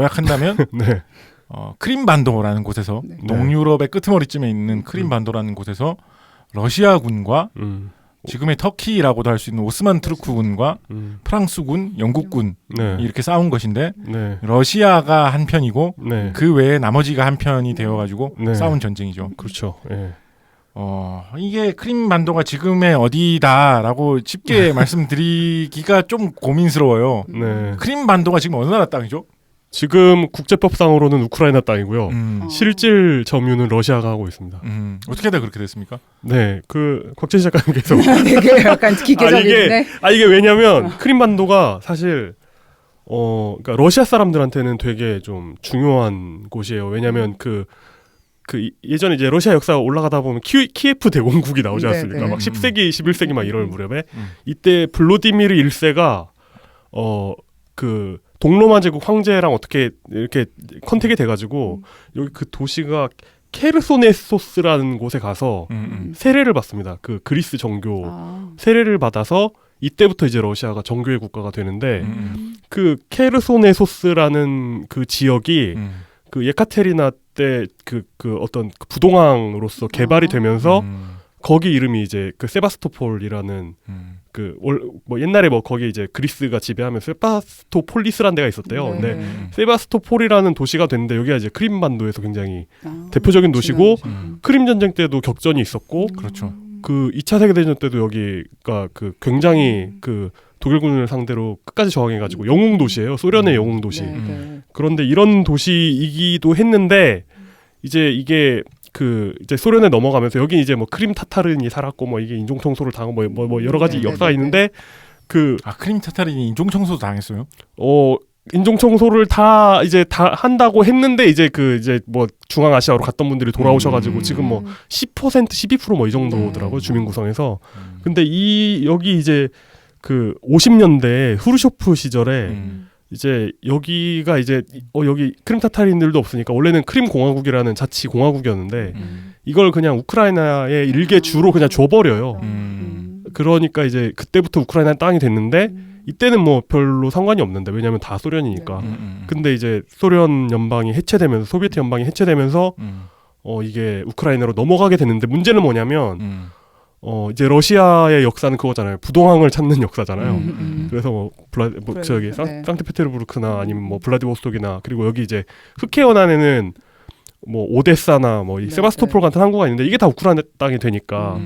요약한다면 네. 크림반도라는 곳에서 네. 동유럽의 끄트머리쯤에 있는 크림반도라는 곳에서 러시아군과 지금의 터키라고도 할 수 있는 오스만 투르크군과 프랑스군, 영국군 네. 이렇게 싸운 것인데 네. 러시아가 한 편이고 네. 그 외에 나머지가 한 편이 되어가지고 네. 싸운 전쟁이죠. 그렇죠. 예. 이게 크림반도가 지금의 어디다라고 쉽게 말씀드리기가 좀 고민스러워요. 네. 크림반도가 지금 어느 나라 땅이죠? 지금 국제법상으로는 우크라이나 땅이고요. 실질 점유는 러시아가 하고 있습니다. 어떻게 다 그렇게 됐습니까? 네, 그 곽재희 작가님께서 되게 약간 기계적인데. 이게 왜냐면 크림반도가 사실 그러니까 러시아 사람들한테는 되게 좀 중요한 곳이에요. 왜냐면 그 예전에 이제 러시아 역사가 올라가다 보면 키예프 대공국이 나오지 않습니까? 막 10세기, 11세기 막 이럴 무렵에 이때 블라디미르 1세가 그 동로마 제국 황제랑 어떻게 이렇게 컨택이 돼가지고 여기 그 도시가 케르소네소스라는 곳에 가서 세례를 받습니다. 그 그리스 정교 세례를 받아서 이때부터 이제 러시아가 정교의 국가가 되는데 그 케르소네소스라는 그 지역이 그 예카테리나 때 그 어떤 부동항으로서 개발이 되면서 거기 이름이 이제 그 세바스토폴이라는 뭐 옛날에 뭐 거기 이제 그리스가 지배하면 세바스토폴리스라는 데가 있었대요. 근데 세바스토폴이라는 도시가 됐는데 여기가 이제 크림반도에서 굉장히 대표적인 도시고 크림 전쟁 때도 격전이 있었고 그렇죠. 그 2차 세계 대전 때도 여기가 그 굉장히 그 독일군을 상대로 끝까지 저항해가지고 영웅 도시예요. 소련의 영웅 도시. 그런데 이런 도시이기도 했는데 이제 이게 그 이제 소련에 넘어가면서 여기 이제 뭐 크림 타타른이 살았고 뭐 이게 인종 청소를 당하고 뭐 여러 가지 역사가 있는데 그 크림 타타른이 인종 청소도 당했어요? 인종 청소를 다 한다고 했는데 이제 뭐 중앙 아시아로 갔던 분들이 돌아오셔가지고 지금 뭐 10% 12% 뭐 이 정도더라고요 주민 구성에서. 근데 여기 이제 그 50년대 후르쇼프 시절에 이제 여기가 이제 여기 크림 타타린들도 없으니까 원래는 크림 공화국이라는 자치 공화국이었는데 이걸 그냥 우크라이나의 일개 주로 그냥 줘버려요. 그러니까 이제 그때부터 우크라이나 땅이 됐는데 이때는 뭐 별로 상관이 없는데 왜냐하면 다 소련이니까. 근데 이제 소련 연방이 해체되면서 소비에트 연방이 해체되면서 이게 우크라이나로 넘어가게 됐는데 문제는 뭐냐면 이제 러시아의 역사는 그거잖아요. 부동항을 찾는 역사잖아요. 그래서 저기 상트페테르부르크나 아니면 뭐 블라디보스톡이나 그리고 여기 이제 흑해연안에는 뭐 오데사나 뭐 세바스토폴 같은 항구가 있는데 이게 다 우크라이나 땅이 되니까.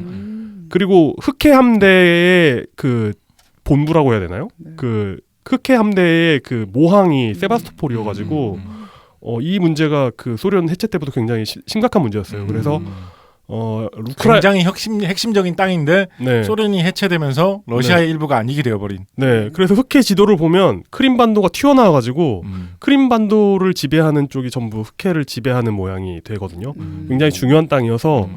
그리고 흑해 함대의 그 본부라고 해야 되나요? 그 흑해 함대의 그 모항이 세바스토폴이어가지고 이 문제가 그 소련 해체 때부터 굉장히 심각한 문제였어요. 그래서 굉장히 핵심적인 땅인데 네. 소련이 해체되면서 러시아의 일부가 아니게 되어버린. 네, 그래서 흑해 지도를 보면 크림반도가 튀어나와가지고 크림반도를 지배하는 쪽이 전부 흑해를 지배하는 모양이 되거든요. 굉장히 중요한 땅이어서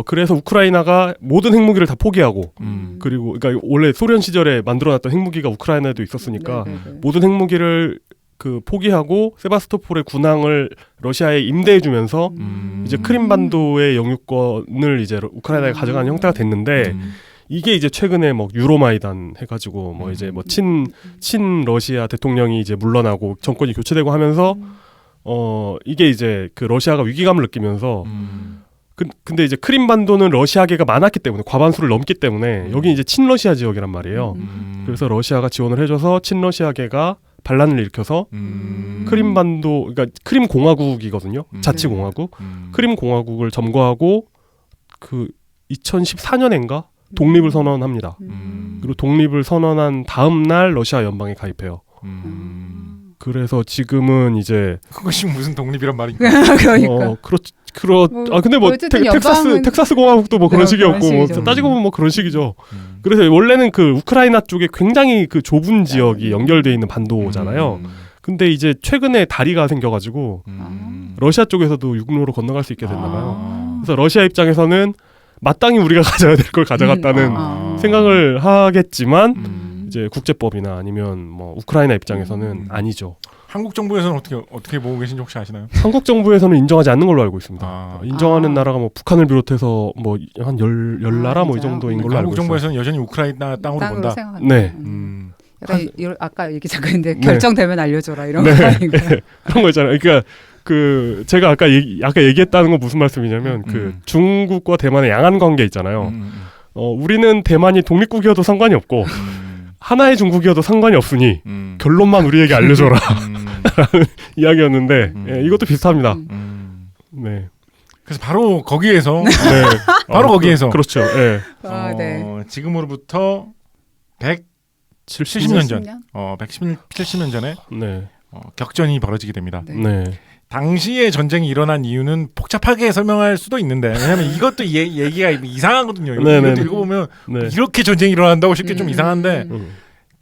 그래서 우크라이나가 모든 핵무기를 다 포기하고 그리고 그러니까 원래 소련 시절에 만들어놨던 핵무기가 우크라이나에도 있었으니까 모든 핵무기를 그 포기하고 세바스토폴의 군항을 러시아에 임대해주면서 이제 크림반도의 영유권을 이제 우크라이나에 가져가는 형태가 됐는데 이게 이제 최근에 뭐 유로마이단 해가지고 뭐 이제 뭐 친 러시아 대통령이 이제 물러나고 정권이 교체되고 하면서 이게 이제 그 러시아가 위기감을 느끼면서 근데 이제 크림반도는 러시아계가 많았기 때문에 과반수를 넘기 때문에 여기 이제 친러시아 지역이란 말이에요. 그래서 러시아가 지원을 해줘서 친러시아계가 반란을 일으켜서 크림반도 그러니까 크림 공화국이거든요. 자치 공화국. 크림 공화국을 점거하고 그 2014년인가 독립을 선언합니다. 그리고 독립을 선언한 다음 날 러시아 연방에 가입해요. 그래서 지금은 이제 그것이 무슨 독립이란 말인가? 그러니까. 근데 뭐 텍사스 공화국도 뭐 그런 식이었고 뭐 따지고 보면 뭐 그런 식이죠. 그래서 원래는 그 우크라이나 쪽에 굉장히 그 좁은 지역이 연결돼 있는 반도잖아요. 근데 이제 최근에 다리가 생겨가지고 러시아 쪽에서도 육로로 건너갈 수 있게 됐나 봐요. 그래서 러시아 입장에서는 마땅히 우리가 가져야 될 걸 가져갔다는 생각을 하겠지만 이제 국제법이나 아니면 뭐 우크라이나 입장에서는 아니죠. 한국 정부에서는 어떻게 보고 계신지 혹시 아시나요? 한국 정부에서는 인정하지 않는 걸로 알고 있습니다. 인정하는 나라가 뭐 북한을 비롯해서 뭐 한 열 나라 뭐 이 정도인 걸로 알고 있어요. 한국 정부에서는 여전히 우크라이나 땅으로 본다. 네. 약간 아까 얘기 잠깐인데 결정되면 알려줘라 이런 거 아닌가요? 그런 거 있잖아요. 그러니까 그 제가 아까 얘기했다는 건 무슨 말씀이냐면 그 중국과 대만의 양안 관계 있잖아요. 우리는 대만이 독립국이어도 상관이 없고 하나의 중국이어도 상관이 없으니 결론만 우리에게 알려줘라 라는 이야기였는데 예, 이것도 비슷합니다. 네. 그래서 바로 거기에서 네. 바로 거기에서 그렇죠. 예. 네. 지금으로부터 170년 전, 170년 전에 네. 격전이 벌어지게 됩니다. 네. 네. 당시에 전쟁이 일어난 이유는 복잡하게 설명할 수도 있는데 왜냐하면 이것도 얘기가 이상하거든요. 이것도 읽어보면 네. 이렇게 전쟁이 일어난다고 싶게 좀 이상한데 음.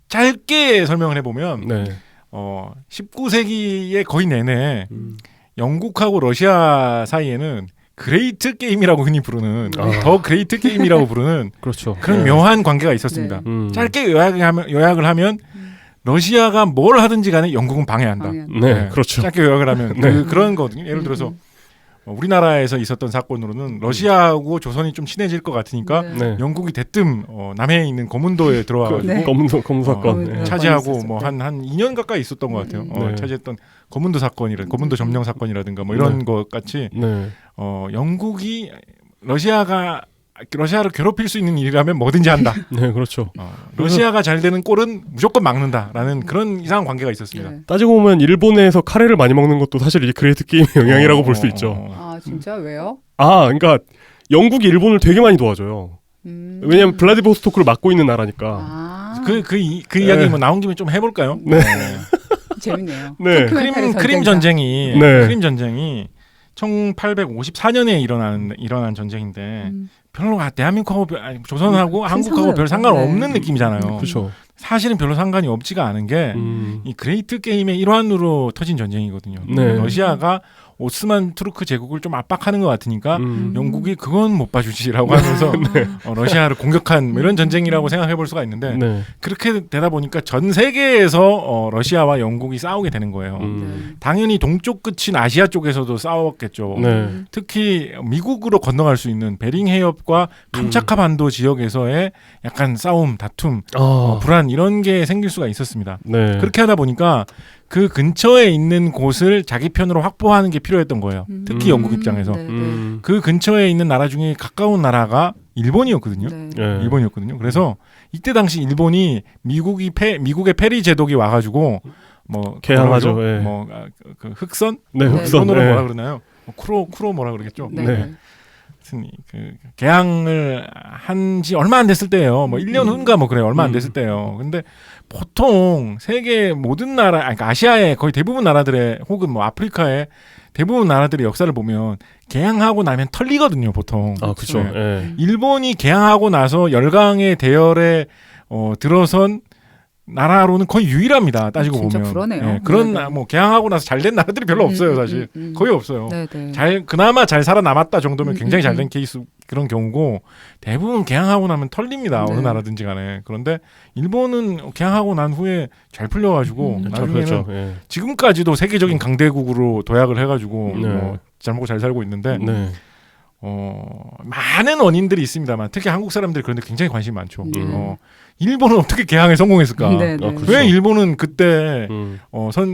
짧게 설명을 해보면 네. 19세기의 거의 내내 영국하고 러시아 사이에는 그레이트 게임이라고 흔히 부르는 더 그레이트 게임이라고 부르는 그렇죠. 그런 네. 묘한 관계가 있었습니다. 네. 짧게 요약을 하면 러시아가 뭘 하든지 간에 영국은 방해한다. 네, 그렇죠. 짧게 요약을 하면 네. 그런 거거든요. 예를 들어서 우리나라에서 있었던 사건으로는 러시아하고 조선이 좀 친해질 것 같으니까 네. 영국이 대뜸 남해에 있는 거문도에 들어와가지고 네. 검문 사건. 네. 차지하고 뭐 한 2년 가까이 있었던 것 같아요. 네. 차지했던 거문도 사건이라 거문도 점령 사건이라든가 뭐 이런 것 같이 네. 영국이 러시아를 괴롭힐 수 있는 일이라면 뭐든지 한다. 네, 그렇죠. 러시아가 잘 되는 꼴은 무조건 막는다라는 그런 이상한 관계가 있었습니다. 네. 따지고 보면 일본에서 카레를 많이 먹는 것도 사실 이 그레이트 게임의 영향이라고 볼 수 있죠. 아 진짜 왜요? 그러니까 영국이 일본을 되게 많이 도와줘요. 왜냐하면 블라디보스토크를 막고 있는 나라니까. 그 이야기 뭐 나온 김에 좀 해볼까요? 네. 재밌네요. 네. 크림 전쟁이 네. 크림 전쟁이 1854년에 일어난 전쟁인데 별로 대한민국하고 조선하고 한국하고 별 상관없는 느낌이잖아요. 그렇죠. 사실은 별로 상관이 없지가 않은 게 이 그레이트 게임의 일환으로 터진 전쟁이거든요. 네. 러시아가 오스만 투르크 제국을 좀 압박하는 것 같으니까 영국이 그건 못 봐주지라고 하면서 러시아를 공격한 뭐 이런 전쟁이라고 생각해 볼 수가 있는데 네. 그렇게 되다 보니까 전 세계에서 러시아와 영국이 싸우게 되는 거예요. 당연히 동쪽 끝인 아시아 쪽에서도 싸웠겠죠. 네. 특히 미국으로 건너갈 수 있는 베링 해협과 캄차카 반도 지역에서의 약간 싸움, 다툼, 불안 이런 게 생길 수가 있었습니다. 네. 그렇게 하다 보니까 그 근처에 있는 곳을 자기 편으로 확보하는 게 필요했던 거예요. 특히 영국 입장에서. 그 근처에 있는 나라 중에 가까운 나라가 일본이었거든요. 네. 일본이었거든요. 그래서 이때 당시 일본이 미국의 페리 제독이 와가지고 뭐 개항하죠. 예. 그 흑선? 네, 흑선. 일본어로 네. 뭐라 그러나요? 쿠로 뭐라 그러겠죠. 네. 네. 그 개항을 한 지 얼마 안 됐을 때예요. 뭐 1년 후인가 뭐 그래요. 얼마 안 됐을 때예요. 근데 보통 세계 모든 나라, 그러니까 아시아의 거의 대부분 나라들의 혹은 뭐 아프리카의 대부분 나라들의 역사를 보면 개항하고 나면 털리거든요, 보통. 그렇죠. 네. 네. 일본이 개항하고 나서 열강의 대열에 들어선 나라로는 거의 유일합니다. 따지고 진짜 보면. 그러네요. 네, 그런 네. 뭐 개항하고 나서 잘 된 나라들이 별로 없어요, 사실. 거의 없어요. 네네. 그나마 잘 살아남았다 정도면 굉장히 잘 된 케이스 그런 경우고 대부분 개항하고 나면 털립니다. 어느 나라든지 간에. 그런데 일본은 개항하고 난 후에 잘 풀려가지고 나중에는 그렇죠. 예. 지금까지도 세계적인 강대국으로 도약을 해가지고 네. 뭐 잘 먹고 잘 살고 있는데 네. 많은 원인들이 있습니다만 특히 한국 사람들이 그런데 굉장히 관심이 많죠. 일본은 어떻게 개항에 성공했을까? 네, 네. 그렇죠. 왜 일본은 그때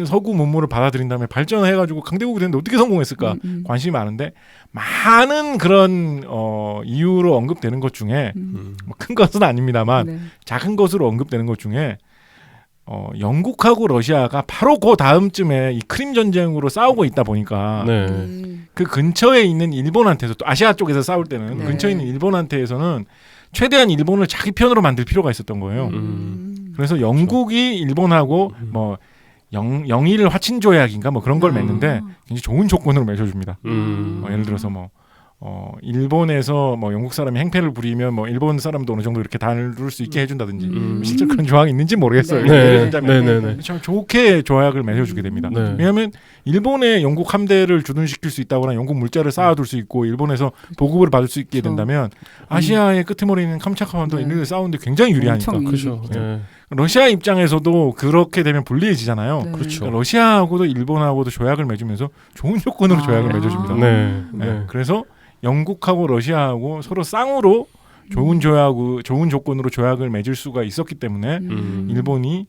서구 문물을 받아들인 다음에 발전해가지고 강대국이 됐는데 어떻게 성공했을까? 관심이 많은데 많은 그런 이유로 언급되는 것 중에 뭐 큰 것은 아닙니다만 네. 작은 것으로 언급되는 것 중에 영국하고 러시아가 바로 그 다음쯤에 이 크림 전쟁으로 싸우고 있다 보니까 네. 그 근처에 있는 일본한테서 또 아시아 쪽에서 싸울 때는 네. 근처에 있는 일본한테에서는 최대한 일본을 자기 편으로 만들 필요가 있었던 거예요. 그래서 영국이 일본하고 뭐 영일 화친 조약인가 뭐 그런 걸 맺는데 굉장히 좋은 조건으로 맺어줍니다. 예를 들어서 뭐 일본에서 뭐 영국 사람이 행패를 부리면 뭐 일본 사람도 어느 정도 이렇게 다룰 수 있게 해준다든지 실제 그런 조항이 있는지 모르겠어요. 네. 네. 참 좋게 조약을 맺어주게 됩니다. 네. 왜냐하면 일본에 영국 함대를 주둔시킬 수 있다거나 영국 물자를 쌓아둘 수 있고 일본에서 보급을 받을 수 있게 된다면 아시아의 끄트머리 있는 캄차카 반도 네. 이런 데 싸우는데 굉장히 유리하니까. 그렇죠. 러시아 입장에서도 그렇게 되면 불리해지잖아요. 네. 그렇죠. 그러니까 러시아하고도 일본하고도 조약을 맺으면서 좋은 조건으로 조약을 맺어줍니다. 네. 그래서 영국하고 러시아하고 서로 쌍으로 좋은 조건으로 조약을 맺을 수가 있었기 때문에 일본이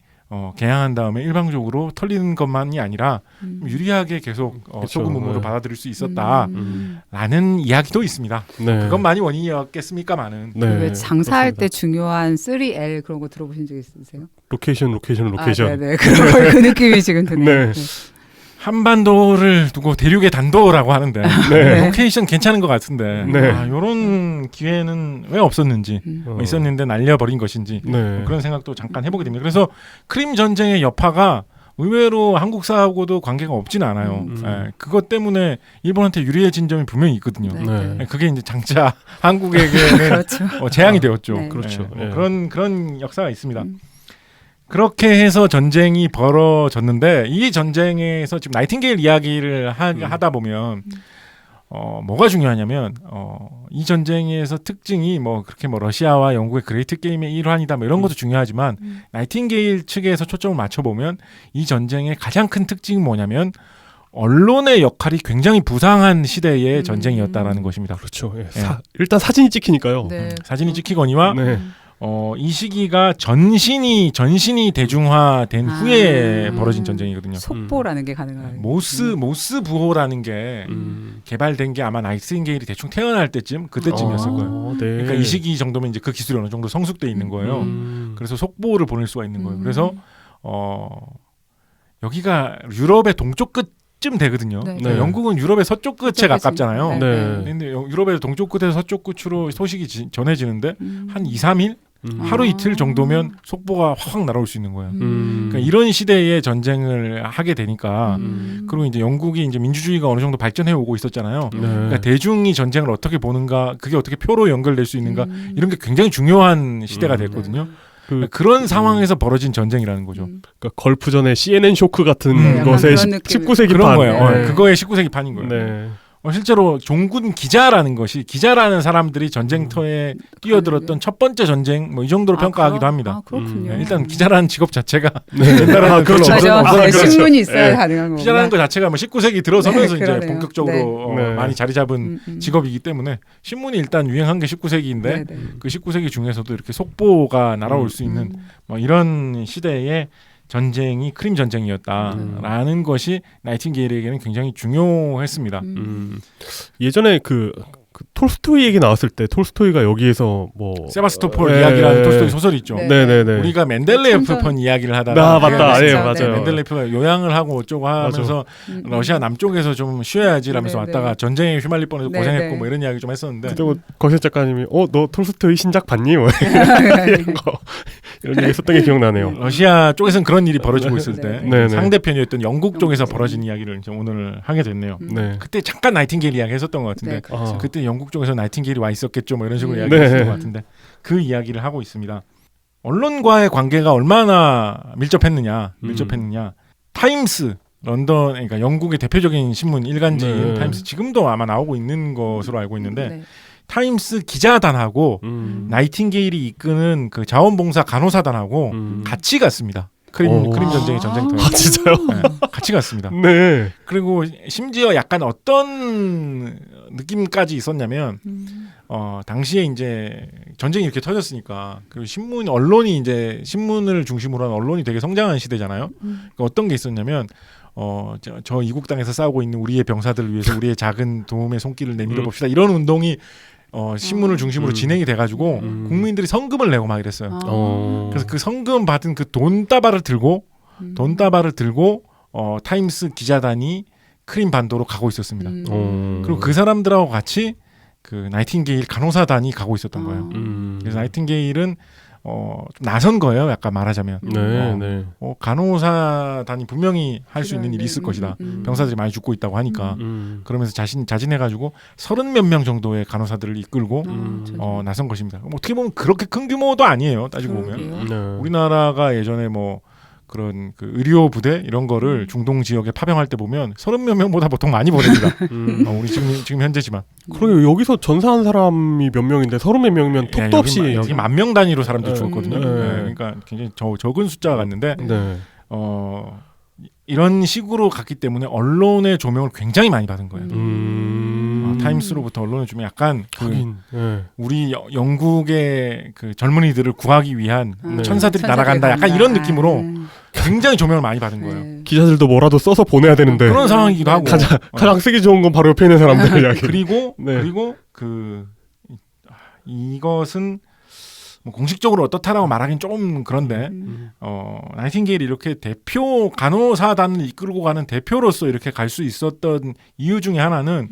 개항한 다음에 일방적으로 털리는 것만이 아니라 유리하게 계속 소금 음모로 받아들일 수 있었다라는 이야기도 있습니다. 네. 그것만이 원인이었겠습니까만은. 네. 왜 장사할 그렇습니다. 때 중요한 3L 그런 거 들어보신 적 있으세요? 로케이션. 네네. 그 느낌이 지금 드네요. 네. 한반도를 두고 대륙의 단도라고 하는데 네. 로케이션 괜찮은 것 같은데 네. 이런 기회는 왜 없었는지 있었는데 날려버린 것인지 네. 그런 생각도 잠깐 해보게 됩니다. 그래서 크림 전쟁의 여파가 의외로 한국사하고도 관계가 없진 않아요. 그것 때문에 일본한테 유리해진 점이 분명히 있거든요. 네. 그게 이제 장차 한국에게는 그렇죠. 재앙이 되었죠. 네. 그렇죠. 뭐 예. 그런 역사가 있습니다. 그렇게 해서 전쟁이 벌어졌는데 이 전쟁에서 지금 나이팅게일 이야기를 하다 보면 뭐가 중요하냐면 이 전쟁에서 특징이 뭐 그렇게 뭐 러시아와 영국의 그레이트 게임의 일환이다 뭐 이런 것도 중요하지만 나이팅게일 측에서 초점을 맞춰보면 이 전쟁의 가장 큰 특징이 뭐냐면 언론의 역할이 굉장히 부상한 시대의 전쟁이었다라는 것입니다. 그렇죠. 예. 예. 일단 사진이 찍히니까요. 네. 사진이 찍히거니와 네. 이 시기가 전신이 대중화된 후에 벌어진 전쟁이거든요. 속보라는 게 가능한. 모스 부호라는 게 개발된 게 아마 나이팅게일이 대충 태어날 때쯤 그때쯤이었을 거예요. 네. 그러니까 이 시기 정도면 이제 그 기술이 어느 정도 성숙돼 있는 거예요. 그래서 속보를 보낼 수가 있는 거예요. 그래서 여기가 유럽의 동쪽 끝쯤 되거든요. 네. 네. 영국은 유럽의 서쪽 끝에 가깝잖아요. 네. 근데 유럽의 동쪽 끝에서 서쪽 끝으로 소식이 전해지는데 한 2, 3일? 하루 이틀 정도면 속보가 확 날아올 수 있는 거예요. 그러니까 이런 시대에 전쟁을 하게 되니까 그리고 이제 영국이 이제 민주주의가 어느 정도 발전해 오고 있었잖아요. 그러니까 대중이 전쟁을 어떻게 보는가, 그게 어떻게 표로 연결될 수 있는가 이런 게 굉장히 중요한 시대가 됐거든요. 그런 상황에서 벌어진 전쟁이라는 거죠. 그러니까 걸프전의 CNN 쇼크 같은 네, 것의 그런 느낌. 19세기 그런 판. 거예요. 네. 그거의 19세기 판인 거예요. 네. 실제로 종군 기자라는 사람들이 전쟁터에 뛰어들었던 첫 번째 전쟁 뭐 이 정도로 평가하기도 합니다. 그렇군요. 일단 기자라는 직업 자체가 옛날에는 그렇죠. 맞아. 그렇죠. 신문이 있어야 네. 가능한 거구나. 기자라는 것 자체가 뭐 19세기 들어서면서 네, 이제 그러네요. 본격적으로 네. 많이 자리 잡은 직업이기 때문에 신문이 일단 유행한 게 19세기인데 네, 네. 그 19세기 중에서도 이렇게 속보가 날아올 수 있는 뭐 이런 시대에 전쟁이 크림 전쟁이었다라는 것이 나이팅게일에게는 굉장히 중요했습니다. 예전에 그 톨스토이 얘기 나왔을 때 톨스토이가 여기에서 뭐 세바스토폴 이야기라는 톨스토이 소설이 있죠. 네. 네네네. 우리가 맨델레예프 참전. 편 이야기를 하다가 맞다. 네, 예, 맞아요. 맞아요. 맨델레예프가 요양을 하고 어쩌고 하면서 러시아 남쪽에서 좀 쉬어야지라면서 네, 왔다가 네. 전쟁에 휘말릴 뻔해서 네, 고생했고 네. 뭐 이런 이야기 좀 했었는데 그때 뭐 거실 작가님이 너 톨스토이 신작 봤니? 뭐 이런 거 이런 얘기 했었던 게 기억나네요. 러시아 쪽에서는 그런 일이 벌어지고 있을 네, 때 네. 상대편이었던 영국 쪽에서 영국 벌어진 이야기를 이제 오늘 하게 됐네요. 네. 그때 잠깐 나이팅게일 이야기 했었던 것 같은데 네, 그렇죠. 그때 영국 쪽에서 나이팅게일이 와 있었겠죠 뭐 이런 식으로 네. 이야기했던 것 같은데 그 이야기를 하고 있습니다. 언론과의 관계가 얼마나 밀접했느냐 타임스 런던 그러니까 영국의 대표적인 신문 일간지인 네. 타임스 지금도 아마 나오고 있는 것으로 알고 있는데 네. 타임스 기자단하고 나이팅게일이 이끄는 그 자원봉사 간호사단하고 같이 갔습니다. 크림 전쟁의 전쟁터에. 아 진짜요? 네, 같이 갔습니다. 네. 그리고 심지어 약간 어떤 느낌까지 있었냐면 당시에 이제 전쟁이 이렇게 터졌으니까 그리고 언론이 이제 신문을 중심으로 한 언론이 되게 성장한 시대잖아요. 그러니까 어떤 게 있었냐면 저 이국 땅에서 싸우고 있는 우리의 병사들을 위해서 우리의 작은 도움의 손길을 내밀어 봅시다. 이런 운동이 신문을 중심으로 진행이 돼가지고 국민들이 성금을 내고 막 이랬어요. 그래서 그 성금 받은 그 돈다발을 들고 타임스 기자단이 크림 반도로 가고 있었습니다. 그리고 그 사람들하고 같이 그 나이팅게일 간호사단이 가고 있었던 거예요. 그래서 나이팅게일은 좀 나선 거예요. 약간 말하자면 네. 간호사단이 분명히 할 수 있는 일이 있을 것이다. 병사들이 많이 죽고 있다고 하니까 그러면서 자진해가지고 30몇 명 정도의 간호사들을 이끌고 나선 것입니다. 어떻게 보면 그렇게 큰 규모도 아니에요. 따지고 보면 네. 우리나라가 예전에 뭐 그런 그 의료 부대 이런 거를 중동 지역에 파병할 때 보면 30몇 명보다 보통 많이 보냅니다. 우리 지금 현재지만. 그러게 여기서 전사한 사람이 몇 명인데 30몇 명이면 톡도 없이 여기 10,000명 단위로 사람들이 네. 죽었거든요. 네. 그러니까 굉장히 적은 숫자가 갔는데 네. 이런 식으로 갔기 때문에 언론의 조명을 굉장히 많이 받은 거예요. 타임스로부터 언론을 주면 약간 그 하긴, 예. 우리 영국의 그 젊은이들을 구하기 위한 네. 천사들이 날아간다 약간 간다. 이런 느낌으로 굉장히 조명을 많이 받은 거예요. 네. 기자들도 뭐라도 써서 보내야 되는데 그런 상황이기도 하고 가장 쓰기 좋은 건 바로 옆에 있는 사람들 이야기. 그리고 네. 그리고 그 이것은 뭐 공식적으로 어떻다라고 말하기는 조금 그런데 나이팅게일이 이렇게 대표 간호사단을 이끌고 가는 대표로서 이렇게 갈 수 있었던 이유 중에 하나는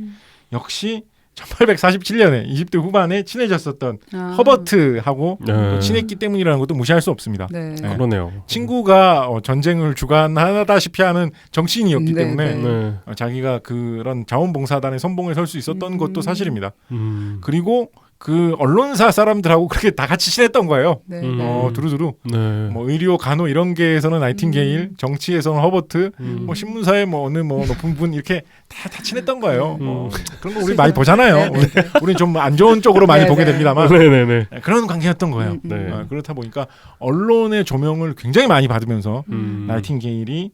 역시 1847년에 20대 후반에 친해졌었던 허버트하고 네. 친했기 때문이라는 것도 무시할 수 없습니다. 네. 네. 그러네요. 친구가 전쟁을 주관하다시피 하는 정치인이었기 네, 때문에 네. 네. 자기가 그런 자원봉사단의 선봉에 설 수 있었던 것도 사실입니다. 그리고 그리고 그 언론사 사람들하고 그렇게 다 같이 친했던 거예요. 네. 두루두루. 네. 뭐 의료, 간호 이런 게에서는 나이팅게일, 정치에서는 허버트, 뭐 신문사에 뭐 어느 뭐 높은 분 이렇게 다 친했던 거예요. 그런 거 우리 많이 보잖아요. 우리 좀 안 좋은 쪽으로 많이 보게 됩니다만 네네네. 그런 관계였던 거예요. 네. 그렇다 보니까 언론의 조명을 굉장히 많이 받으면서 나이팅게일이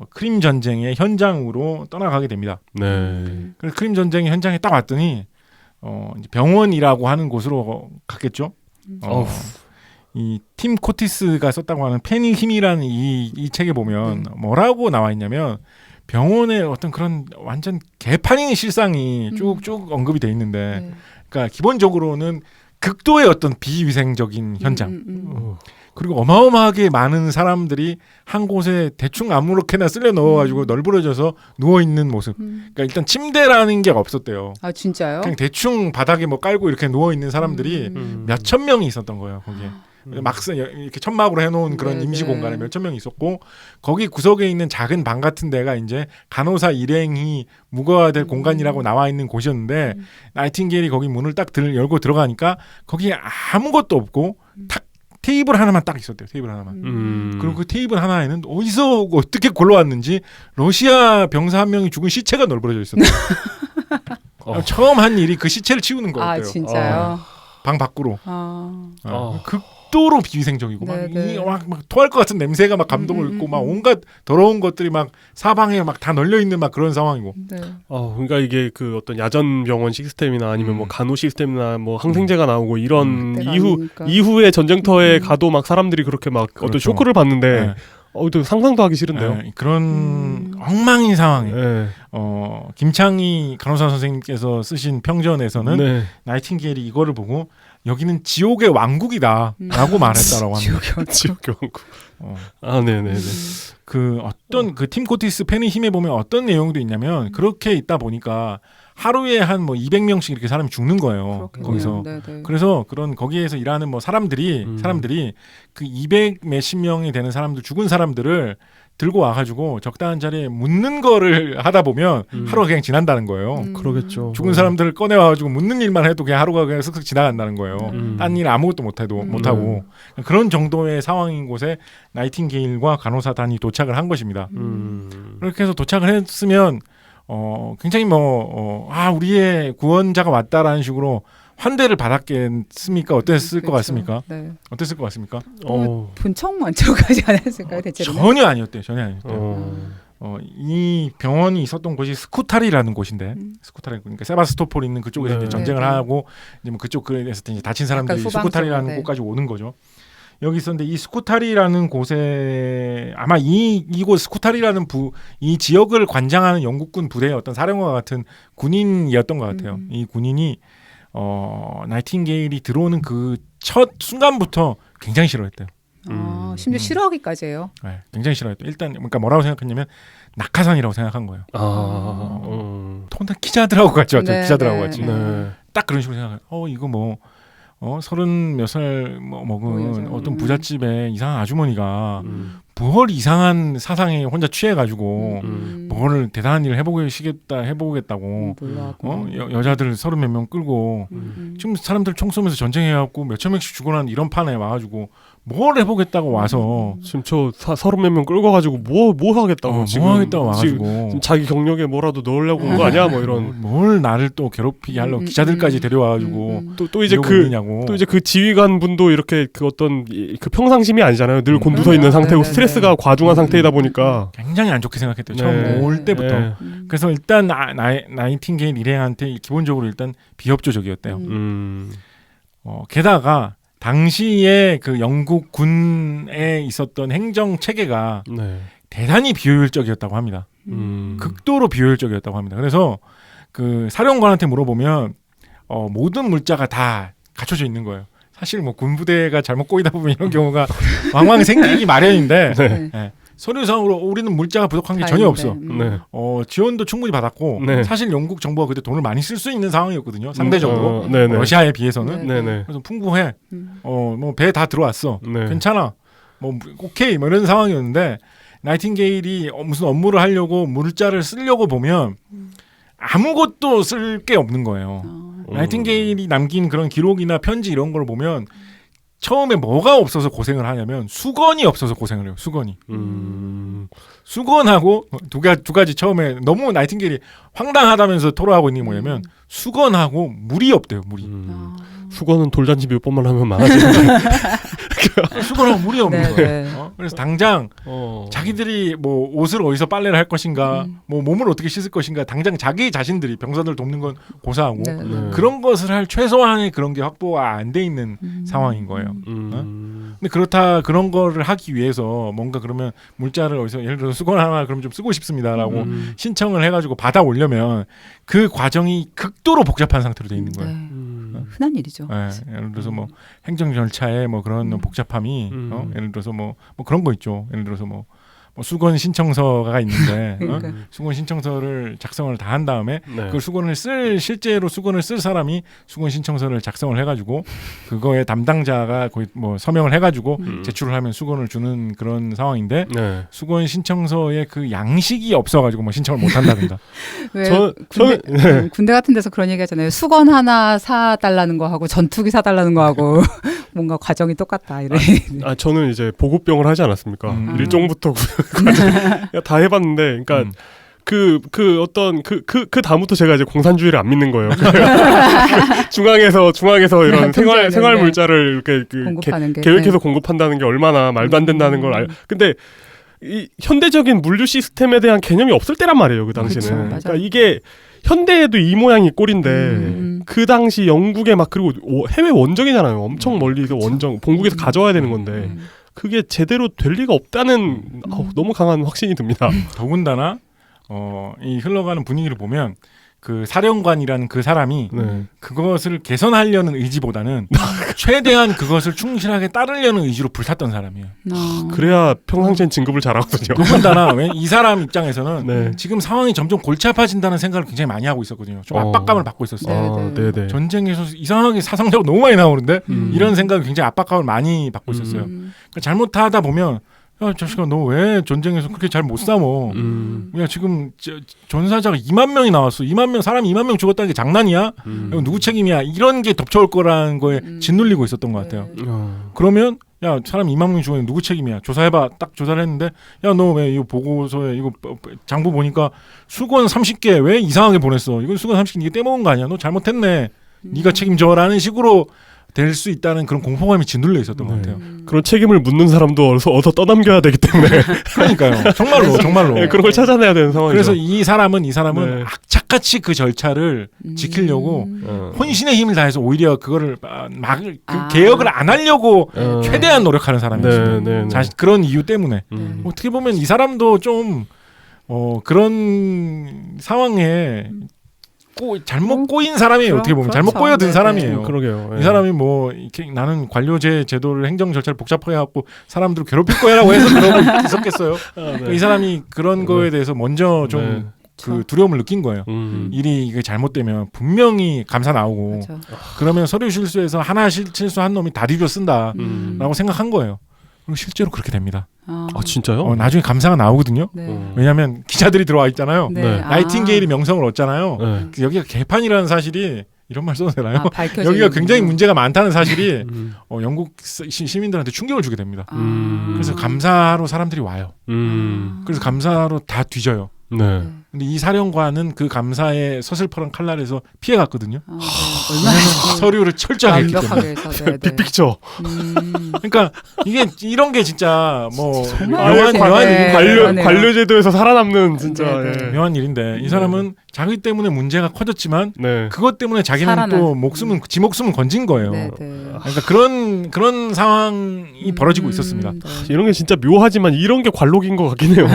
크림 전쟁의 현장으로 떠나가게 됩니다. 네. 그래서 크림 전쟁의 현장에 딱 왔더니 이제 병원이라고 하는 곳으로 갔겠죠. 이 팀 코티스가 썼다고 하는 펜이 힘이라는 이 책에 보면 뭐라고 나와 있냐면 병원의 어떤 그런 완전 개판인 실상이 쭉쭉 언급이 돼 있는데, 그러니까 기본적으로는 극도의 어떤 비위생적인 현장. 그리고 어마어마하게 많은 사람들이 한 곳에 대충 아무렇게나 쓸려 넣어가지고 널브러져서 누워 있는 모습. 그러니까 일단 침대라는 게 없었대요. 아 진짜요? 그냥 대충 바닥에 뭐 깔고 이렇게 누워 있는 사람들이 몇천 명이 있었던 거예요. 거기에 막상 이렇게 천막으로 해놓은 그런 네, 임시 네. 공간에 몇천 명이 있었고, 거기 구석에 있는 작은 방 같은 데가 이제 간호사 일행이 묵어야 될 공간이라고 나와 있는 곳이었는데, 나이팅게일이 거기 문을 딱 열고 들어가니까 거기에 아무것도 없고 탁 테이블 하나만 딱 있었대요. 테이블 하나만. 그리고 그 테이블 하나에는 어디서 어떻게 골라왔는지 러시아 병사 한 명이 죽은 시체가 널브러져 있었대요. 처음 한 일이 그 시체를 치우는 거였대요. 아 진짜요? 방 밖으로. 아. 극도로 비위생적이고 네, 막 토할 것 같은 냄새가 막 감동을 입고 막 온갖 더러운 것들이 막 사방에 막 다 널려 있는 막 그런 상황이고. 네. 그러니까 이게 그 어떤 야전 병원 시스템이나 아니면 뭐 간호 시스템이나 뭐 항생제가 나오고 이런 때가 이후 아니니까. 이후에 전쟁터에 가도 막 사람들이 그렇게 막 어떤 그렇죠. 쇼크를 받는데 네. 또 상상도 하기 싫은데요. 네, 그런 엉망인 상황에 네. 김창희 간호사 선생님께서 쓰신 평전에서는 네. 나이팅게일이 이거를 보고 여기는 지옥의 왕국이다라고 말했다라고 합니다. 지옥의 왕국. 어. 아, 네네네. 그 어떤 그 팀 코티스 펜의 힘에 보면 어떤 내용도 있냐면, 그렇게 있다 보니까 하루에 한 뭐 200명씩 이렇게 사람이 죽는 거예요. 그렇군요. 거기서. 네. 그래서 그런 거기에서 일하는 뭐 사람들이 그 200 몇십 명이 되는 사람들, 죽은 사람들을 들고 와가지고 적당한 자리에 묻는 거를 하다 보면 하루가 그냥 지난다는 거예요. 그러겠죠. 죽은 사람들을 꺼내 와가지고 묻는 일만 해도 그냥 하루가 그냥 슥슥 지나간다는 거예요. 딴 일 아무것도 못하고 그런 정도의 상황인 곳에 나이팅게일과 간호사단이 도착을 한 것입니다. 그렇게 해서 도착을 했으면 굉장히 우리의 구원자가 왔다라는 식으로 환대를 받았겠습니까? 어땠을 것 같습니까? 네. 어땠을 것 같습니까? 본청만초까지 않았을까요, 대체로? 전혀 아니었대요. 이 병원이 있었던 곳이 스쿠타리라는 곳인데, 스쿠타리 그러니까 세바스토폴 있는 그쪽에서 네. 이제 전쟁을 네. 하고 이제 뭐 그쪽에서 이제 다친 사람들이 약간 스쿠타리라는 후방적으로, 네. 곳까지 오는 거죠. 여기 있었는데 이 스쿠타리라는 곳에 아마 이곳 스쿠타리라는 이 지역을 관장하는 영국군 부대의 어떤 사령관 같은 군인이었던 것 같아요. 이 군인이 나이팅게일이 들어오는 그 첫 순간부터 굉장히 싫어했대요. 심지어 싫어하기까지 해요. 네, 굉장히 싫어했대요. 일단 그러니까 뭐라고 생각했냐면 낙하산이라고 생각한 거예요. 혼자 기자들하고 같이 왔죠. 네, 기자들하고 네, 같이. 네. 딱 그런 식으로 생각해요. 이거 뭐 30몇 살 먹은 여자. 어떤 부잣집에 이상한 아주머니가 뭘 이상한 사상에 혼자 취해가지고 뭘 대단한 일을 해보겠다고 여자들 30몇 명 끌고 지금 사람들 총 쏘면서 전쟁해갖고 몇천 명씩 죽어나는 이런 판에 와가지고 뭘 해보겠다고 와서 지금 저 30몇 명 끌고 가지고 뭐 하겠다고 뭐 하겠다고 와가지고 지금 자기 경력에 뭐라도 넣으려고 온 거 아니야? 뭐 이런 뭘 나를 또 괴롭히게 하려고 기자들까지 데려와가지고 또 이제 또 이제 그 지휘관 분도 이렇게 그 어떤 그 평상심이 아니잖아요. 늘 곤두서 있는 상태고 스트레스가 과중한 상태이다 보니까 굉장히 안 좋게 생각했대요. 처음 올 때부터. 그래서 일단 나이팅게일 일행한테 기본적으로 일단 비협조적이었대요. 게다가 당시에 그 영국 군에 있었던 행정 체계가 네. 대단히 비효율적이었다고 합니다. 극도로 비효율적이었다고 합니다. 그래서 그 사령관한테 물어보면 모든 물자가 다 갖춰져 있는 거예요. 사실 뭐 군부대가 잘못 꼬이다 보면 이런 경우가 왕왕 생기기 마련인데 네. 예, 서류상으로 우리는 물자가 부족한 게 다 전혀 있는데, 없어. 네. 지원도 충분히 받았고 네. 사실 영국 정부가 그때 돈을 많이 쓸 수 있는 상황이었거든요. 상대적으로 네네. 러시아에 비해서는. 네. 네네. 그래서 풍부해. 음. 뭐 배 다 들어왔어. 네. 괜찮아. 뭐 오케이 뭐 이런 상황이었는데 나이팅게일이 무슨 업무를 하려고 물자를 쓰려고 보면 아무것도 쓸 게 없는 거예요. 나이팅게일이 남긴 그런 기록이나 편지 이런 걸 보면 처음에 뭐가 없어서 고생을 하냐면 수건이 없어서 고생을 해요. 수건이. 수건하고 두 가지 처음에 너무 나이팅게일이 황당하다면서 토로하고 있는 게 뭐냐면 수건하고 물이 없대요. 물이. 수건은 돌잔치 몇 번만 하면 많아지는 수건하고 물이 없는 네, 거예요. 네. 그래서 당장 자기들이 뭐 옷을 어디서 빨래를 할 것인가, 뭐 몸을 어떻게 씻을 것인가, 당장 자기 자신들이 병사들 돕는 건 고사하고 네, 네. 그런 것을 할 최소한의 그런 게 확보가 안 돼 있는 상황인 거예요. 근데 그런 거를 하기 위해서 뭔가 그러면 물자를 어디서 예를 들어서 수건 하나 그럼 좀 쓰고 싶습니다라고 신청을 해가지고 받아 오려면 그 과정이 극도로 복잡한 상태로 돼 있는 거예요. 네. 흔한 일이죠. 네, 예를 들어서 뭐 행정 절차에 뭐 그런 복잡함이 예를 들어서 뭐 그런 거 있죠. 예를 들어서 뭐 수건 신청서가 있는데 그러니까. 수건 신청서를 작성을 다 한 다음에 네. 그 실제로 수건을 쓸 사람이 수건 신청서를 작성을 해가지고 그거에 담당자가 거의 뭐 서명을 해가지고 제출을 하면 수건을 주는 그런 상황인데 네. 수건 신청서에 그 양식이 없어가지고 뭐 신청을 못 한다든가. 왜 저는 군대 같은 데서 그런 얘기 하잖아요. 수건 하나 사달라는 거 하고 전투기 사달라는 거 하고 뭔가 과정이 똑같다 이런. 저는 이제 보급병을 하지 않았습니까? 일종부터 다 해봤는데, 그러니까 그 어떤 그 다음부터 제가 이제 공산주의를 안 믿는 거예요. 중앙에서 이런 생활 물자를 이렇게 공급하는 게 계획해서 공급한다는 게 얼마나 말도 안 된다는 걸 근데 이 현대적인 물류 시스템에 대한 개념이 없을 때란 말이에요. 그 당시는. 그쵸, 그러니까 이게 현대에도 이 모양이 꼴인데 그 당시 영국에 막 그리고 해외 원정이잖아요. 엄청 멀리서 원정 본국에서 가져와야 되는 건데 그게 제대로 될 리가 없다는 너무 강한 확신이 듭니다. 더군다나 이 흘러가는 분위기를 보면 그 사령관이라는 그 사람이 네. 그것을 개선하려는 의지보다는 최대한 그것을 충실하게 따르려는 의지로 불탔던 사람이에요. 그래야 평상시엔 진급을 잘하거든요. 더군다나 이 사람 입장에서는 네. 지금 상황이 점점 골치 아파진다는 생각을 굉장히 많이 하고 있었거든요. 좀 압박감을 받고 있었어요. 네네. 전쟁에서 이상하게 사상자가 너무 많이 나오는데 이런 생각을 굉장히 압박감을 많이 받고 있었어요. 그러니까 잘못하다 보면 야, 자식아, 너 왜 전쟁에서 그렇게 잘 못 싸워? 야, 지금 전사자가 2만 명이 나왔어. 2만 명, 사람이 2만 명 죽었다는 게 장난이야? 이거 누구 책임이야? 이런 게 덮쳐올 거라는 거에 짓눌리고 있었던 것 같아요. 그러면 야, 사람 2만 명이 죽었는데 누구 책임이야? 조사해봐. 딱 조사를 했는데 야, 너 왜 이거 보고서에 이거 장부 보니까 수건 30개 왜 이상하게 보냈어? 이거 수건 30개 네가 떼먹은 거 아니야? 너 잘못했네. 네가 책임져라는 식으로 될 수 있다는 그런 공포감이 짓눌려 있었던 것 같아요. 그런 책임을 묻는 사람도 어서 떠넘겨야 되기 때문에 그러니까요. 정말로. 네, 그런 걸 찾아내야 되는 상황이죠. 그래서 이 사람은 네. 악착같이 그 절차를 지키려고 혼신의 힘을 다해서 오히려 그거를 개혁을 안 하려고 최대한 노력하는 사람이었어요. 그런 이유 때문에. 어떻게 보면 이 사람도 좀 그런 상황에 잘못 꼬인 사람이에요. 어떻게 보면 잘못 꼬여든 사람이에요. 그러게요. 이 사람이 뭐 이렇게 나는 관료제 제도를 행정 절차를 복잡하게 해갖고 사람들을 괴롭힐 거야라고 해서 그러고 있었겠어요. 그러니까 이 사람이 그런 거에 대해서 먼저 좀 그 두려움을 느낀 거예요. 일이 이게 잘못되면 분명히 감사 나오고 맞아. 그러면 서류 실수에서 하나 실수한 놈이 다 뒤져 쓴다라고 생각한 거예요. 그리고 실제로 그렇게 됩니다. 진짜요? 나중에 감사가 나오거든요. 네. 왜냐하면 기자들이 들어와 있잖아요. 네. 나이팅게일이 명성을 얻잖아요. 네. 여기가 개판이라는 사실이 이런 말 써도 되나요? 밝혀지는 여기가 굉장히 문제가 많다는 사실이 영국 시민들한테 충격을 주게 됩니다. 그래서 감사하러 사람들이 와요. 그래서 감사하러 다 뒤져요. 네. 근데 이 사령관은 그 감사의 서슬퍼런 칼날에서 피해갔거든요. 네. 얼마나 서류를 철저하게 했기 때문에. 완벽하게 해서 네, 네. 빅픽처. 그러니까 이게 이런 게 진짜 뭐 정말 묘한 네. 묘한 일인데 그러네요. 관료제도에서 살아남는 진짜. 네, 네. 예. 묘한 일인데 이 사람은 자기 때문에 문제가 커졌지만 네. 그것 때문에 자기는 살아난. 또 지 목숨은 건진 거예요. 네, 네. 그러니까 그런 상황이 벌어지고 있었습니다. 네. 이런 게 진짜 묘하지만 이런 게 관록인 것 같긴 해요.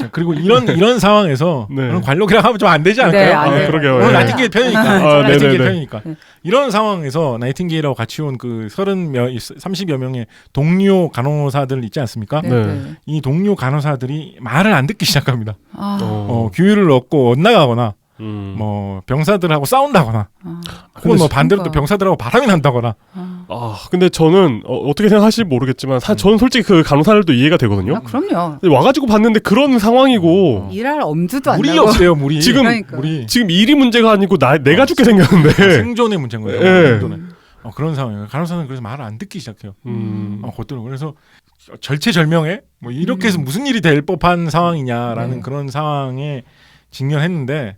자, 그리고 이런 상황에서 네. 그런 관록이라고 하면 좀 안 되지 않을까요? 네, 안 아, 돼요. 그러게요. 오늘 네. 나이팅게일 편이니까. 아, 나이팅게일 네네네. 편이니까. 네. 이런 상황에서 나이팅게일하고 같이 온 그 30여 명의 동료 간호사들 있지 않습니까? 네, 네. 네. 이 동료 간호사들이 말을 안 듣기 시작합니다. 아, 규율을 얻고 엇나가거나 음. 뭐 병사들하고 싸운다거나 아, 혹은 뭐 반대로 또 그러니까. 병사들하고 바람이 난다거나 아. 근데 저는 어떻게 생각하실지 모르겠지만 저는 솔직히 그 간호사들도 이해가 되거든요. 아, 그럼요. 근데 와가지고 봤는데 그런 상황이고 일할 엄두도 안 물이 나고. 없어요. 물이 지금 그러니까. 물이 지금 일이 문제가 아니고 내가 죽게 생겼는데. 생존의 문제인 거예요. 네. 생존의. 그런 상황이에요. 간호사는 그래서 말을 안 듣기 시작해요. 그것도 그래서 절체절명에 뭐 이렇게 해서 무슨 일이 될 법한 상황이냐라는 네. 그런 상황에 직면했는데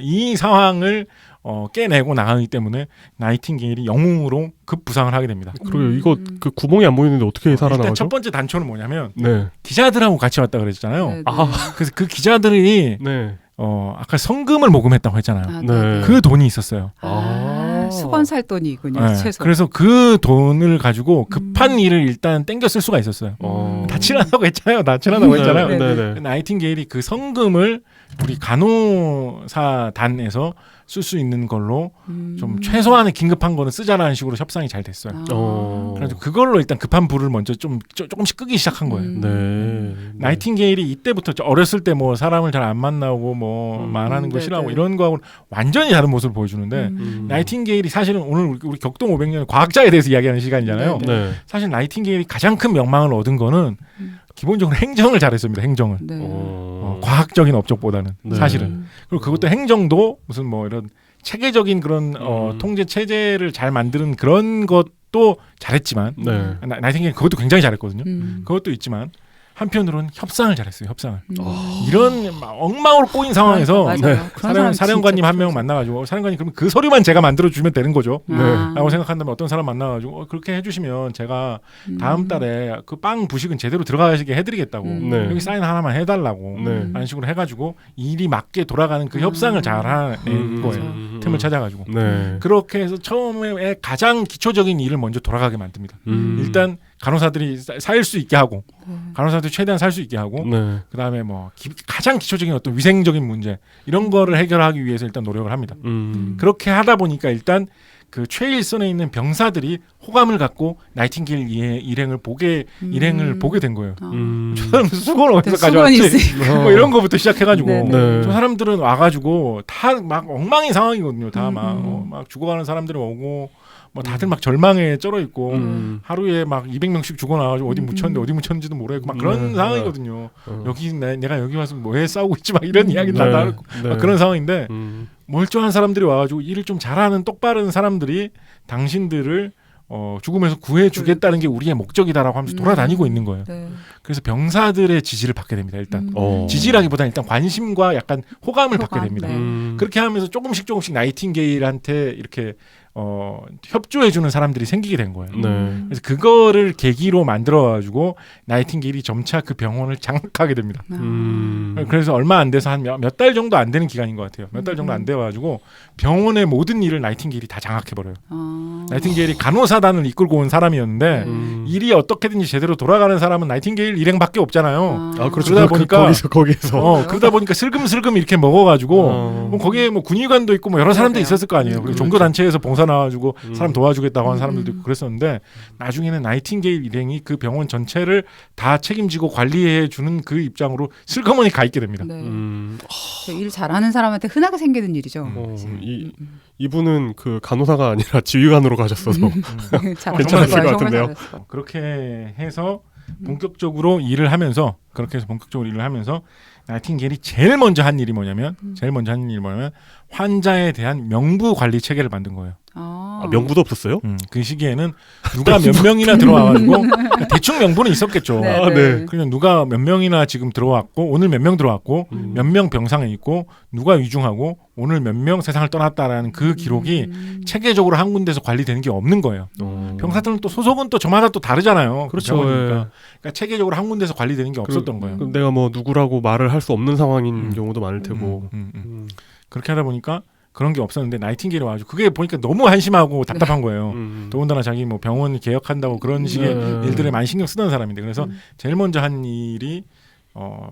이 상황을 깨내고 나가기 때문에 나이팅게일이 영웅으로 급부상을 하게 됩니다. 그리고 이거 그 구멍이 안 보이는데 어떻게 일단 살아나가죠? 첫 번째 단초는 뭐냐면 네. 기자들하고 같이 왔다 그랬잖아요. 네, 네. 아. 그래서 그 기자들이 네. 아까 성금을 모금했다고 했잖아요. 아, 네. 그 돈이 있었어요. 수건 살 돈이군요. 네. 최소. 그래서 그 돈을 가지고 급한 일을 일단 땡겨 쓸 수가 있었어요. 다 칠하다고 했잖아요. 다 칠하다고 네, 했잖아요. 네, 네, 네. 나이팅게일이 그 성금을 우리 간호사단에서 쓸 수 있는 걸로 좀 최소한의 긴급한 거는 쓰자라는 식으로 협상이 잘 됐어요. 그래서 그걸로 일단 급한 불을 먼저 조금씩 끄기 시작한 거예요. 네. 나이팅게일이 이때부터 어렸을 때 뭐 사람을 잘 안 만나고 뭐 말하는 거 네, 싫어하고 네. 이런 거하고는 완전히 다른 모습을 보여주는데 나이팅게일이 사실은 오늘 우리 격동 500년 과학자에 대해서 이야기하는 시간이잖아요. 네, 네. 사실 나이팅게일이 가장 큰 명망을 얻은 거는 기본적으로 행정을 잘했습니다. 행정을. 네. 과학적인 업적보다는 네. 사실은. 그리고 그것도 행정도 무슨 뭐 이런 체계적인 그런 통제 체제를 잘 만드는 그런 것도 잘했지만 네. 나이팅게일 그것도 굉장히 잘했거든요. 음. 그것도 있지만 한편으로는 협상을 잘했어요. 협상을. 음. 이런 막 엉망으로 꼬인 상황에서 맞아요. 네. 그런 사람 사령관님 진짜 한 명 만나가지고 사령관님 그럼 그 서류만 제가 만들어 주면 되는 거죠. 네. 라고 생각한다면 어떤 사람 만나가지고 그렇게 해주시면 제가 다음 달에 그 빵 부식은 제대로 들어가시게 해드리겠다고 네. 여기 사인 하나만 해달라고 네. 라는 식으로 해가지고 일이 맞게 돌아가는 그 협상을 잘 하는 거예요. 틈을 찾아가지고 네. 그렇게 해서 처음에 가장 기초적인 일을 먼저 돌아가게 만듭니다. 일단 간호사들이 살 수 있게 하고 간호사들이 최대한 살 수 있게 하고 네. 그다음에 뭐 가장 기초적인 어떤 위생적인 문제 이런 거를 해결하기 위해서 일단 노력을 합니다. 그렇게 하다 보니까 일단 그 최일선에 있는 병사들이 호감을 갖고 나이팅게일 일행을 보게 된 거예요. 저 사람 수건 어디서 가져왔지? 뭐 이런 거부터 시작해가지고 네. 저 사람들은 와가지고 다 막 엉망인 상황이거든요. 다 막 죽어가는 사람들이 오고 뭐 다들 막 절망에 쩔어 있고 하루에 막 200명씩 죽어나가지고 어디 묻혔는데 어디 묻혔는지도 모르겠고 막 그런 상황이거든요. 여기 내가 여기 와서 뭐해 싸우고 있지 막 이런 이야기를 다 나누고 막 그런 상황인데 멀쩡한 사람들이 와가지고 일을 좀 잘하는 똑바른 사람들이 당신들을 죽음에서 구해주겠다는 게 우리의 목적이다라고 하면서 돌아다니고 있는 거예요. 네. 그래서 병사들의 지지를 받게 됩니다. 일단 지지라기보다는 일단 관심과 약간 호감을 받게 됩니다. 네. 그렇게 하면서 조금씩 나이팅게일한테 이렇게 협조해주는 사람들이 생기게 된 거예요. 네. 그래서 그거를 계기로 만들어가지고 나이팅게일이 점차 그 병원을 장악하게 됩니다. 그래서 얼마 안 돼서 한 몇 달 정도 안 되는 기간인 것 같아요. 몇 달 정도 안 돼가지고 병원의 모든 일을 나이팅게일이 다 장악해버려요. 나이팅게일이 간호사단을 이끌고 온 사람이었는데 일이 어떻게든지 제대로 돌아가는 사람은 나이팅게일 일행밖에 없잖아요. 그렇죠. 그러다 보니까 거기서 그러다 보니까 슬금슬금 이렇게 먹어가지고 뭐 거기에 뭐 군의관도 있고 뭐 여러 사람도 있었을 거 아니에요. 그리고 종교 단체에서 봉사 나와가지고 사람 도와주겠다고 하는 사람들도 있고 그랬었는데 나중에는 나이팅게일 일행이 그 병원 전체를 다 책임지고 관리해 주는 그 입장으로 슬그머니 가 있게 됩니다. 네. 일 잘하는 사람한테 흔하게 생기는 일이죠. 이분은 그 간호사가 아니라 지휘관으로 가셨어서 괜찮았을 것 같은데요. 그렇게 해서 본격적으로 일을 하면서 나이팅게일이 제일 먼저 한 일이 뭐냐면 환자에 대한 명부 관리 체계를 만든 거예요. 명부도 없었어요? 그 시기에는 누가 몇 명이나 들어와가지고 대충 명분은 있었겠죠. 네, 아, 네. 그냥 누가 몇 명이나 지금 들어왔고 오늘 몇 명 들어왔고 몇 명 병상에 있고 누가 위중하고 오늘 몇 명 세상을 떠났다라는 그 기록이 체계적으로 한 군데서 관리되는 게 없는 거예요. 병사들은 또 소속은 또 저마다 또 다르잖아요. 그렇죠. 병원이니까. 예. 그러니까 체계적으로 한 군데서 관리되는 게 없었던 거예요. 그럼 내가 뭐 누구라고 말을 할 수 없는 상황인 경우도 많을 테고. 그렇게 하다 보니까 그런 게 없었는데 나이팅게일이 와가지고 그게 보니까 너무 한심하고 답답한 거예요. 더군다나 자기 뭐 병원 개혁한다고 그런 식의 일들에 많이 신경 쓰던 사람인데 그래서 제일 먼저 한 일이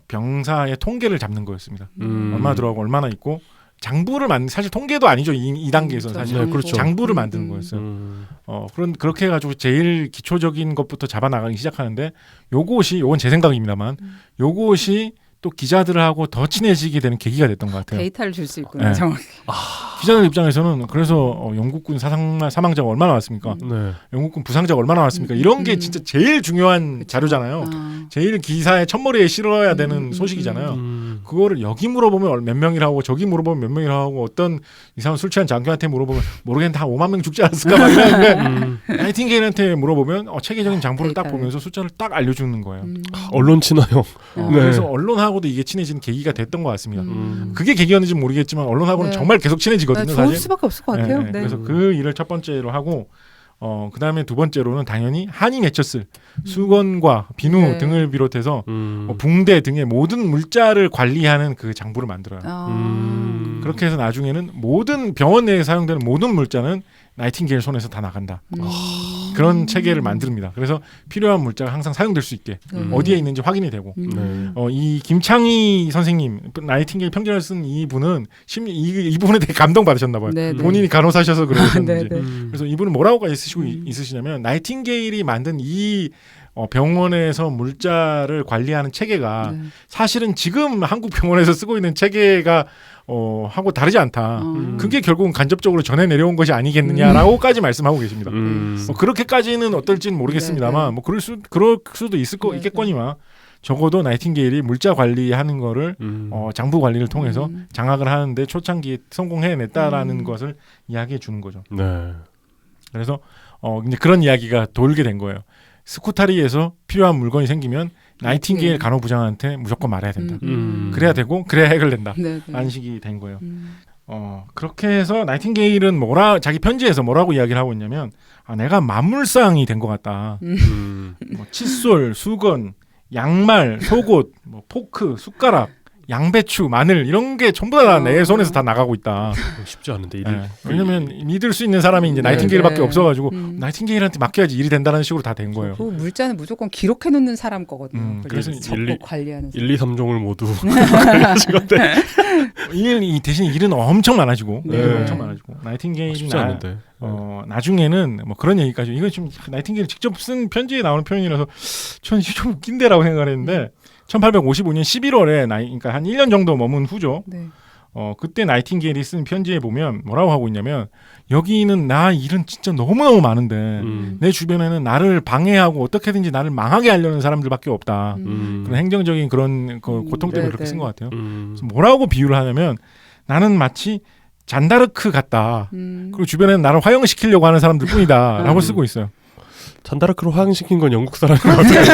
병사의 통계를 잡는 거였습니다. 얼마나 들어가고 얼마나 있고 장부를 사실 통계도 아니죠. 이 단계에서 사실 네, 그렇죠. 장부를 만드는 거였어요. 그렇게 해가지고 제일 기초적인 것부터 잡아나가기 시작하는데 요건 제 생각입니다만 요것이 또 기자들하고 더 친해지게 되는 계기가 됐던 것 같아요. 데이터를 줄 수 있구나. 네. 정확히. 기자들 입장에서는 그래서 영국군 사망자가 얼마나 왔습니까? 네. 영국군 부상자가 얼마나 왔습니까? 이런 게 진짜 제일 중요한 자료잖아요. 제일 기사의 첫머리에 실어야 되는 소식이잖아요. 그거를 여기 물어보면 몇 명이라고 저기 물어보면 몇 명이라고 어떤 이상한 술 취한 장교한테 물어보면 모르겠는데 한 5만 명 죽지 않았을까 막 이러는데 나이팅게일한테 물어보면 체계적인 장부를 딱 보면서 숫자를 딱 알려주는 거예요. 언론 친화형. 네. 그래서 언론하고도 이게 친해지는 계기가 됐던 것 같습니다. 그게 계기였는지 모르겠지만 언론하고는 네. 정말 계속 친해지거든요. 좋을 사실. 수밖에 없을 것 같아요. 네. 그래서 그 일을 첫 번째로 하고 그 다음에 두 번째로는 당연히 한이 맺혔을 수건과 비누 네. 등을 비롯해서 붕대 등의 모든 물자를 관리하는 그 장부를 만들어요. 그렇게 해서 나중에는 모든 병원 내에 사용되는 모든 물자는 나이팅게일 손에서 다 나간다. 그런 체계를 만듭니다. 그래서 필요한 물자가 항상 사용될 수 있게 어디에 있는지 확인이 되고 네. 이 김창희 선생님 나이팅게일 평전을 쓴 이분은 이 부분에 되게 감동받으셨나 봐요. 네, 네. 본인이 간호사셔서 그러셨는지. 네, 네. 그래서 이분은 뭐라고 있으시냐면 나이팅게일이 만든 이 병원에서 물자를 관리하는 체계가 네. 사실은 지금 한국 병원에서 쓰고 있는 체계가 하고 다르지 않다. 그게 결국은 간접적으로 전해 내려온 것이 아니겠느냐라고까지 말씀하고 계십니다. 그렇게까지는 어떨지는 모르겠습니다만 네, 네. 뭐 그럴 수도 있겠거니와 적어도 나이팅게일이 물자 관리하는 거를 장부 관리를 통해서 장악을 하는데 초창기에 성공해냈다라는 것을 이야기해 주는 거죠. 네. 그래서 이제 그런 이야기가 돌게 된 거예요. 스쿠타리에서 필요한 물건이 생기면 나이팅게일 간호부장한테 무조건 말해야 된다. 그래야 되고 그래야 해결된다. 네, 네. 라는 식이 된 거예요. 그렇게 해서 나이팅게일은 자기 편지에서 뭐라고 이야기를 하고 있냐면 내가 만물상이 된 것 같다. 뭐 칫솔, 수건, 양말, 속옷, 뭐 포크, 숟가락, 양배추, 마늘 이런 게 전부 다 내 손에서 다 나가고 있다. 쉽지 않은데 일이. 왜냐면 믿을 수 있는 사람이 이제 나이팅게일밖에 없어가지고 나이팅게일한테 맡겨야지 일이 된다는 식으로 다 된 거예요. 그 물자는 무조건 기록해 놓는 사람 거거든요. 그래서 적고 관리하는 사람. 1, 2, 3종을 모두 관리하신 건데. 대신 일은 엄청 많아지고 네. 일은 엄청 많아지고 나이팅게일이 쉽지 않은데. 나중에는 뭐 그런 얘기까지 이건 좀 나이팅게일 직접 쓴 편지에 나오는 표현이라서 저는 좀 웃긴데라고 생각을 했는데 1855년 11월에 그러니까 한 1년 정도 머문 후죠. 네. 그때 나이팅게일이 쓴 편지에 보면 뭐라고 하고 있냐면 여기는 나 일은 진짜 너무너무 많은데 내 주변에는 나를 방해하고 어떻게든지 나를 망하게 하려는 사람들밖에 없다. 그런 행정적인 그런 고통 때문에 그렇게 쓴 것 같아요. 그래서 뭐라고 비유를 하냐면 나는 마치 잔다르크 같다. 그리고 주변에는 나를 화형시키려고 하는 사람들 뿐이다. 라고 쓰고 있어요. 잔다르크로 화형시킨 건 영국 사람인 것 같아요.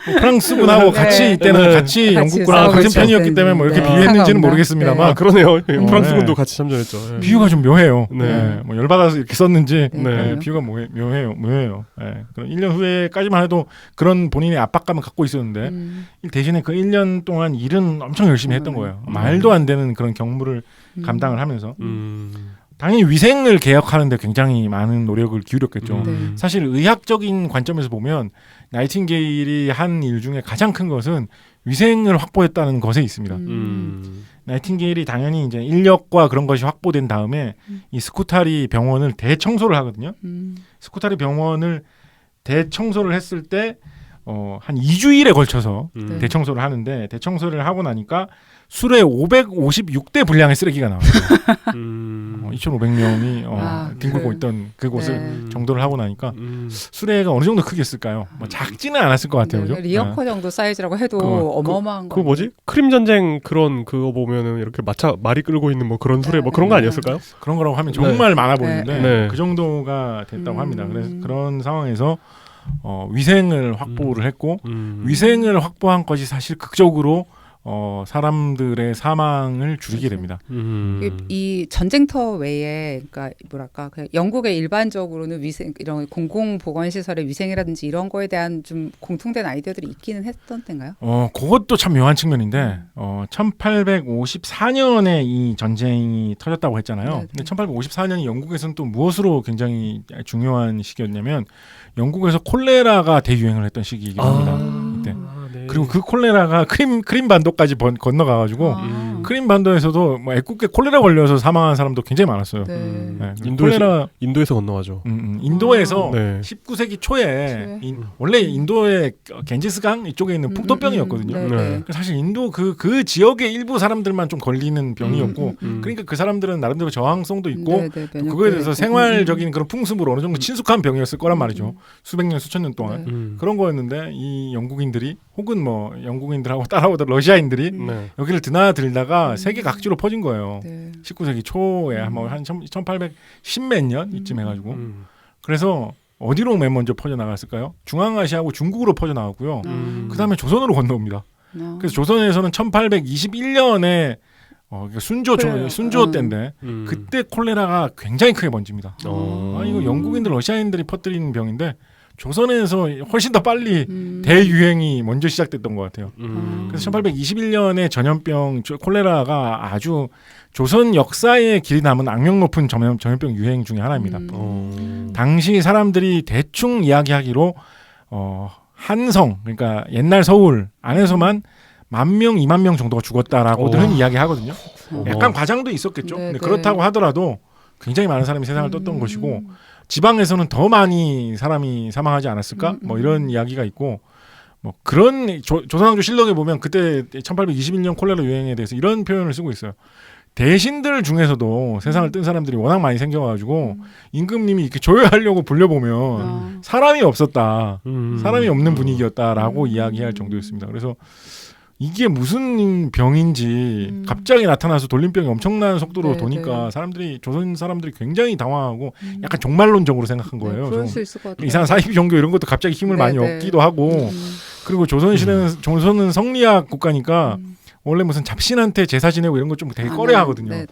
프랑스군하고 같이 이때는 같이 영국군하고 같은 편이었기 때문에 뭐 이렇게 비유했는지는 모르겠습니다만 그러네요. 프랑스군도 같이 참전했죠. 네. 비유가 좀 묘해요. 네. 뭐 열받아서 이렇게 썼는지 네. 비유가 묘해요. 그럼 1년 후에까지만 해도 그런 본인의 압박감을 갖고 있었는데 대신에 그 1년 동안 일은 엄청 열심히 했던 거예요. 말도 안 되는 그런 경무를 감당을 하면서 당연히 위생을 개혁하는데 굉장히 많은 노력을 기울였겠죠. 사실 의학적인 관점에서 보면 나이팅게일이 한 일 중에 가장 큰 것은 위생을 확보했다는 것에 있습니다. 나이팅게일이 당연히 이제 인력과 그런 것이 확보된 다음에 이 스쿠타리 병원을 대청소를 하거든요. 스쿠타리 병원을 대청소를 했을 때 한 2주일에 걸쳐서 네. 대청소를 하는데 대청소를 하고 나니까 수레 556대 분량의 쓰레기가 나와요. 2,500명이 뒹굴고 있던 그곳을 네. 정도를 하고 나니까 수레가 어느 정도 크겠을까요? 뭐 작지는 않았을 것 같아요. 그죠? 리어커 정도 사이즈라고 해도 어마어마한 거. 그거 뭐지? 크림 전쟁 그런 그거 보면은 이렇게 말이 끌고 있는 뭐 그런 수레 뭐 그런 거 아니었을까요? 그런 거라고 하면 정말 많아 보이는데 네. 그 정도가 됐다고 합니다. 그래서 그런 상황에서 위생을 확보를 했고 위생을 확보한 것이 사실 극적으로 사람들의 사망을 줄이게 됩니다. 이 전쟁터 외에 그러니까 뭐랄까 그냥 영국의 일반적으로는 위생 이런 공공 보건 시설의 위생이라든지 이런 거에 대한 좀 공통된 아이디어들이 있기는 했던 때인가요? 그것도 참 묘한 측면인데 1854년에 이 전쟁이 터졌다고 했잖아요. 네, 근데 1854년이 영국에서는 또 무엇으로 굉장히 중요한 시기였냐면 영국에서 콜레라가 대유행을 했던 시기이기도 합니다. 이때. 네. 그리고 그 콜레라가 크림 반도까지 건너가가지고 크림 반도에서도 뭐 애꿎게 콜레라 걸려서 사망한 사람도 굉장히 많았어요. 네. 네, 인도에서 건너가죠. 인도에서 네. 19세기 초에 원래 인도의 겐지스강 이쪽에 있는 풍토병이었거든요. 네. 사실 인도 그 지역의 일부 사람들만 좀 걸리는 병이었고 그러니까 그 사람들은 나름대로 저항성도 있고 그거에 대해서 생활적인 그런 풍습으로 어느 정도 친숙한 병이었을 거란 말이죠. 수백 년 수천 년 동안 그런 거였는데 이 영국인들이 혹은 뭐 영국인들하고 따라오던 러시아인들이 여기를 드나들다가 세계 각지로 퍼진 거예요. 19세기 초에 한 1810 몇 년 이쯤 해가지고 그래서 어디로 맨 먼저 퍼져나갔을까요? 중앙아시아하고 중국으로 퍼져나갔고요. 그 다음에 조선으로 건너옵니다. 그래서 조선에서는 1821년에 순조 때인데 그때 콜레라가 굉장히 크게 번집니다. 이거 영국인들 러시아인들이 퍼뜨리는 병인데 조선에서 훨씬 더 빨리 대유행이 먼저 시작됐던 것 같아요. 그래서 1821년에 전염병 콜레라가 아주 조선 역사에 길이 남은 악명 높은 전염병 유행 중에 하나입니다. 당시 사람들이 대충 이야기하기로 한성 그러니까 옛날 서울 안에서만 10,000명, 20,000명 정도가 죽었다라고들은 이야기하거든요. 약간 과장도 있었겠죠. 근데 그렇다고 하더라도 굉장히 많은 사람이 세상을 떴던 것이고 지방에서는 더 많이 사람이 사망하지 않았을까? 뭐 이런 이야기가 있고 뭐 그런 조선왕조 실록에 보면 그때 1821년 콜레라 유행에 대해서 이런 표현을 쓰고 있어요. 대신들 중에서도 세상을 뜬 사람들이 워낙 많이 생겨가지고 임금님이 이렇게 조여하려고 불려보면 사람이 없었다. 사람이 없는 분위기였다라고 이야기할 정도였습니다. 그래서 이게 무슨 병인지 갑자기 나타나서 돌림병이 엄청난 속도로 도니까 조선 사람들이 굉장히 당황하고 약간 종말론적으로 생각한 거예요. 그럴 수 있을 것 같아요. 이상한 사이비 종교 이런 것도 갑자기 힘을 많이 얻기도 하고 그리고 조선은 성리학 국가니까 원래 무슨 잡신한테 제사 지내고 이런 거 좀 되게 꺼려하거든요.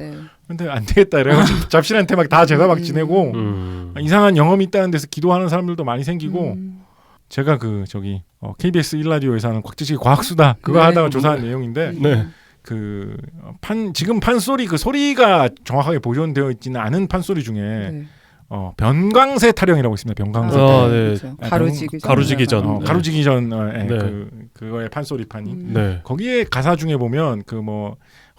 근데 안 되겠다 이래가지고 잡신한테 막 다 제사 막 지내고 이상한 영험이 있다는 데서 기도하는 사람들도 많이 생기고 제가 KBS 1라디오에서 하는 곽지식의 과학수다 그거 하다가 조사한 내용인데 지금 판소리 그 소리가 정확하게 보존되어 있지는 않은 판소리 중에 변광세 타령이라고 있습니다. 변광세 타령. 그렇죠. 가루지기 전. 가루지기 전 그거의 판소리판이. 거기에 가사 중에 보면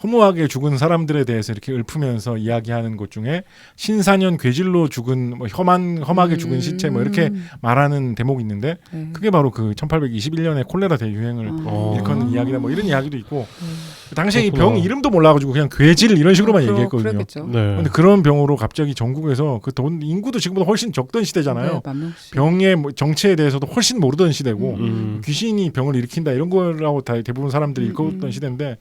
허무하게 죽은 사람들에 대해서 이렇게 읊으면서 이야기하는 것 중에 신사년 괴질로 죽은 험하게 죽은 시체 이렇게 말하는 대목이 있는데 그게 바로 그 1821년에 콜레라 대유행을 일컫는 이야기다 이런 이야기도 있고 당시에 이 병 이름도 몰라가지고 그냥 괴질 이런 식으로만 얘기했거든요. 그런데 그런 병으로 갑자기 전국에서 인구도 지금보다 훨씬 적던 시대잖아요. 병의 정체에 대해서도 훨씬 모르던 시대고 귀신이 병을 일으킨다 이런 거라고 대부분 사람들이 읽었던 시대인데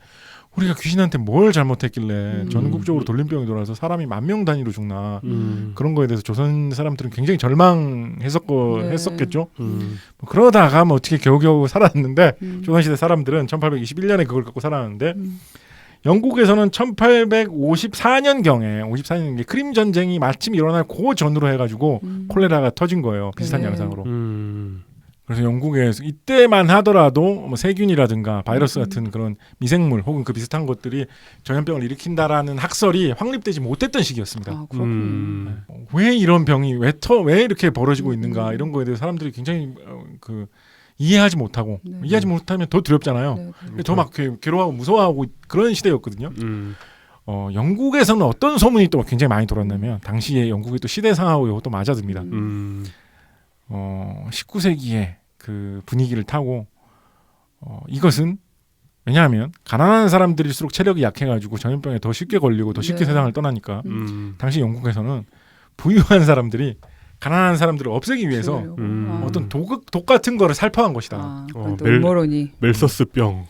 우리가 귀신한테 뭘 잘못했길래 전국적으로 돌림병이 돌아서 사람이 10,000명 단위로 죽나 그런 거에 대해서 조선 사람들은 굉장히 절망했었겠죠. 그러다가 어떻게 겨우겨우 살아났는데 조선시대 사람들은 1821년에 그걸 갖고 살아났는데 영국에서는 1854년경에 54년 크림 전쟁이 마침 일어날 그 전으로 해가지고 콜레라가 터진 거예요. 비슷한 양상으로. 그래서 영국에서 이때만 하더라도 세균이라든가 바이러스 같은 그런 미생물 혹은 그 비슷한 것들이 전염병을 일으킨다라는 학설이 확립되지 못했던 시기였습니다. 왜 이런 병이 왜 이렇게 벌어지고 있는가 이런 거에 대해서 사람들이 굉장히 이해하지 못하고 이해하지 못하면 더 두렵잖아요. 더 막 괴로워하고 무서워하고 그런 시대였거든요. 영국에서는 어떤 소문이 또 굉장히 많이 돌았냐면 당시에 영국의 또 시대상하고 이것도 맞아듭니다. 19세기에 그 분위기를 타고 이것은 왜냐하면 가난한 사람들일수록 체력이 약해가지고 전염병에 더 쉽게 걸리고 더 쉽게 네. 세상을 떠나니까 당시 영국에서는 부유한 사람들이 가난한 사람들을 없애기 위해서 어떤 독 같은 거를 살포한 것이다. 아, 어, 음모론이. 멜서스병.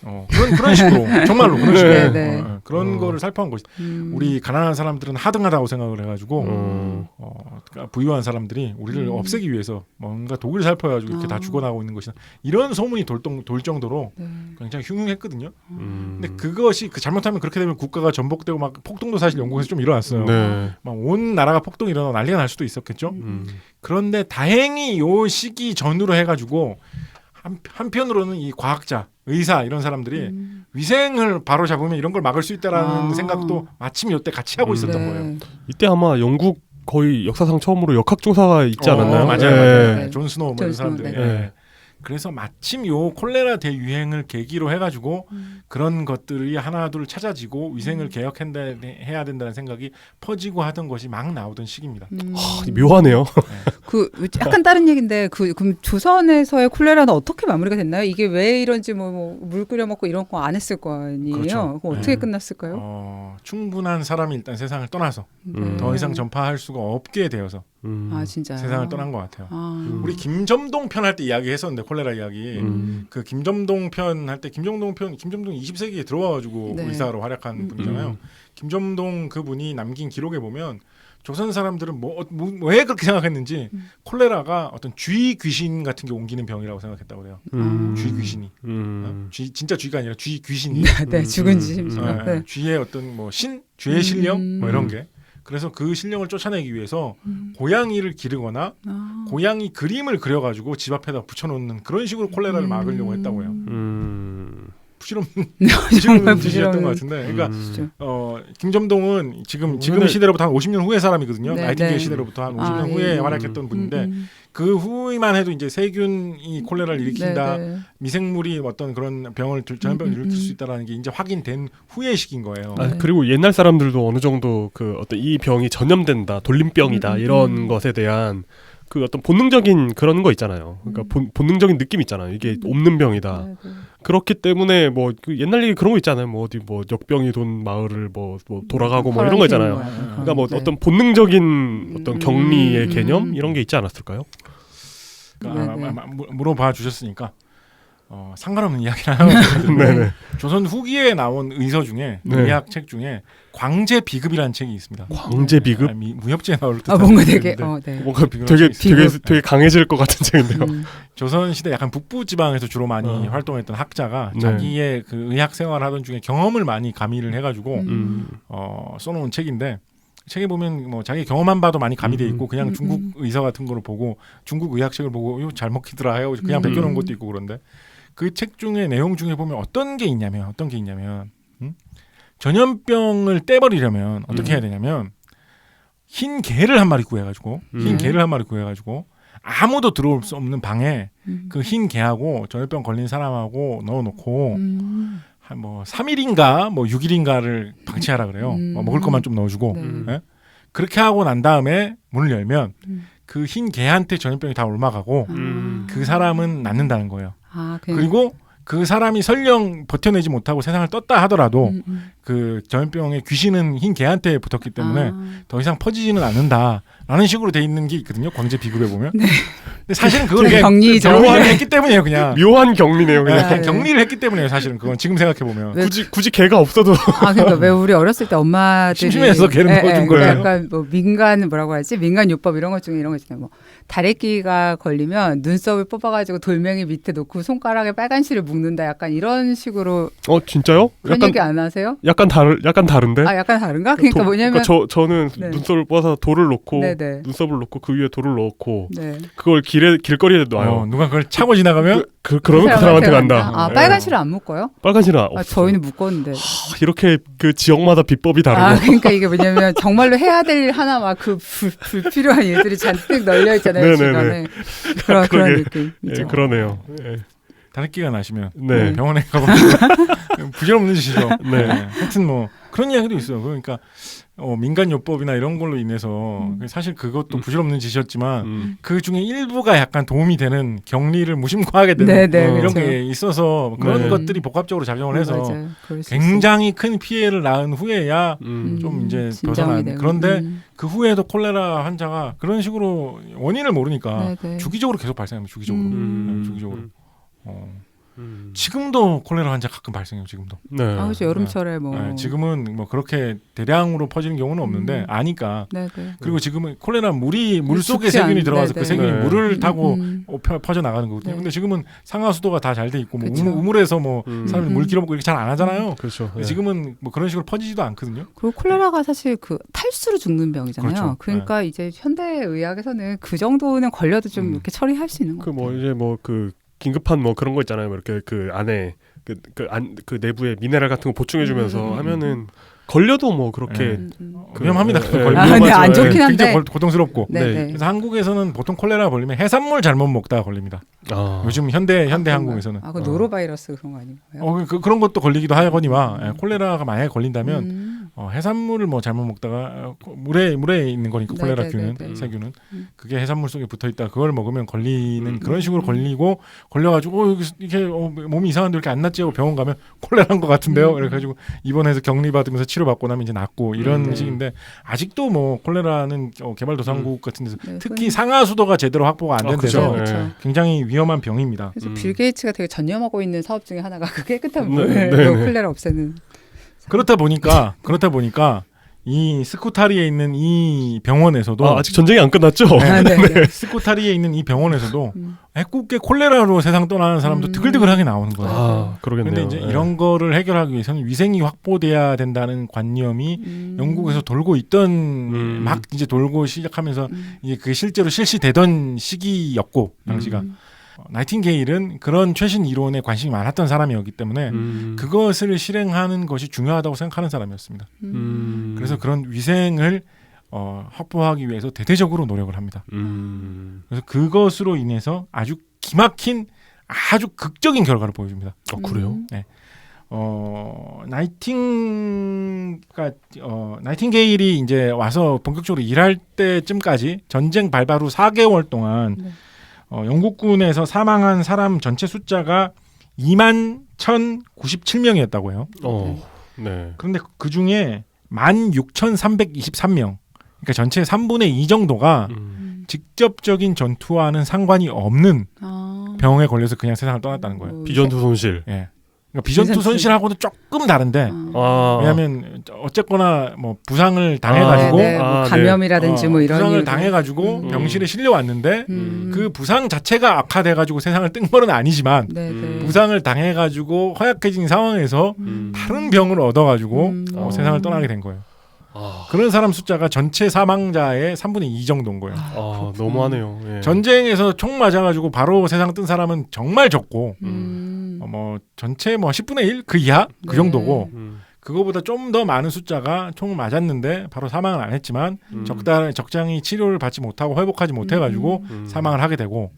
그런 식으로 정말로 그런 식으로 네, 네. 그런 거를 살포한 것이다. 우리 가난한 사람들은 하등하다고 생각을 해가지고 그러니까 부유한 사람들이 우리를 없애기 위해서 뭔가 독을 살포해가지고 이렇게 다 죽어나가고 있는 것이다. 이런 소문이 돌 정도로 네. 굉장히 흉흉했거든요. 근데 그것이 잘못하면 그렇게 되면 국가가 전복되고 막 폭동도 사실 영국에서 좀 일어났어요. 네. 막 온 나라가 폭동이 일어나고 난리가 날 수도 있었겠죠. 그런데 다행히 요 시기 전후로 해가지고 한편으로는 이 과학자, 의사 이런 사람들이 위생을 바로 잡으면 이런 걸 막을 수 있다라는 생각도 마침 요때 같이 하고 있었던 네. 거예요. 이때 아마 영국 거의 역사상 처음으로 역학조사가 있지 않았나요? 맞아요, 네. 맞아요. 네. 존 스노우 뭐 존 이런 스노우, 사람들이. 네. 예. 그래서 마침 요 콜레라 대유행을 계기로 해가지고 그런 것들이 하나둘 찾아지고 위생을 개혁해야 된다는 생각이 퍼지고 하던 것이 막 나오던 시기입니다. 묘하네요. 그 약간 다른 얘기인데 그럼 조선에서의 콜레라는 어떻게 마무리가 됐나요? 이게 왜 이런지 뭐 물 끓여 먹고 이런 거 안 했을 거 아니에요? 그렇죠. 그럼 어떻게 끝났을까요? 충분한 사람이 일단 세상을 떠나서 더 이상 전파할 수가 없게 되어서 아 진짜 세상을 떠난 것 같아요. 아. 우리 김점동 편 할 때 이야기했었는데 콜레라 이야기. 그 김점동 편 할 때 김점동 20세기에 들어와가지고 네. 의사로 활약한 분이잖아요. 김점동 그분이 남긴 기록에 보면 조선 사람들은 왜 그렇게 생각했는지 콜레라가 어떤 쥐 귀신 같은 게 옮기는 병이라고 생각했다고 그래요. 쥐 귀신이 진짜 쥐가 아니라 쥐 귀신이 네, 죽은 지 심지어. 네. 쥐의 어떤 쥐의 신령 뭐 이런 게. 그래서 그 신령을 쫓아내기 위해서 고양이를 기르거나 고양이 그림을 그려가지고 집 앞에다 붙여놓는 그런 식으로 콜레라를 막으려고 했다고요. 부질없는 짓이었던 것 같은데, 그러니까 김점동은 지금 시대로부터 한 50년 후의 사람이거든요. 네, 나이팅게일 네. 시대로부터 한 50년 후에 예. 활약했던 분인데 그 후에만 해도 이제 세균이 콜레라를 일으킨다, 네, 네. 미생물이 어떤 그런 전염병을 일으킬 수 있다라는 게 이제 확인된 후의 시기인 거예요. 아, 그리고 옛날 사람들도 어느 정도 그 어떤 이 병이 전염된다, 돌림병이다 이런 것에 대한 그 어떤 본능적인 그런 거 있잖아요. 그러니까 본능적인 느낌 있잖아요. 이게 옮는 병이다. 네, 네. 그렇기 때문에 뭐 그 옛날 얘기 그런 거 있잖아요. 뭐 어디 뭐 역병이 돈 마을을 뭐 돌아가고 뭐 이런 거 있잖아요. 그러니까 뭐 네. 어떤 본능적인 어떤 격리의 개념 이런 게 있지 않았을까요? 그러니까 네, 네. 물어봐 주셨으니까 상관없는 이야기를 하는 네네. 조선 후기에 나온 의서 중에 네. 의학 책 중에 광제 비급이라는 책이 있습니다. 광제 비급? 무협지에 나올 듯. 뭔가 되게 네. 뭔가 비급. 되게 강해질 것 같은 책인데요. 조선 시대 약간 북부 지방에서 주로 많이 활동했던 학자가 네. 자기의 그 의학 생활하던 중에 경험을 많이 가미를 해가지고 써놓은 책인데. 책에 보면 뭐 자기 경험만 봐도 많이 가미돼 있고 그냥 중국 의사 같은 거를 보고 중국 의학책을 보고 이거 잘 먹히더라 해요. 그냥 베껴놓은 것도 있고 그런데 그 책 중에 내용 중에 보면 어떤 게 있냐면 전염병을 떼버리려면 어떻게 해야 되냐면 흰 개를 한 마리 구해가지고 아무도 들어올 수 없는 방에 그 흰 개하고 전염병 걸린 사람하고 넣어놓고 한 뭐 3일인가 뭐 6일인가를 방치하라 그래요. 먹을 것만 좀 넣어주고 예? 그렇게 하고 난 다음에 문을 열면 그 흰 개한테 전염병이 다 옮아가고 그 사람은 낫는다는 거예요. 그리고 그 사람이 설령 버텨내지 못하고 세상을 떴다 하더라도 그 전염병의 귀신은 흰 개한테 붙었기 때문에 더 이상 퍼지지는 않는다라는 식으로 돼 있는 게 있거든요. 광제 비급에 보면. 네. 근데 사실은 그건 그냥 격리죠. 격리를 했기 때문이에요. 그냥. 묘한 격리네요. 그냥. 네. 격리를 했기 때문이에요. 사실은 그건 지금 생각해 보면. 굳이 개가 없어도 그러니까 왜 우리 어렸을 때 엄마들이 심심해서 개를 먹어준 거예요. 약간 뭐 민간 뭐라고 하지? 민간 요법 이런 것 중에 이런 거 있잖아요. 뭐 다래끼가 걸리면 눈썹을 뽑아가지고 돌멩이 밑에 놓고 손가락에 빨간 실을 묶는다. 약간 이런 식으로. 진짜요? 그런 얘기 안 하세요? 약간 다른데? 약간 다른가? 그러니까 뭐냐면 저는 네. 눈썹을 뽑아서 돌을 놓고 네네. 눈썹을 놓고 그 위에 돌을 넣고 네. 그걸 길거리에 놔요. 누가 그걸 차고 지나가면 그러면 그 사람한테 간다. 빨간 실을 안 묶어요? 빨간 실은 없어요. 저희는 묶었는데. 이렇게 그 지역마다 비법이 다르고. 그러니까 이게 뭐냐면 정말로 해야 될 하나 막 그 불필요한 일들이 잔뜩 널려 있잖아요. 주변에. 그런 느낌. 예, 그러네요. 예. 다래끼가 나시면 네. 병원에 가보면 부질없는 짓이죠. 네. 하여튼 뭐 그런 이야기도 있어요. 그러니까 민간요법이나 이런 걸로 인해서 사실 그것도 부질없는 짓이었지만 그 중에 일부가 약간 도움이 되는 격리를 무심코하게 되는 이런 그렇죠. 게 있어서 그런 네. 것들이 복합적으로 작용을 해서 맞아요. 그럴 수 굉장히 큰 피해를 낳은 후에야 좀 이제 진정이 벗어난. 되고. 그런데 그 후에도 콜레라 환자가 그런 식으로 원인을 모르니까 네, 네. 주기적으로 계속 발생합니다. 주기적으로. 네, 주기적으로. 음. 지금도 콜레라 환자 가끔 발생해요. 지금도. 네. 아, 그렇죠. 여름철에 뭐. 네, 지금은 뭐 그렇게 대량으로 퍼지는 경우는 없는데 아니까. 네, 네. 그리고 지금은 콜레라 물 속에 죽지 세균이 않- 들어가서 네, 그 네. 세균이 네. 물을 타고 음. 퍼져 나가는 거거든요. 네. 근데 지금은 상하수도가 다 잘 돼 있고 뭐 그쵸. 우물에서 뭐 사람이 물 음. 길어먹고 이렇게 잘 안 하잖아요. 그렇죠. 근데 지금은 뭐 그런 식으로 퍼지지도 않거든요. 그리고 콜레라가 사실 그 탈수로 죽는 병이잖아요. 그렇죠. 그러니까 이제 현대 의학에서는 그 정도는 걸려도 좀 이렇게 처리할 수 있는 그 거예요. 뭐 이제 뭐 그 긴급한 뭐 그런 거 있잖아요. 뭐 이렇게 그 안에 그 내부에 미네랄 같은 거 보충해주면서 하면은 걸려도 뭐 그렇게 위험합니다. 네. 걸리면. 아, 네, 안 좋긴 한데. 굉장히 고통스럽고. 네, 네. 네. 그래서 한국에서는 보통 콜레라 걸리면 해산물 잘못 먹다가 걸립니다. 요즘 현대 한국에서는. 그 노로바이러스 그런 거 아닌가요? 그런 것도 걸리기도 하거니와 콜레라가 만약에 걸린다면 해산물을 뭐 잘못 먹다가 물에 있는 거니까 네, 콜레라 네, 균은 네, 네. 세균은 그게 해산물 속에 붙어 있다. 그걸 먹으면 걸리는 그런 식으로 걸리고 걸려가지고 이렇게 몸이 이상한데 이렇게 안 낫지 하고 병원 가면 콜레라인 것 같은데요. 그래가지고 입원해서 격리 받으면서 치료 받고 나면 이제 낫고 이런 식인데 아직도 뭐 콜레라는 개발도상국 같은 데서 네, 특히 상하수도가 제대로 확보가 안 된 데서 그죠. 그렇죠. 굉장히 위험한 병입니다. 그래서 빌 게이츠가 되게 전념하고 있는 사업 중에 하나가 그 깨끗한 네, 물로 네, 네. 콜레라 없애는. 그렇다 보니까 이 스코타리에 있는 이 병원에서도 아직 전쟁이 안 끝났죠? 아, 네, 네. 스코타리에 있는 이 병원에서도 애꿎게 콜레라로 세상 떠나는 사람도 트글트글하게 나오는 거예요. 아, 그러겠네요. 그런데 이제 네. 이런 거를 해결하기 위해서는 위생이 확보돼야 된다는 관념이 영국에서 돌고 있던 막 이제 돌고 시작하면서 이게 그게 실제로 실시되던 시기였고 당시가 나이팅게일은 그런 최신 이론에 관심이 많았던 사람이었기 때문에 그것을 실행하는 것이 중요하다고 생각하는 사람이었습니다. 그래서 그런 위생을 확보하기 위해서 대대적으로 노력을 합니다. 그래서 그것으로 인해서 아주 기막힌 아주 극적인 결과를 보여줍니다. 그래요? 나이팅게일이 이제 와서 본격적으로 일할 때쯤까지 전쟁 발발 후 4개월 동안 영국군에서 사망한 사람 전체 숫자가 21,097명이었다고 해요. 네. 그런데 그 중에 16,323명, 그러니까 전체 3분의 2 정도가 직접적인 전투와는 상관이 없는 병에 걸려서 그냥 세상을 떠났다는 거예요. 비전투 손실. 예. 그러니까 비전투 손실하고도 조금 다른데 왜냐하면 어쨌거나 뭐 부상을 당해가지고 네, 뭐 감염이라든지 뭐 이런 부상을 이유로. 당해가지고 병실에 실려왔는데 음. 그 부상 자체가 악화돼가지고 세상을 뜬 거는 아니지만 네, 네. 부상을 당해가지고 허약해진 상황에서 다른 병을 얻어가지고 세상을 떠나게 된 거예요. 그런 사람 숫자가 전체 사망자의 3분의 2 정도인 거예요. 너무하네요. 예. 전쟁에서 총 맞아가지고 바로 세상 뜬 사람은 정말 적고 뭐 전체 뭐 10분의 1 그 이하 그 네. 정도고 그거보다 좀 더 많은 숫자가 총을 맞았는데 바로 사망은 안 했지만 적당히 치료를 받지 못하고 회복하지 못해가지고 사망을 하게 되고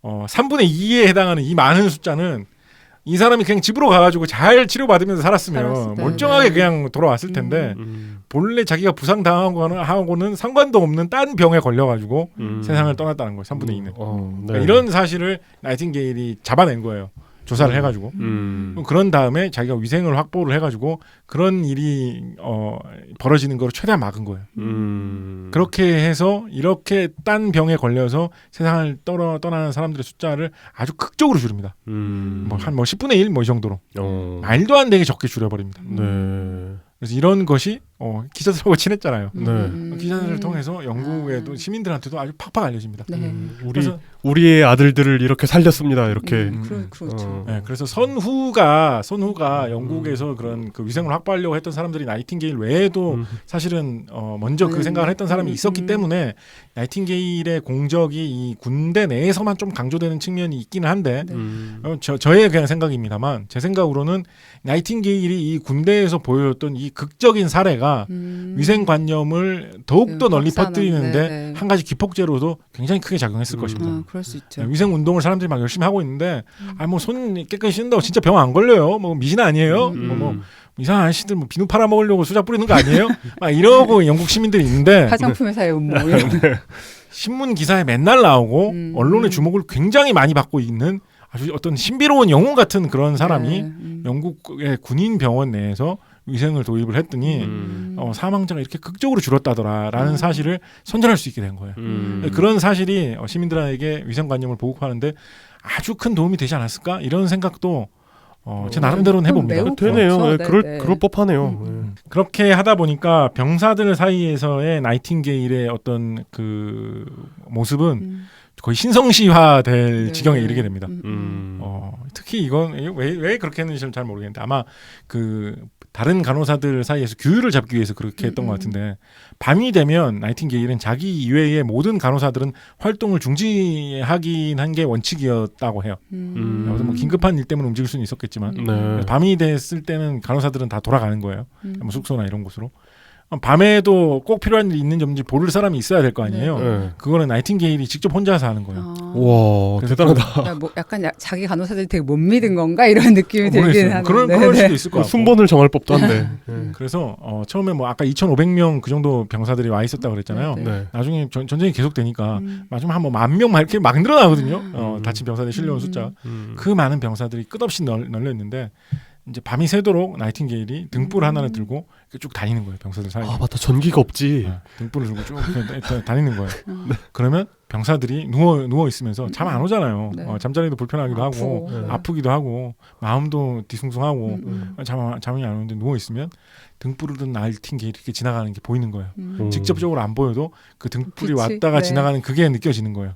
3분의 2에 해당하는 이 많은 숫자는 이 사람이 그냥 집으로 가가지고 잘 치료받으면서 살았으면 네, 멀쩡하게 네. 그냥 돌아왔을 텐데 본래 자기가 부상 당하고는 상관도 없는 딴 병에 걸려가지고 세상을 떠났다는 거예요. 3분의 2는. 그러니까 이런 사실을 나이팅게일이 잡아낸 거예요. 조사를 해가지고. 그런 다음에 자기가 위생을 확보를 해가지고 그런 일이 벌어지는 걸 최대한 막은 거예요. 그렇게 해서 이렇게 딴 병에 걸려서 세상을 떠나는 사람들의 숫자를 아주 극적으로 줄입니다. 뭐 한 10분의 1 뭐 이 정도로. 말도 안 되게 적게 줄여버립니다. 네. 그래서 이런 것이 기자들하고 친했잖아요. 네. 기자들을 통해서 영국에도 시민들한테도 아주 팍팍 알려집니다. 네. 우리의 아들들을 이렇게 살렸습니다. 이렇게. 그렇죠. 네, 그래서 선후가 영국에서 그런 그 위생을 확보하려고 했던 사람들이 나이팅게일 외에도 사실은 먼저 그 생각을 했던 사람이 있었기 때문에 나이팅게일의 공적이 이 군대 내에서만 좀 강조되는 측면이 있기는 한데 저의 그냥 생각입니다만 제 생각으로는 나이팅게일이 이 군대에서 보여줬던 이 극적인 사례가 위생관념을 더욱더 널리 퍼뜨리는데 한 가지 기폭제로도 굉장히 크게 작용했을 것입니다. 그럴 수 있죠. 위생 운동을 사람들이 막 열심히 하고 있는데 뭐 손 깨끗이 씻는다고 진짜 병 안 걸려요. 뭐 미신 아니에요. 뭐 이상한 아저씨들 뭐 비누 팔아 먹으려고 수작 부리는 거 아니에요? 막 이러고 영국 시민들이 있는데 화장품 회사의 음모. 신문 기사에 맨날 나오고 언론의 주목을 굉장히 많이 받고 있는 아주 어떤 신비로운 영웅 같은 그런 사람이 네, 영국의 군인 병원 내에서 위생을 도입을 했더니 사망자가 이렇게 극적으로 줄었다더라라는 사실을 선전할 수 있게 된 거예요. 그런 사실이 시민들에게 위생관념을 보급하는데 아주 큰 도움이 되지 않았을까 이런 생각도 제 나름대로는 해봅니다. 매우 되네요. 그렇죠. 네, 네, 그럴 네. 그럴 법하네요. 그렇게 하다 보니까 병사들 사이에서의 나이팅게일의 어떤 그 모습은 거의 신성시화될 네. 지경에 이르게 됩니다. 음. 특히 이건 왜 그렇게 했는지 잘 모르겠는데 아마 그 다른 간호사들 사이에서 규율을 잡기 위해서 그렇게 했던 것 같은데 밤이 되면 나이팅게일은 자기 이외의 모든 간호사들은 활동을 중지하긴 한 게 원칙이었다고 해요. 그래서 뭐 긴급한 일 때문에 움직일 수는 있었겠지만 네. 밤이 됐을 때는 간호사들은 다 돌아가는 거예요. 뭐 숙소나 이런 곳으로. 밤에도 꼭 필요한 일이 있는지 없는지 보를 사람이 있어야 될 거 아니에요. 네. 그거는 나이팅게일이 직접 혼자서 하는 거예요. 와 그래서 대단하다. 그러니까 뭐 약간 자기 간호사들이 되게 못 믿은 건가 이런 느낌이 들긴 모르겠어요. 하는데. 그럴 수도 있을 것 같고. 순번을 정할 법도 한데. 그래서 처음에 뭐 아까 2,500명 그 정도 병사들이 와 있었다 그랬잖아요. 네. 네. 나중에 전쟁이 계속되니까 마지막 한뭐 10,000명 막 이렇게 막 늘어나거든요. 다친 병사들 실려온 숫자. 그 많은 병사들이 끝없이 널려 있는데 이제 밤이 새도록 나이팅게일이 등불 하나를 들고 이렇게 쭉 다니는 거예요. 병사들 사이에. 아 맞다 전기가 없지. 등불을 들고 쭉 이렇게 다니는 거예요. 그러면 병사들이 누워 있으면서 잠 안 오잖아요. 네. 잠자리도 불편하기도 하고 아프고. 네. 아프기도 하고 마음도 뒤숭숭하고 잠이 안 오는데 누워 있으면 등불을 든 나이팅게일이 이렇게 지나가는 게 보이는 거예요. 직접적으로 안 보여도 그 등불이 빛이, 왔다가 네. 지나가는 그게 느껴지는 거예요.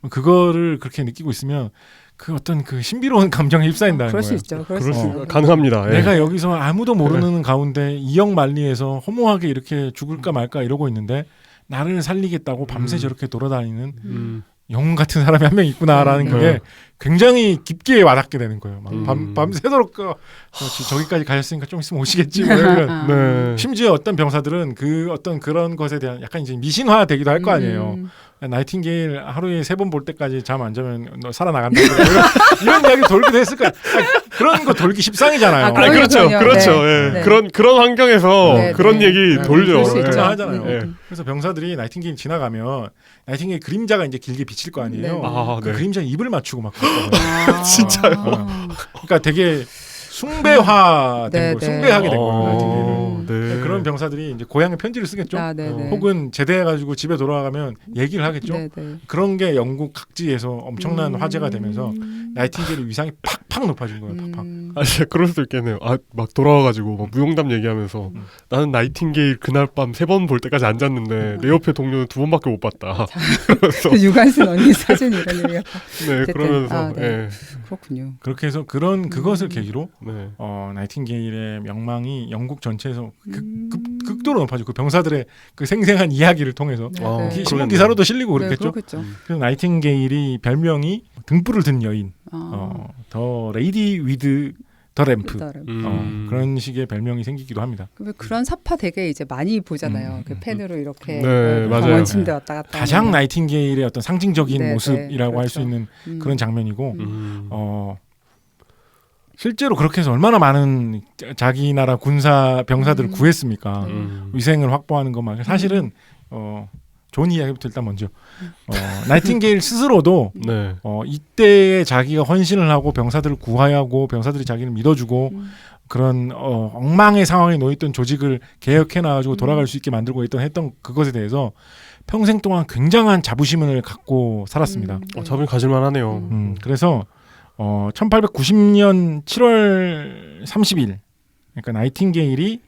그거를 그렇게 느끼고 있으면 그 어떤 그 신비로운 감정에 휩싸인다는 그럴 거예요. 수 있죠. 그럴 수 있죠. 가능합니다. 예. 내가 여기서 아무도 모르는 가운데 이역만리에서 허무하게 이렇게 죽을까 말까 이러고 있는데 나를 살리겠다고 밤새 저렇게 돌아다니는 영웅 같은 사람이 한 명 있구나라는 그게 굉장히 깊게 와닿게 되는 거예요. 막 밤새도록 저기까지 가셨으니까 좀 있으면 오시겠지. 뭐 이러면 네. 심지어 어떤 병사들은 그 어떤 그런 것에 대한 약간 이제 미신화되기도 할 거 아니에요. 나이팅게일 하루에 3번 볼 때까지 잠 안 자면 너 살아나간다. 이런 이야기 돌기도 했을 거야. 그런 거 돌기 십상이잖아요. 아, 그렇죠, 그럼요. 그렇죠. 네. 예. 네. 그런 환경에서 네, 그런 네. 얘기 네, 돌죠. 그럴 수 예. 있죠. 하잖아요. 예. 그래서 병사들이 나이팅게일 지나가면 나이팅게일 그림자가 이제 길게 비칠 거 아니에요. 네. 아, 그 네. 그림자에 입을 맞추고 막 그랬거든요. 진짜요? 그러니까 되게 숭배화된 네, 거, 네. 숭배하게 된 거예요. 나이팅게일을. 네. 그런 병사들이 이제 고향에 편지를 쓰겠죠. 아, 네네. 혹은 제대해가지고 집에 돌아가면 얘기를 하겠죠. 네네. 그런 게 영국 각지에서 엄청난 화제가 되면서 나이팅게일의 위상이 팍팍 높아진 거예요. 팍팍. 아 진짜 그럴 수도 있겠네요. 아 막 돌아와가지고 막 무용담 얘기하면서 나는 나이팅게일 그날 밤 3번 볼 때까지 안 잤는데 내 옆에 동료는 2번밖에 못 봤다. 그래서 그 유관순 언니 사진 이런 얘기가 네 어쨌든, 그러면서 아, 네. 예. 그렇군요. 그렇게 해서 그것을 계기로 네. 나이팅게일의 명망이 영국 전체에서 극도로 높아지고 그 병사들의 그 생생한 이야기를 통해서 네, 아, 네. 신문 그러겠네요. 기사로도 실리고 네, 그렇겠죠. 그렇겠죠. 그래서 나이팅게일이 별명이 등불을 든 여인, 더 레이디 위드 더 램프. 그런 식의 별명이 생기기도 합니다. 그런 사파 되게 이제 많이 보잖아요. 그 펜으로 이렇게 네, 맞아요. 병원 침대 왔다 갔다. 가장 하는. 나이팅게일의 어떤 상징적인 네, 모습이라고 네, 할 수 그렇죠. 있는 그런 장면이고 음. 실제로 그렇게 해서 얼마나 많은 자기 나라 군사 병사들을 구했습니까? 위생을 확보하는 것만 사실은 좋은 이야기부터 일단 먼저 나이팅게일 스스로도 네. 이때에 자기가 헌신을 하고 병사들을 구하고 병사들이 자기를 믿어주고 그런 엉망의 상황에 놓여있던 조직을 개혁해 나가지고 돌아갈 수 있게 만들고 했던 그것에 대해서 평생 동안 굉장한 자부심을 갖고 살았습니다. 자부심 가질만하네요. 그래서 1890년 7월 30일 그러니까 나이팅게일이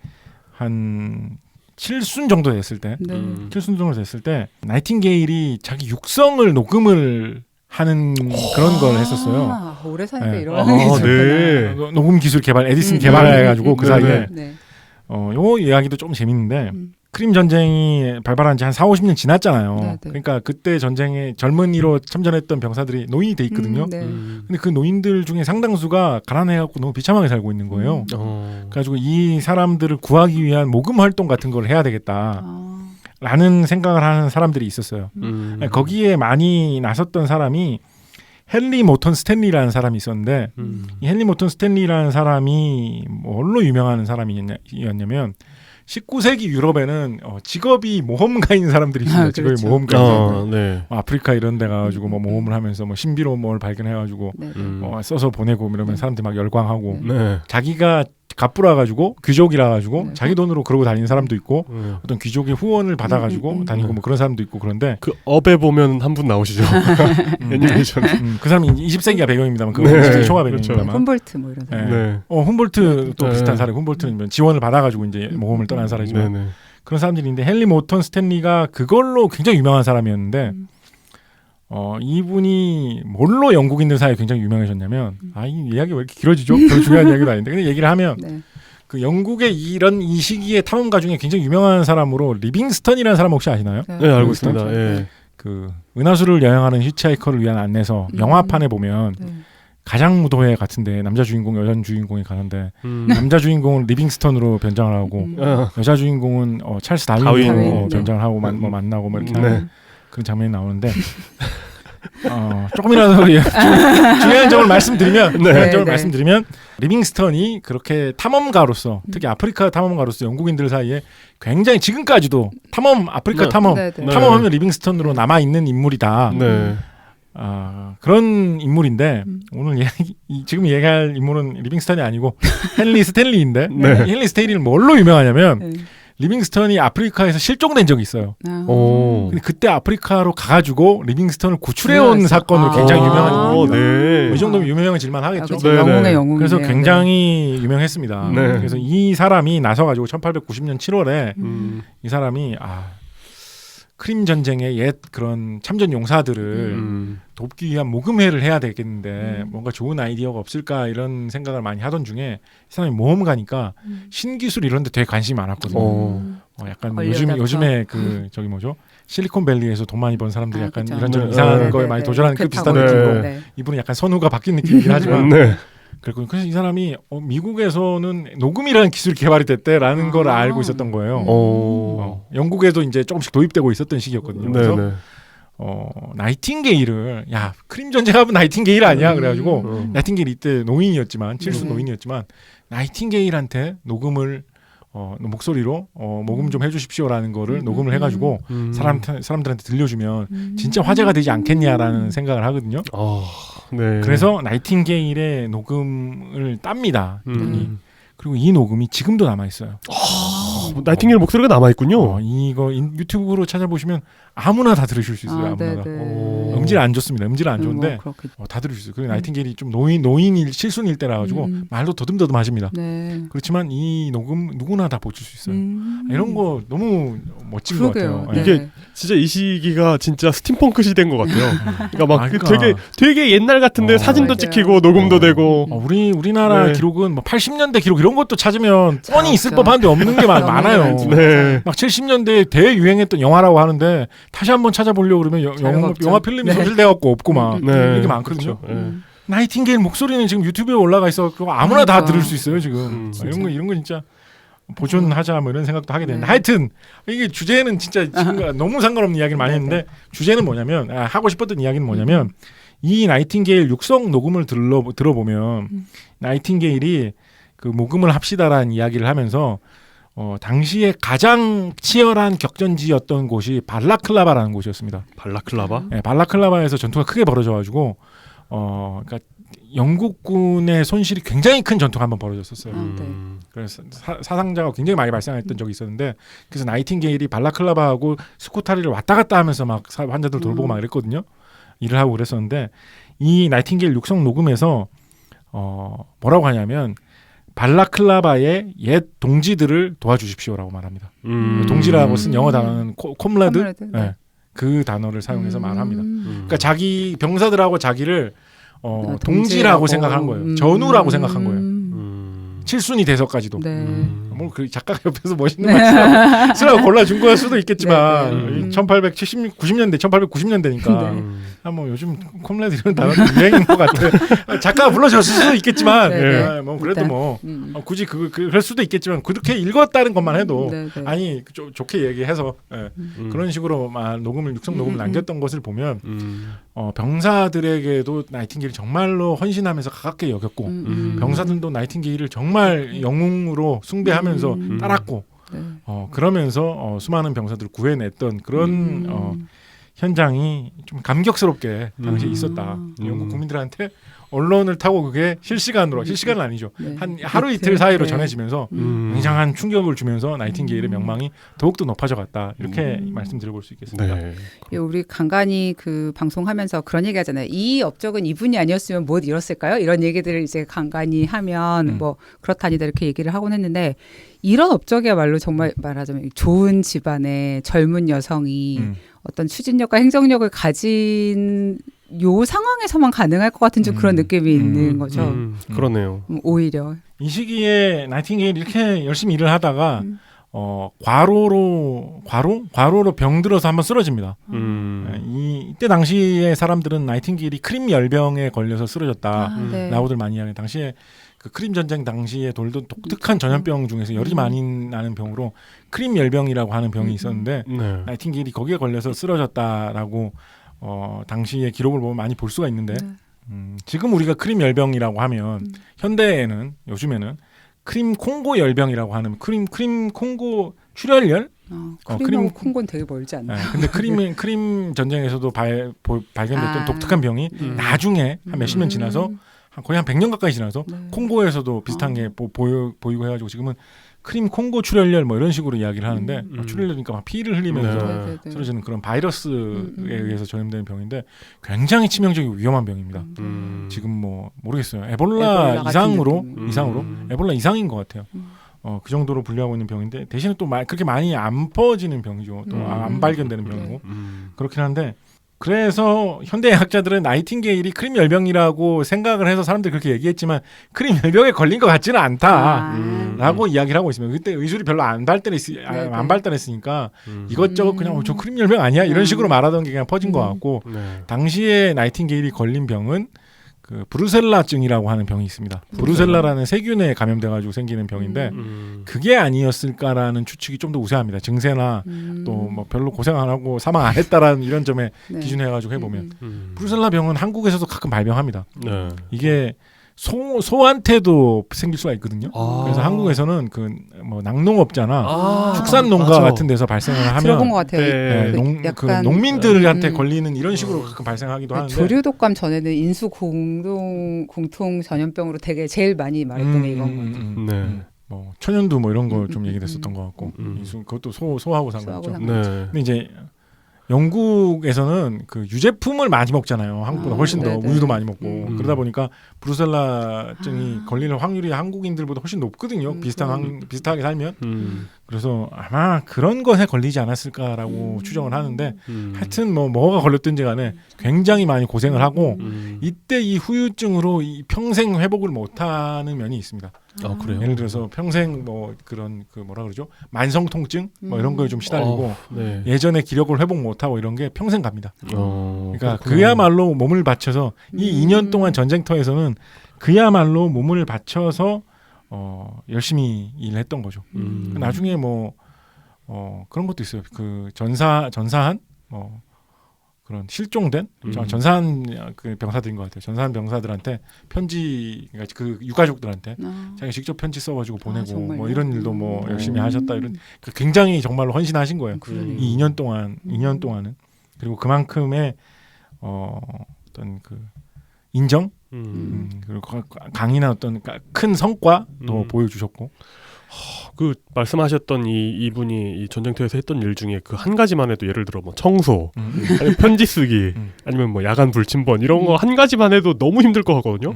한 7순 정도 됐을 때 네. 7순 정도 됐을 때 나이팅게일이 자기 육성을 녹음을 하는 그런 걸 했었어요. 오래 사니까 네. 이런 게 있었구나. 네. 녹음 기술 개발 에디슨 개발해가지고 그 사이에 네. 요 이야기도 좀 재밌는데 크림 전쟁이 발발한 지 한 40-50년 지났잖아요. 네, 네. 그러니까 그때 전쟁에 젊은이로 참전했던 병사들이 노인이 돼 있거든요. 네. 근데 그 노인들 중에 상당수가 가난해갖고 너무 비참하게 살고 있는 거예요. 그래가지고 이 사람들을 구하기 위한 모금 활동 같은 걸 해야 되겠다. 라는 생각을 하는 사람들이 있었어요. 거기에 많이 나섰던 사람이 헨리 모턴 스탠리라는 사람이 있었는데 이 헨리 모턴 스탠리라는 사람이 뭘로 유명한 사람이었냐면 19세기 유럽에는 직업이 모험가인 사람들이 있습니다. 직업이 그렇죠. 모험가인 네. 아프리카 이런 데 가가지고 뭐 모험을 하면서 뭐 신비로운 뭘 발견해가지고 네. 써서 보내고 이러면 사람들이 막 열광하고 네. 자기가 갑부라 가지고 귀족이라 가지고 네. 자기 돈으로 그러고 다니는 사람도 있고 어떤 귀족의 후원을 받아 가지고 다니고 뭐 그런 사람도 있고 그런데 그 업에 보면 한 분 나오시죠. 애니메이션. 그 사람이 20세기가 배경입니다만 그거 네. 20세기 초가 그렇죠. 배경입니다만 홈볼트 뭐 이런 사람. 네. 훔볼트도 네. 비슷한 사람. 훔볼트는 지원을 받아 가지고 이제 모험을 떠난 사람이지만 네네. 그런 사람들이 있는데 헨리 모턴 스탠리가 그걸로 굉장히 유명한 사람이었는데 이분이 뭘로 영국인들 사이에 굉장히 유명해졌냐면 이 이야기 왜 이렇게 길어지죠? 별로 중요한 이야기도 아닌데 근데 얘기를 하면 네. 그 영국의 이 시기의 탐험가 중에 굉장히 유명한 사람으로 리빙스턴이라는 사람 혹시 아시나요? 네, 알고 리빙스턴. 있습니다. 예. 그 은하수를 여행하는 히치하이커를 위한 안내서 영화판에 보면 네. 가장 무도회 같은데 남자 주인공 여자 주인공이 가는데 남자 주인공은 리빙스턴으로 변장을 하고 여자 주인공은 찰스 다윈으로 다윈. 변장을 하고 만나고 뭐 이렇게 네. 하는 그런 장면이 나오는데 조금이라도 중요한 점을 말씀드리면 중요한 점을 네. 말씀드리면 리빙스턴이 그렇게 탐험가로서 특히 아프리카 탐험가로서 영국인들 사이에 굉장히 지금까지도 아프리카 네. 탐험 네, 네. 탐험하면 리빙스턴으로 남아 있는 인물이다. 네. 그런 인물인데 오늘 지금 얘기할 인물은 리빙스턴이 아니고 헨리 스탠리인데 네. 헨리 스탠리는 뭘로 유명하냐면 네. 리빙스턴이 아프리카에서 실종된 적이 있어요. 오. 근데 그때 아프리카로 가가지고 리빙스턴을 구출해온 아. 사건으로 굉장히 유명한 인물입니다. 네. 이 정도면 유명해질만 하겠죠. 그렇죠. 네, 영웅의 네. 영웅이네요. 그래서 굉장히 유명했습니다. 네. 그래서 이 사람이 나서가지고 1890년 7월에 이 사람이 크림 전쟁의 옛 그런 참전 용사들을 돕기 위한 모금회를 해야 되겠는데 뭔가 좋은 아이디어가 없을까 이런 생각을 많이 하던 중에 이 사람이 모험가니까 신기술 이런 데 되게 관심이 많았거든요. 약간 요즘에 그 저기 뭐죠? 실리콘밸리에서 돈 많이 번 사람들이 약간 그렇죠. 이런저런 네. 이상한 네, 거에 네, 많이 네. 도전하는 그 비슷한 네. 느낌으로 네. 이분은 약간 선우가 바뀐 느낌이긴 하지만 네. 그래서 이 사람이 미국에서는 녹음이라는 기술이 개발이 됐대라는 걸 알고 있었던 거예요. 영국에도 이제 조금씩 도입되고 있었던 시기였거든요. 그래서 네네. 나이팅게일을 크림 전쟁하면 나이팅게일 아니야 그래가지고 나이팅게일 이때 노인이었지만 칠수 노인이었지만 나이팅게일한테 녹음을 목소리로 녹음 좀 해주십시오라는 거를 녹음을 해가지고 사람들한테 들려주면 진짜 화제가 되지 않겠냐라는 생각을 하거든요. 네. 그래서 나이팅게일의 녹음을 땁니다. 그리고 이 녹음이 지금도 남아 있어요. 나이팅게일 목소리가 남아 있군요. 이거 유튜브로 찾아보시면 아무나 다 들으실 수 있어요. 아무나 다. 음질 안 좋습니다. 음질 안 좋은데 다 들을 수 있어요. 그리고 나이팅게일이 좀 노인일 실순일 때라 가지고 말도 더듬더듬 하십니다. 네. 그렇지만 이 녹음 누구나 다 보실 수 있어요. 이런 거 너무 멋진 그러게요. 것 같아요. 네. 이게 진짜 이 시기가 진짜 스팀펑크 시대인 것 같아요. 그러니까 막 그러니까. 되게 옛날 같은데 사진도 맞아요. 찍히고 녹음도 되고. 우리나라 네. 기록은 뭐 80년대 기록 이런 것도 찾으면 뻔히 있을 그렇죠. 법한데 없는 게 많아요. 네. 막 70년대에 대유행했던 영화라고 하는데 다시 한번 찾아보려고 그러면 자료가 없죠. 영화 필름이 네. 소실돼갖고 없고 막 네. 이렇게 많거든요. 그렇죠. 네. 나이팅게일 목소리는 지금 유튜브에 올라가 있어. 그거 아무나 다 들을 수 있어요 지금. 이런 거 진짜 보존하자 뭐 이런 생각도 하게 되는데 하여튼 이게 주제는 진짜 지금 너무 상관없는 이야기를 많이 했는데 주제는 뭐냐면 하고 싶었던 이야기는 뭐냐면 이 나이팅게일 육성 녹음을 들어보면 나이팅게일이 그 모금을 합시다라는 이야기를 하면서 당시에 가장 치열한 격전지였던 곳이 발라클라바라는 곳이었습니다. 발라클라바? 네, 발라클라바에서 전투가 크게 벌어져가지고 그러니까 영국군의 손실이 굉장히 큰 전투가 한번 벌어졌었어요. 그래서 사상자가 굉장히 많이 발생했던 적이 있었는데 그래서 나이팅게일이 발라클라바하고 스코타리를 왔다 갔다 하면서 막 환자들 돌보고 막 이랬거든요. 일을 하고 그랬었는데 이 나이팅게일 육성 녹음에서 뭐라고 하냐면 발라클라바의 옛 동지들을 도와주십시오라고 말합니다. 동지라고 쓴 영어 단어는 콤라드? 네. 네. 그 단어를 사용해서 말합니다. 그러니까 자기 병사들하고 자기를 동지라고 생각한 거예요. 전우라고 생각한 거예요. 칠순이 돼서까지도. 네. 뭐 그 작가가 옆에서 멋있는 말 쓰라고 골라준 거일 수도 있겠지만 1890년대 1890년대니까 뭐 요즘 콤레드 이런 단어 유행인 것 같아. 작가가 불러줬을 수도 있겠지만 뭐 그래도 뭐 굳이 그럴 수도 있겠지만 그렇게 읽었다는 것만 해도 아니 좋게 얘기해서 그런 식으로 막 육성 녹음을 남겼던 것을 보면 병사들에게도 나이팅게일이 정말로 헌신하면서 가깝게 여겼고 병사들도 나이팅게일을 정말 영웅으로 숭배하면서 따랐고 그러면서 수많은 병사들을 구해냈던 그런 현장이 좀 감격스럽게 당시에 있었다. 영국 국민들한테 언론을 타고 그게 실시간은 아니죠. 한 하루 이틀 사이로 전해지면서 굉장한 충격을 주면서 나이팅게일의 명망이 더욱더 높아져 갔다. 이렇게 말씀드려볼 수 있겠습니다. 네. 우리 간간히 그 방송하면서 그런 얘기 하잖아요. 이 업적은 이분이 아니었으면 못 이뤘을까요? 이런 얘기들을 이제 간간히 하면 뭐 그렇다니다 이렇게 얘기를 하곤 했는데 이런 업적이야말로 정말 말하자면 좋은 집안의 젊은 여성이 어떤 추진력과 행정력을 가진 요 상황에서만 가능할 것 같은 좀 그런 느낌이 있는 거죠. 그러네요. 오히려 이 시기에 나이팅게일이 이렇게 열심히 일을 하다가 과로로 병들어서 한번 쓰러집니다. 이때 당시에 사람들은 나이팅게일이 크림 열병에 걸려서 쓰러졌다라고들 많이 이야기해요. 당시에 그 크림 전쟁 당시에 돌던 독특한 전염병 중에서 열이 많이 나는 병으로 크림 열병이라고 하는 병이 있었는데 나이팅게일이 거기에 걸려서 쓰러졌다라고 당시의 기록을 보면 많이 볼 수가 있는데 지금 우리가 크림 열병이라고 하면 현대에는 요즘에는 크림 콩고 열병이라고 하는 크림 콩고 출혈열? 크림하고 콩고는 되게 멀지 않나요? 근데 크림 전쟁에서도 발견됐던 독특한 병이 나중에 한 몇십 년 지나서 거의 한 100년 가까이 지나서 콩고에서도 비슷한 게 보이고 해가지고 지금은 크림 콩고 출혈열 뭐 이런 식으로 이야기를 하는데 출혈열이니까 막 피를 흘리면서 쓰러지는 그런 바이러스에 의해서 전염되는 병인데 굉장히 치명적이고 위험한 병입니다. 지금 뭐 모르겠어요. 에볼라 이상으로 에볼라 이상인 것 같아요. 그 정도로 분류하고 있는 병인데 대신에 또 그렇게 많이 안 퍼지는 병이죠. 또 안 발견되는 병이고 그렇긴 한데 그래서 현대 학자들은 나이팅게일이 크림 열병이라고 생각을 해서 사람들이 그렇게 얘기했지만 크림 열병에 걸린 것 같지는 않다라고 이야기를 하고 있습니다. 그때 의술이 별로 안 발달했으니까 이것저것 그냥 저 크림 열병 아니야? 이런 식으로 말하던 게 그냥 퍼진 것 같고 당시에 나이팅게일이 걸린 병은 그 브루셀라증이라고 하는 병이 있습니다. 브루셀라라는 세균에 감염돼가지고 생기는 병인데 그게 아니었을까라는 추측이 좀 더 우세합니다. 증세나 또 뭐 별로 고생 안 하고 사망 안 했다라는 이런 점에 기준해가지고 해보면 브루셀라 병은 한국에서도 가끔 발병합니다. 이게 소한테도 생길 수가 있거든요. 그래서 한국에서는 그 뭐 낙농업자나 축산농가 같은 데서 발생을 하면 들어본 것 같아요. 그 농민들한테 걸리는 이런 식으로 가끔 발생하기도 하는데 조류독감 전에는 인수 공통 전염병으로 되게 제일 많이 말했던 게 이건 것 같아요. 뭐 천연두 뭐 이런 거 좀 얘기됐었던 것 같고 그것도 소하고 상관없죠. 근데 이제 영국에서는 그 유제품을 많이 먹잖아요. 한국보다 훨씬 더 우유도 많이 먹고 그러다 보니까 브루셀라증이 걸리는 확률이 한국인들보다 훨씬 높거든요. 비슷하게 살면. 그래서 아마 그런 것에 걸리지 않았을까라고 추정을 하는데 하여튼 뭐가 걸렸든지 간에 굉장히 많이 고생을 하고 이때 이 후유증으로 평생 회복을 못하는 면이 있습니다. 그래요? 예를 들어서 평생 뭐 그런 그 뭐라 그러죠? 만성 통증 뭐 이런 거에 좀 시달리고 예전에 기력을 회복 못하고 이런 게 평생 갑니다. 그러니까 그야말로 몸을 바쳐서 이 2년 동안 전쟁터에서는 그야말로 몸을 바쳐서 열심히 일했던 거죠. 나중에 뭐 그런 것도 있어요. 그 전사한 뭐 그런 실종된 전사한 그 병사들인 것 같아요. 전사한 병사들한테 편지, 그러니까 그 유가족들한테 자기가 직접 편지 써가지고 보내고 뭐 이런 일도 뭐 열심히 하셨다 이런 굉장히 정말로 헌신하신 거예요. 이 2년 동안은 그리고 그만큼의 어떤 그 인정 그리고 강인한 어떤 큰 성과도 보여주셨고. 그 말씀하셨던 이분이 이 전쟁터에서 했던 일 중에 그 한 가지만 해도 예를 들어 뭐 청소, 아니면 편지 쓰기, 아니면 뭐 야간 불침번 이런 거 한 가지만 해도 너무 힘들 것 같거든요.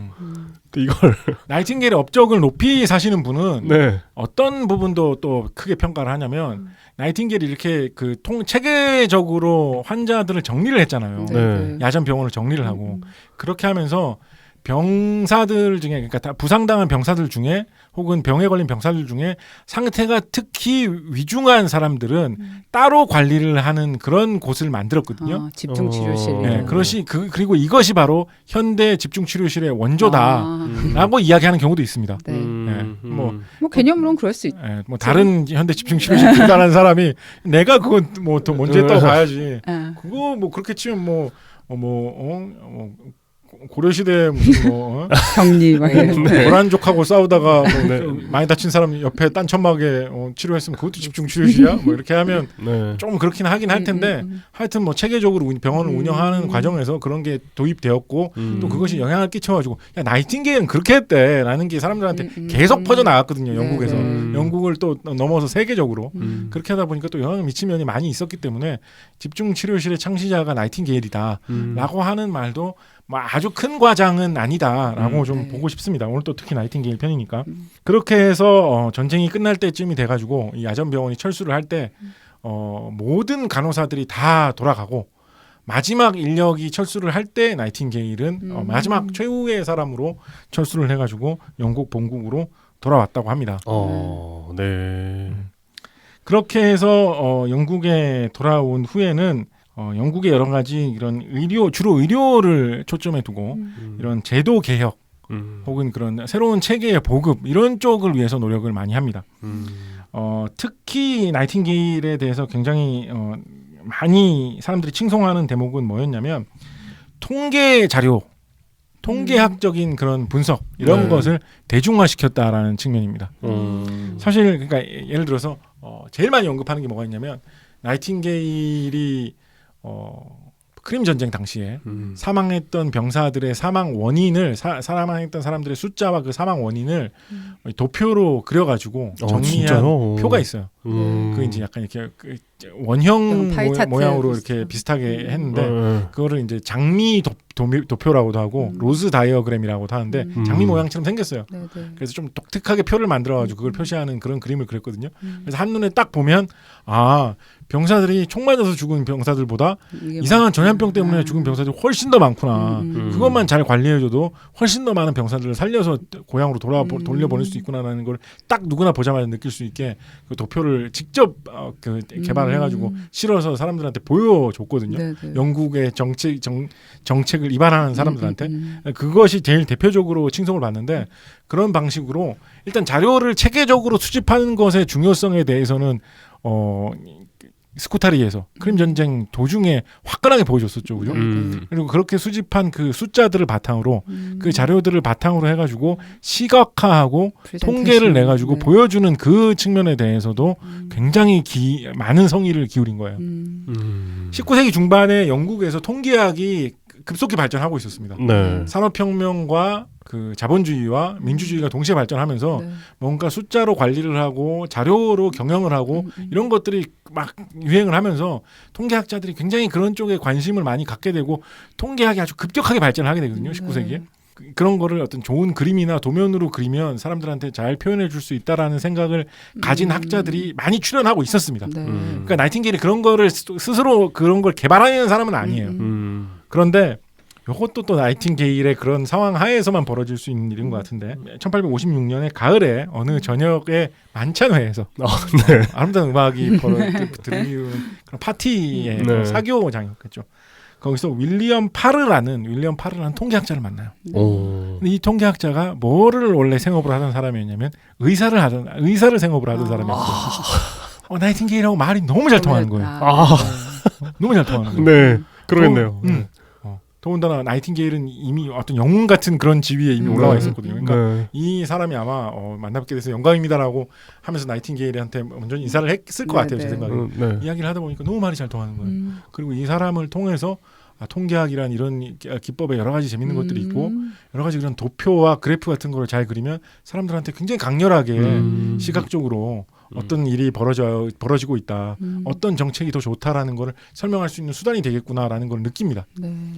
근데 이걸 나이팅게일의 업적을 높이 사시는 분은 어떤 부분도 또 크게 평가를 하냐면 나이팅게일이 이렇게 그 체계적으로 환자들을 정리를 했잖아요. 야전 병원을 정리를 하고 그렇게 하면서 병사들 중에 그러니까 다 부상당한 병사들 중에 혹은 병에 걸린 병사들 중에 상태가 특히 위중한 사람들은 따로 관리를 하는 그런 곳을 만들었거든요. 집중치료실. 네, 그리고 이것이 바로 현대 집중치료실의 원조다라고 이야기하는 경우도 있습니다. 네. 뭐 개념으로는 그럴 수 있죠. 뭐 다른 현대 집중치료실 들어가는 사람이 내가 그건 뭐 더 먼저 했다고 봐야지. 그거 뭐 그렇게 치면 고려시대 무슨 격리 막 고란족하고 싸우다가 많이 다친 사람 옆에 딴천막에 치료했으면 그것도 집중치료실이야? 뭐 이렇게 하면 좀 그렇긴 하긴 할 텐데 하여튼 뭐 체계적으로 병원을 운영하는 과정에서 그런 게 도입되었고 또 그것이 영향을 끼쳐가지고 야 나이팅게일은 그렇게 했대라는 게 사람들한테 계속 퍼져나갔거든요. 영국에서. 영국을 또 넘어서 세계적으로 그렇게 하다 보니까 또 영향을 미친 면이 많이 있었기 때문에 집중치료실의 창시자가 나이팅게일이다 라고 하는 말도 뭐 아주 큰 과장은 아니다라고 좀 보고 싶습니다. 오늘 또 특히 나이팅게일 편이니까. 그렇게 해서 전쟁이 끝날 때쯤이 돼가지고 이 야전병원이 철수를 할 때 모든 간호사들이 다 돌아가고 마지막 인력이 철수를 할 때 나이팅게일은 마지막 최후의 사람으로 철수를 해가지고 영국 본국으로 돌아왔다고 합니다. 네. 그렇게 해서 영국에 돌아온 후에는 영국의 여러 가지 이런 주로 의료를 초점에 두고 이런 제도 개혁 혹은 그런 새로운 체계의 보급 이런 쪽을 위해서 노력을 많이 합니다. 특히 나이팅게일에 대해서 굉장히 많이 사람들이 칭송하는 대목은 뭐였냐면 통계 자료, 통계학적인 그런 분석 이런 것을 대중화시켰다라는 측면입니다. 사실 그러니까 예를 들어서 제일 많이 언급하는 게 뭐가 있냐면 나이팅게일이 크림 전쟁 당시에 사망했던 병사들의 사망 원인을 사망했던 사람들의 숫자와 그 사망 원인을 도표로 그려가지고 정리한 진짜요? 표가 있어요. 그 이제 약간 이렇게 원형 모양으로 이렇게 비슷하게 했는데 그거를 이제 장미 도표라고도 하고 로즈 다이어그램이라고도 하는데 장미 모양처럼 생겼어요. 그래서 좀 독특하게 표를 만들어가지고 그걸 표시하는 그런 그림을 그렸거든요. 그래서 한눈에 딱 보면 병사들이 총 맞아서 죽은 병사들보다 이상한 전염병 때문에 죽은 병사들이 훨씬 더 많구나. 그것만 잘 관리해줘도 훨씬 더 많은 병사들을 살려서 고향으로 돌려보낼 수 있구나라는 걸 딱 누구나 보자마자 느낄 수 있게 그 도표를 직접 개발을 해가지고 실어서 사람들한테 보여줬거든요. 영국의 정책을 위반하는 사람들한테 그것이 제일 대표적으로 칭송을 받는데 그런 방식으로 일단 자료를 체계적으로 수집하는 것의 중요성에 대해서는 스쿠타리에서 크림 전쟁 도중에 화끈하게 보여줬었죠, 그죠? 그리고 그렇게 수집한 그 숫자들을 바탕으로 그 자료들을 바탕으로 해가지고 시각화하고 통계를 내가지고 보여주는 그 측면에 대해서도 굉장히 많은 성의를 기울인 거예요. 19세기 중반에 영국에서 통계학이 급속히 발전하고 있었습니다. 산업혁명과 그 자본주의와 민주주의가 동시에 발전하면서 뭔가 숫자로 관리를 하고 자료로 경영을 하고 이런 것들이 막 유행을 하면서 통계학자들이 굉장히 그런 쪽에 관심을 많이 갖게 되고 통계학이 아주 급격하게 발전을 하게 되거든요. 19세기에. 그런 거를 어떤 좋은 그림이나 도면으로 그리면 사람들한테 잘 표현해 줄 수 있다라는 생각을 가진 학자들이 많이 출연하고 있었습니다. 그러니까 나이팅게일이 그런 거를 스스로 그런 걸 개발하는 사람은 아니에요. 그런데 이것도 또 나이팅게일의 그런 상황 하에서만 벌어질 수 있는 일인 것 같은데 1856년에 가을에 어느 저녁에 만찬회에서 아름다운 음악이 들리는 그런 파티의 사교장이었겠죠. 거기서 윌리엄 파르라는 통계학자를 만나요. 근데 이 통계학자가 뭐를 원래 생업으로 하던 사람이었냐면 의사를 생업으로 하던 사람이었어요. 나이팅게일하고 말이 너무 잘 통하는 거예요. 너무 잘 통하는 거예요. 네, 그러겠네요. 더군다나 나이팅게일은 이미 어떤 영웅 같은 그런 지위에 이미 올라와 있었거든요. 그러니까 이 사람이 아마 만나뵙게 돼서 영광입니다라고 하면서 나이팅게일한테 먼저 인사를 했을 것 같아요. 제 생각에. 이야기를 하다 보니까 너무 말이 잘 통하는 거예요. 그리고 이 사람을 통해서 통계학이란 이런 기법에 여러 가지 재밌는 것들이 있고 여러 가지 그런 도표와 그래프 같은 거를 잘 그리면 사람들한테 굉장히 강렬하게 시각적으로 어떤 일이 벌어지고 있다. 어떤 정책이 더 좋다라는 걸 설명할 수 있는 수단이 되겠구나라는 걸 느낍니다.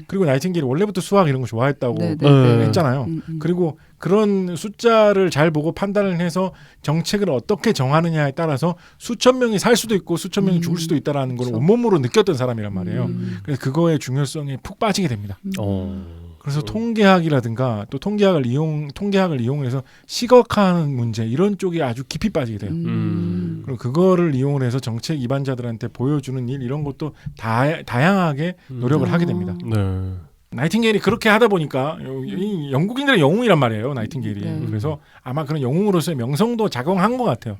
그리고 나이팅게일이 원래부터 수학 이런 거 좋아했다고 했잖아요. 그리고 그런 숫자를 잘 보고 판단을 해서 정책을 어떻게 정하느냐에 따라서 수천 명이 살 수도 있고 수천 명이 죽을 수도 있다라는 걸 온몸으로 느꼈던 사람이란 말이에요. 그래서 그거의 중요성에 푹 빠지게 됩니다. 그래서 통계학이라든가 또 통계학을 이용해서 시각화하는 문제 이런 쪽이 아주 깊이 빠지게 돼요. 그리고 그거를 이용을 해서 정책 입안자들한테 보여주는 일 이런 것도 다양하게 노력을 하게 됩니다. 네. 나이팅게일이 그렇게 하다 보니까 이 영국인들의 영웅이란 말이에요. 나이팅게일이. 네. 그래서 아마 그런 영웅으로서의 명성도 작용한 것 같아요.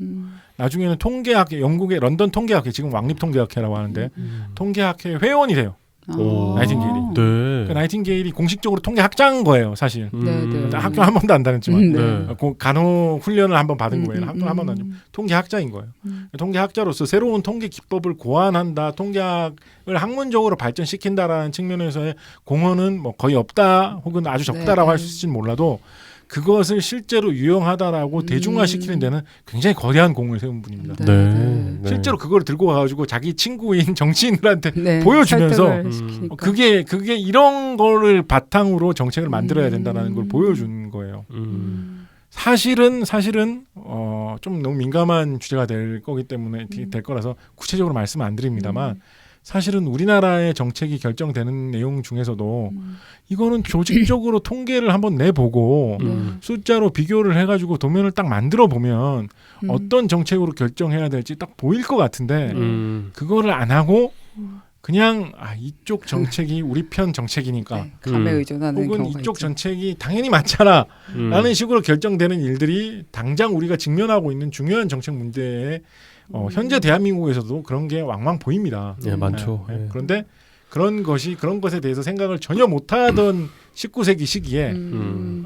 나중에는 통계학회, 영국의 런던 통계학회, 지금 왕립통계학회라고 하는데 통계학회 회원이 돼요. 오. 나이팅게일이. 네. 그러니까 나이팅게일이 공식적으로 통계학자인 거예요, 사실. 네. 학교 한 번도 안 다녔지만 네. 간호 훈련을 한번 받은 거예요. 학교 한 번도 아니고 통계학자인 거예요. 통계학자로서 새로운 통계 기법을 고안한다, 통계학을 학문적으로 발전시킨다라는 측면에서의 공헌은 뭐 거의 없다, 혹은 아주 적다라고 네. 할 수 있을지는 몰라도 그것을 실제로 유용하다라고 대중화시키는 데는 굉장히 거대한 공을 세운 분입니다. 네. 실제로 그걸 들고 가가지고 자기 친구인 정치인들한테 네. 보여주면서 설득을 시키니까. 그게 이런 거를 바탕으로 정책을 만들어야 된다라는 걸 보여준 거예요. 사실은 좀 너무 민감한 주제가 될 거기 때문에 될 거라서 구체적으로 말씀 안 드립니다만 사실은 우리나라의 정책이 결정되는 내용 중에서도 이거는 조직적으로 통계를 한번 내보고 숫자로 비교를 해가지고 도면을 딱 만들어 보면 어떤 정책으로 결정해야 될지 딱 보일 것 같은데 그거를 안 하고 그냥 이쪽 정책이 우리 편 정책이니까 네, 감에 의존하는 혹은 경우가 이쪽 있죠. 정책이 당연히 맞잖아 라는 식으로 결정되는 일들이 당장 우리가 직면하고 있는 중요한 정책 문제에 현재 대한민국에서도 그런 게 왕왕 보입니다. 네, 많죠. 네. 그런데 그런 것에 대해서 생각을 전혀 못하던 19세기 시기에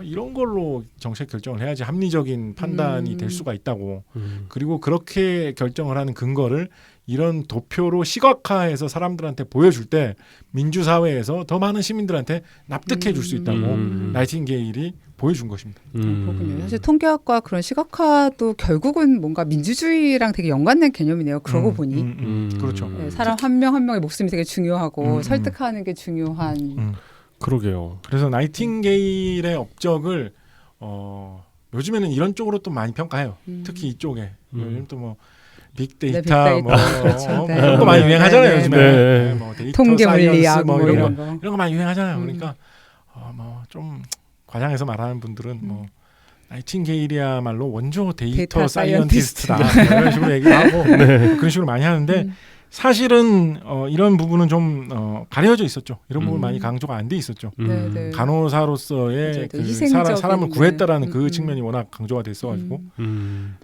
이런 걸로 정책 결정을 해야지 합리적인 판단이 될 수가 있다고. 그리고 그렇게 결정을 하는 근거를 이런 도표로 시각화해서 사람들한테 보여줄 때 민주사회에서 더 많은 시민들한테 납득해 줄 수 있다고 나이팅게일이 보여준 것입니다. 그렇군요. 사실 통계학과 그런 시각화도 결국은 뭔가 민주주의랑 되게 연관된 개념이네요. 그러고 보니. 그렇죠. 네, 사람 한 명 한 명의 목숨이 되게 중요하고 설득하는 게 중요한. 그러게요. 그래서 나이팅게일의 업적을 요즘에는 이런 쪽으로 또 많이 평가해요. 특히 이쪽에 요즘 또 뭐 빅데이터, 빅데이터. 뭐 그렇죠. 네. 이런 거 많이 유행하잖아요. 네, 요즘에 네. 뭐 데이터 통계 사이언스 물리학 뭐 뭐 이런 이런 거. 거 많이 유행하잖아요. 그러니까 뭐 좀 과장해서 말하는 분들은 뭐 나이팅게일이야말로 원조 데이터 사이언티스트다 뭐 이런 식으로 얘기를 하고 그런 식으로 많이 하는데 사실은 이런 부분은 좀 가려져 있었죠. 이런 부분 많이 강조가 안 돼 있었죠. 네. 간호사로서의 맞아요. 그 희생적인, 사람을 구했다라는 그 측면이 워낙 강조가 됐어가지고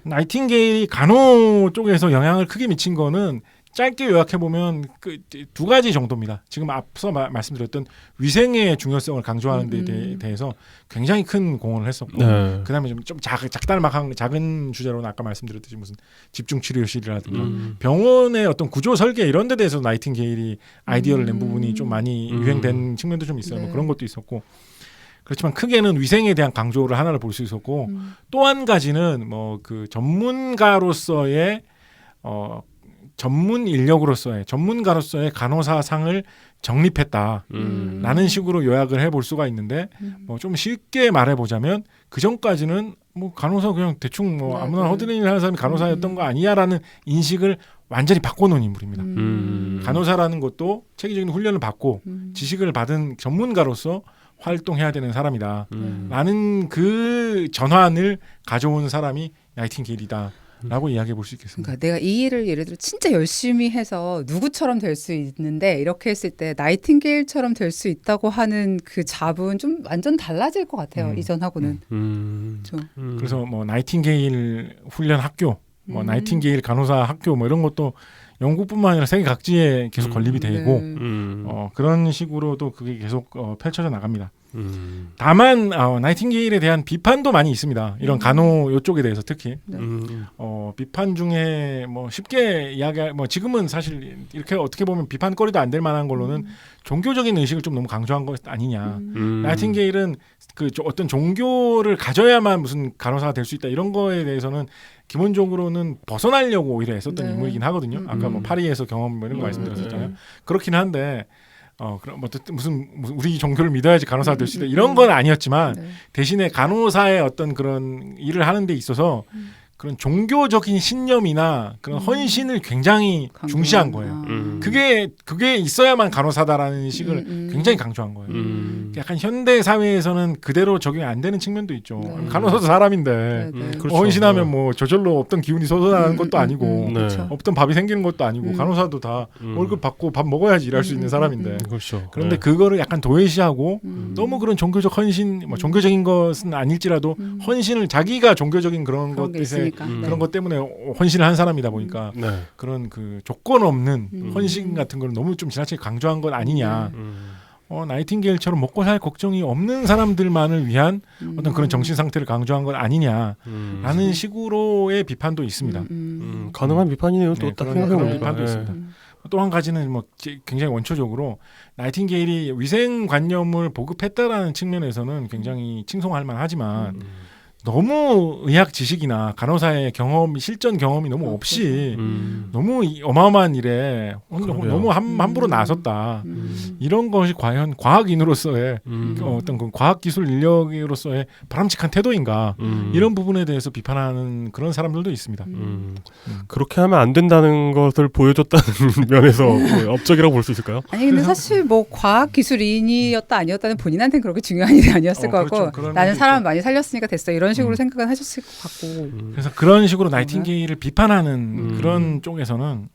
나이팅게일이 간호 쪽에서 영향을 크게 미친 거는 짧게 요약해 보면 그 두 가지 정도입니다. 지금 앞서 말씀드렸던 위생의 중요성을 강조하는 데 대해서 굉장히 큰 공헌을 했었고, 네. 그다음에 좀 작달막한 작은 주제로는 아까 말씀드렸듯이 무슨 집중치료실이라든가 병원의 어떤 구조 설계 이런 데 대해서 나이팅게일이 아이디어를 낸 부분이 좀 많이 유행된 측면도 좀 있어요. 네. 뭐 그런 것도 있었고. 그렇지만 크게는 위생에 대한 강조를 하나를 볼 수 있었고 또 한 가지는 뭐 그 전문가로서의 전문 인력으로서의 전문가로서의 간호사상을 정립했다라는 식으로 요약을 해볼 수가 있는데 뭐 좀 쉽게 말해보자면 그 전까지는 뭐 간호사 그냥 대충 뭐 아무나 허드렛일 하는 사람이 간호사였던 거 아니야라는 인식을 완전히 바꿔놓은 인물입니다. 간호사라는 것도 체계적인 훈련을 받고 지식을 받은 전문가로서 활동해야 되는 사람이다. 라는 그 전환을 가져온 사람이 나이팅게일이다. 라고 이야기해 볼 수 있겠습니다. 그러니까 내가 이 일을 예를 들어 진짜 열심히 해서 누구처럼 될 수 있는데 이렇게 했을 때 나이팅게일처럼 될 수 있다고 하는 그 잡은 좀 완전 달라질 것 같아요. 이전하고는. 그래서 뭐 나이팅게일 훈련 학교, 뭐 나이팅게일 간호사 학교 뭐 이런 것도 영국뿐만 아니라 세계 각지에 계속 건립이 되고 그런 식으로도 그게 계속 펼쳐져 나갑니다. 다만 나이팅게일에 대한 비판도 많이 있습니다. 이런 간호 요쪽에 대해서 특히 비판 중에 뭐 쉽게 이야기할 뭐 지금은 사실 이렇게 어떻게 보면 비판거리도 안 될 만한 걸로는 종교적인 의식을 좀 너무 강조한 것 아니냐. 나이팅게일은 그 어떤 종교를 가져야만 무슨 간호사가 될 수 있다 이런 거에 대해서는 기본적으로는 벗어나려고 오히려 했었던 인물이긴 하거든요. 아까 뭐 파리에서 경험 뭐 이런 거 말씀드렸었잖아요. 그렇긴 한데 그럼 무슨 우리 종교를 믿어야지 간호사가 될 수 있다 이런 건 아니었지만 대신에 간호사의 어떤 그런 일을 하는 데 있어서 그런 종교적인 신념이나 그런 헌신을 굉장히 중시한 거예요. 그게 있어야만 간호사다라는 식을 굉장히 강조한 거예요. 약간 현대 사회에서는 그대로 적용이 안 되는 측면도 있죠. 네. 간호사도 사람인데 그렇죠. 헌신하면 뭐 저절로 없던 기운이 솟아나는 것도 아니고 네. 그렇죠. 없던 밥이 생기는 것도 아니고 간호사도 다 월급 받고 밥 먹어야지 일할 수 있는 사람인데 그렇죠. 그런데 네. 그거를 약간 도외시하고 너무 그런 종교적 헌신, 뭐 종교적인 것은 아닐지라도 헌신을 자기가 종교적인 그런 그런 게 것에 있으니까. 그런 것 때문에 헌신을 한 사람이다 보니까 네. 그런 그 조건 없는 헌신 같은 걸 너무 좀 지나치게 강조한 건 아니냐. 나이팅게일처럼 먹고 살 걱정이 없는 사람들만을 위한 어떤 그런 정신 상태를 강조한 건 아니냐라는 식으로의 비판도 있습니다. 가능한 비판이네요. 또 네, 딱 그런 생각해보니까. 비판도 네. 있습니다. 또 한 가지는 뭐 굉장히 원초적으로 나이팅게일이 위생관념을 보급했다라는 측면에서는 굉장히 칭송할 만하지만 너무 의학 지식이나 간호사의 경험, 실전 경험이 너무 없이 너무 어마어마한 일에 너무 함부로 나섰다. 이런 것이 과연 과학인으로서의 어떤 그 과학기술 인력으로서의 바람직한 태도인가 이런 부분에 대해서 비판하는 그런 사람들도 있습니다. 그렇게 하면 안 된다는 것을 보여줬다는 면에서 뭐 업적이라고 볼 수 있을까요? 아니 근데 사실 뭐 과학 기술인이었다 아니었다는 본인한테는 그렇게 중요한 일이 아니었을 것 그렇죠. 같고 그런 나는 면도 사람 있죠. 많이 살렸으니까 됐어 이런 식으로 생각은 하셨을 것 같고 그래서 그런 식으로 나이팅게일을 비판하는 그런 쪽에서는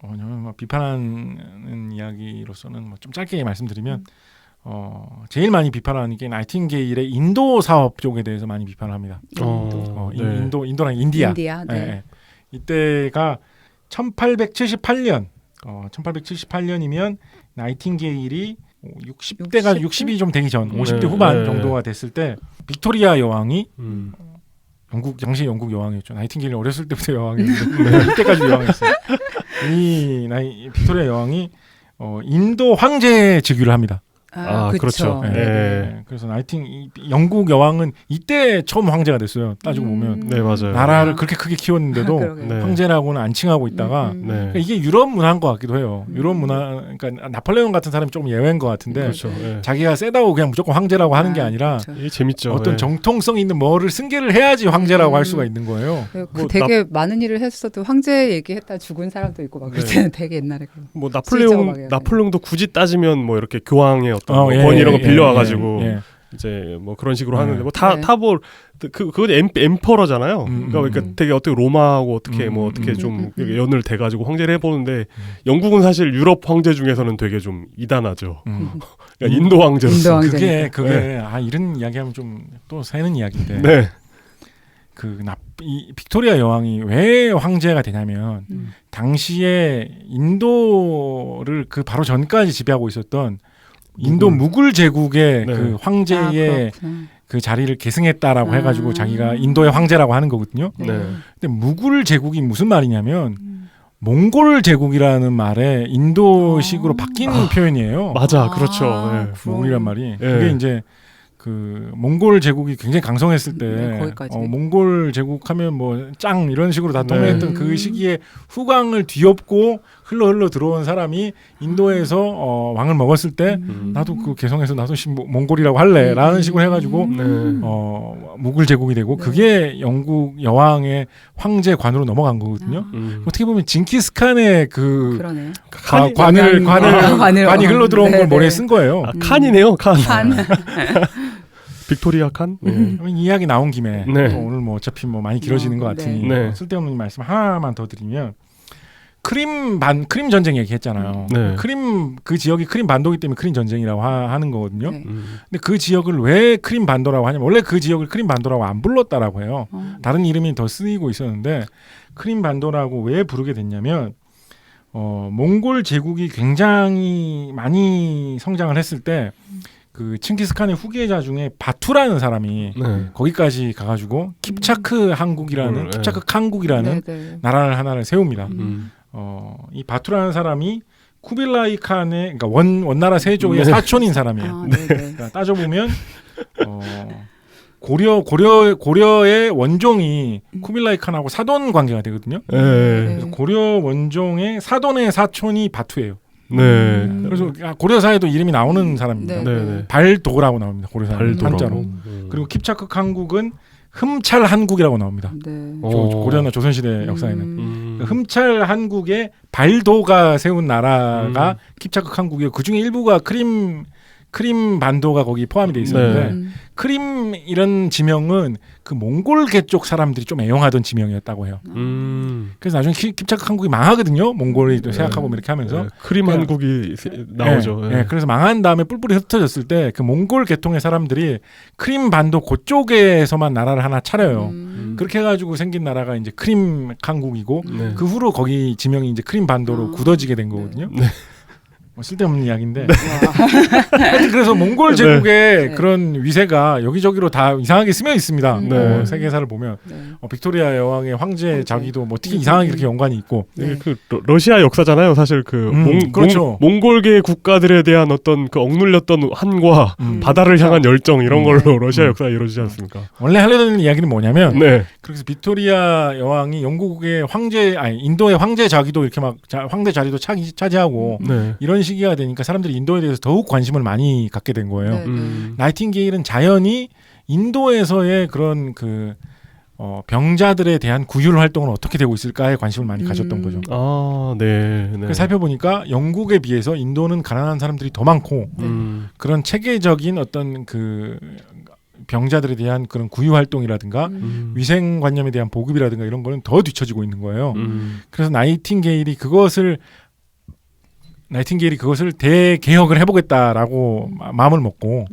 비판하는 이야기로서는 뭐 좀 짧게 말씀드리면 제일 많이 비판하는 게 나이팅게일의 인도 사업 쪽에 대해서 많이 비판을 합니다. 네. 인도랑 인디아. 네. 네. 이때가 1878년. 1878년이면 나이팅게일이 60대가 60이 좀 되기 전 50대 후반 정도가 됐을 때 빅토리아 여왕이 당시 영국 여왕이었죠. 나이팅게일이 어렸을 때부터 여왕이었는데 이때까지 여왕이었어요. 이 빅토리아 여왕이 인도 황제 즉위를 합니다. 그렇죠. 네. 그래서 영국 여왕은 이때 처음 황제가 됐어요. 따지고 보면 네, 맞아요. 나라를 그렇게 크게 키웠는데도 네. 황제라고는 안 칭하고 있다가 네. 그러니까 이게 유럽 문화인 것 같기도 해요. 유럽 문화, 그러니까 나폴레옹 같은 사람이 조금 예외인 것 같은데 그렇죠. 네. 자기가 세다고 그냥 무조건 황제라고 하는 게 아니라 그렇죠. 이게 재밌죠. 어떤 네. 정통성 있는 뭐를 승계를 해야지 황제라고 할 수가 있는 거예요. 그 되게 많은 일을 했어도 황제 얘기했다 죽은 사람도 있고 막 그럴 때는 되게 옛날에 뭐 실제로 막 나폴레옹도 굳이 따지면 뭐 이렇게 교황의 어떤 예, 권위 이런 거 예, 빌려와가지고 예. 이제 뭐 그런 식으로 하는데 뭐 네. 타볼 그거 엠퍼러잖아요. 그러니까 되게 어떻게 로마하고 어떻게 뭐 어떻게 좀 연을 대가지고 황제를 해보는데 영국은 사실 유럽 황제 중에서는 되게 좀 이단하죠. 그러니까 인도 황제로서. 황제니까. 그게 이런 이야기하면 좀 또 새는 이야기인데 네. 이 빅토리아 여왕이 왜 황제가 되냐면 당시에 인도를 그 바로 전까지 지배하고 있었던 인도 무굴 제국의 네. 그 황제의 그 자리를 계승했다라고 해가지고 자기가 인도의 황제라고 하는 거거든요. 네. 근데 무굴 제국이 무슨 말이냐면 몽골 제국이라는 말에 인도식으로 바뀐 표현이에요. 맞아, 그렇죠. 네. 무굴이란 말이 네. 그게 이제 그 몽골 제국이 굉장히 강성했을 때 거기까지. 몽골 제국하면 뭐 짱 이런 식으로 다 통했던 네. 그 시기에 후광을 뒤엎고 흘러 들어온 사람이 인도에서 왕을 먹었을 때 나도 그 개성에서 나도 몽골이라고 할래라는 식으로 해가지고 무굴 제국이 되고 그게 영국 여왕의 황제관으로 넘어간 거거든요. 어떻게 보면 징기스칸의 그 그러네요. 관이 흘러 들어온 걸 머리에 쓴 거예요. 칸이네요, 칸. 칸. 빅토리아 칸. 그러면 이 이야기 나온 김에 네. 오늘 뭐 어차피 뭐 많이 길어지는 것 같으니 네. 쓸데없는 말씀 하나만 더 드리면 크림 전쟁 얘기했잖아요. 네. 그 지역이 크림 반도기 때문에 크림 전쟁이라고 하는 거거든요. 네. 근데 그 지역을 왜 크림 반도라고 하냐면 원래 그 지역을 크림 반도라고 안 불렀다라고 해요. 다른 이름이 더 쓰이고 있었는데 크림 반도라고 왜 부르게 됐냐면 몽골 제국이 굉장히 많이 성장을 했을 때 그 칭기스칸의 후계자 중에 바투라는 사람이 네. 거기까지 가가지고 킵차크 칸국이라는 나라를 하나를 세웁니다. 이 바투라는 사람이 쿠빌라이 칸의 그러니까 원나라 세조의 사촌인 사람이에요. 그러니까 따져보면 고려의 원종이 쿠빌라이 칸하고 사돈 관계가 되거든요. 그래서 고려 원종의 사돈의 사촌이 바투예요. 네. 그래서 고려사에도 이름이 나오는 사람입니다. 네. 발도라고 나옵니다. 고려사에 발도라고. 한자로. 그리고 킵차크 칸국은 흠찰 한국이라고 나옵니다. 네. 고려나 조선시대 역사에는. 음. 흠찰 한국의 발도가 세운 나라가 킵차크 한국이고 그중에 일부가 크림 반도가 거기 포함이 돼 있었는데 네. 크림 이런 지명은 그 몽골계 쪽 사람들이 좀 애용하던 지명이었다고 해요. 그래서 나중에 킵차크 한국이 망하거든요. 몽골이 또 생각하고 이렇게 하면서 크림 그러니까- 한국이 나오죠. 네, 네, 그래서 망한 다음에 뿔뿔이 흩어졌을 때 그 몽골 계통의 사람들이 크림 반도 그쪽에서만 나라를 하나 차려요. 그렇게 해가지고 생긴 나라가 이제 크림 한국이고 네. 그 후로 거기 지명이 이제 크림 반도로 아. 굳어지게 된 거거든요. 네. 뭐 쓸데없는 이야기인데 하여튼 그래서 몽골 제국의 네. 그런 위세가 여기저기로 다 이상하게 스며 있습니다. 네. 세계사를 보면 네. 빅토리아 여왕의 황제 자기도 뭐 특히 이상하게 이렇게 연관이 있고 네. 그 러시아 역사잖아요. 사실 그 그렇죠. 몽골계 국가들에 대한 어떤 그 억눌렸던 한과 바다를 향한 열정 이런 걸로 러시아 역사가 이루어지지 않습니까? 원래 하려는 이야기는 뭐냐면 네. 그래서 빅토리아 여왕이 영국의 인도의 황제 자기도 이렇게 막 황제 자리도 차지하고 네. 이런 시기가 되니까 사람들이 인도에 대해서 더욱 관심을 많이 갖게 된 거예요. 네. 나이팅게일은 자연히 인도에서의 그런 병자들에 대한 구휼 활동은 어떻게 되고 있을까에 관심을 많이 가졌던 거죠. 아, 네. 네. 그래서 살펴보니까 영국에 비해서 인도는 가난한 사람들이 더 많고 그런 체계적인 어떤 그 병자들에 대한 그런 구휼 활동이라든가 위생관념에 대한 보급이라든가 이런 거는 더 뒤처지고 있는 거예요. 그래서 나이팅게일이 그것을 대개혁을 해보겠다라고 마음을 먹고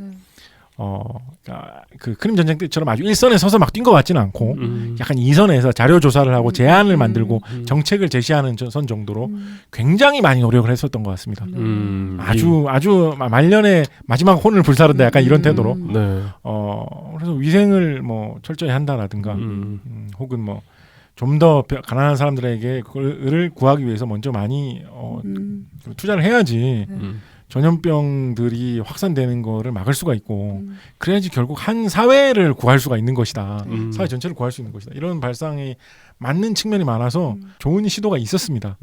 그러니까 그 크림 전쟁 때처럼 아주 일선에 서서 막 뛴 것 같지는 않고 약간 이선에서 자료 조사를 하고 제안을 만들고 정책을 제시하는 선 정도로 굉장히 많이 노력을 했었던 것 같습니다. 아주 말년에 마지막 혼을 불사른다 약간 이런 태도로 네. 그래서 위생을 뭐 철저히 한다라든가 혹은 뭐 좀 더 가난한 사람들에게 그걸 구하기 위해서 먼저 많이 투자를 해야지 전염병들이 확산되는 거를 막을 수가 있고 그래야지 결국 한 사회를 구할 수가 있는 것이다. 사회 전체를 구할 수 있는 것이다. 이런 발상이 맞는 측면이 많아서 좋은 시도가 있었습니다.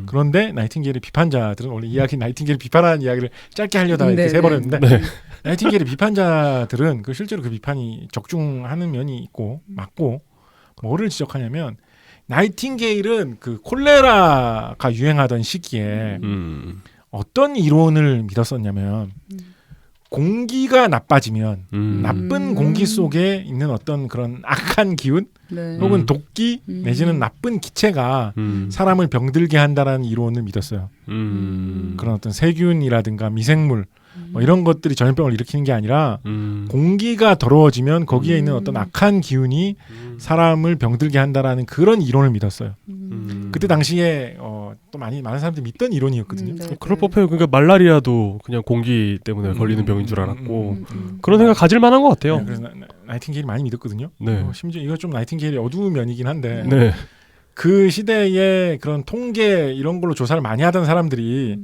그런데 나이팅게일의 비판자들은 원래 나이팅게일 비판하는 이야기를 짧게 하려다가 이렇게 세버렸는데 나이팅게일의 비판자들은 실제로 그 비판이 적중하는 면이 있고 맞고 뭐를 지적하냐면 나이팅게일은 그 콜레라가 유행하던 시기에 어떤 이론을 믿었었냐면 공기가 나빠지면 나쁜 공기 속에 있는 어떤 그런 악한 기운 네. 혹은 독기 내지는 나쁜 기체가 사람을 병들게 한다라는 이론을 믿었어요. 그런 어떤 세균이라든가 미생물 뭐 이런 것들이 전염병을 일으키는 게 아니라 공기가 더러워지면 거기에 있는 어떤 악한 기운이 사람을 병들게 한다라는 그런 이론을 믿었어요. 그때 당시에 또 많은 사람들이 믿던 이론이었거든요. 그럴 법해요. 그러니까 말라리아도 그냥 공기 때문에 걸리는 병인 줄 알았고 그런 생각 가질 만한 것 같아요. 네, 그래서 나이팅게일이 많이 믿었거든요. 네. 심지어 이거 좀 나이팅게일이 어두운 면이긴 한데 네. 그 시대에 그런 통계 이런 걸로 조사를 많이 하던 사람들이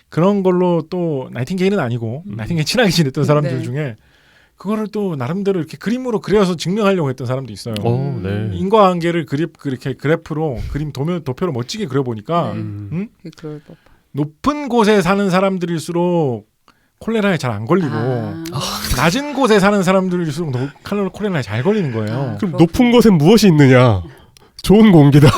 그런 걸로 또 나이팅게일은 아니고 나이팅게일 친하게 지냈던 사람들 네. 중에 그거를 또 나름대로 이렇게 그림으로 그려서 증명하려고 했던 사람도 있어요. 네. 인과관계를 그렇게 그래프로 도표로 멋지게 그려보니까 그럴 법. 높은 곳에 사는 사람들일수록 콜레라에 잘 안 걸리고 낮은 곳에 사는 사람들일수록 콜레라에 잘 걸리는 거예요. 그럼 높은 곳엔 무엇이 있느냐? 좋은 공기다.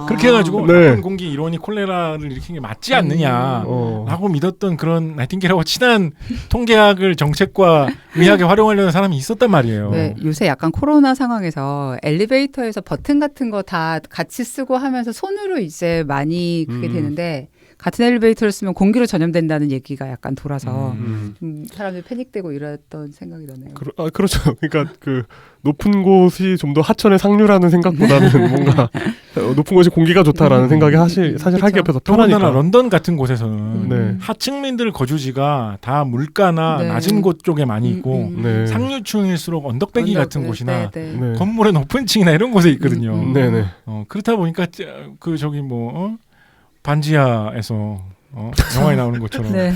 그렇게 해가지고 네. 나쁜 공기 이론이 콜레라를 일으키는 게 맞지 않느냐라고 믿었던 그런 나이팅게일하고 친한 통계학을 정책과 의학에 활용하려는 사람이 있었단 말이에요. 네, 요새 약간 코로나 상황에서 엘리베이터에서 버튼 같은 거 다 같이 쓰고 하면서 손으로 이제 많이 그게 되는데 같은 엘리베이터를 쓰면 공기로 전염된다는 얘기가 약간 돌아서 사람들이 패닉되고 이랬던 생각이 나네요. 그렇죠. 그러니까 그 높은 곳이 좀 더 하천의 상류라는 생각보다는 뭔가 높은 곳이 공기가 좋다라는 생각이 사실 하기 옆에서 편하니까. 더군다나 런던 같은 곳에서는 네. 하층민들 거주지가 다 물가나 네. 낮은 곳 쪽에 많이 있고 네. 상류층일수록 언덕배기 같은 곳이나 네. 건물의 높은 층이나 이런 곳에 있거든요. 네네. 그렇다 보니까 그 저기 뭐 반지하에서 영화에 나오는 것처럼 네.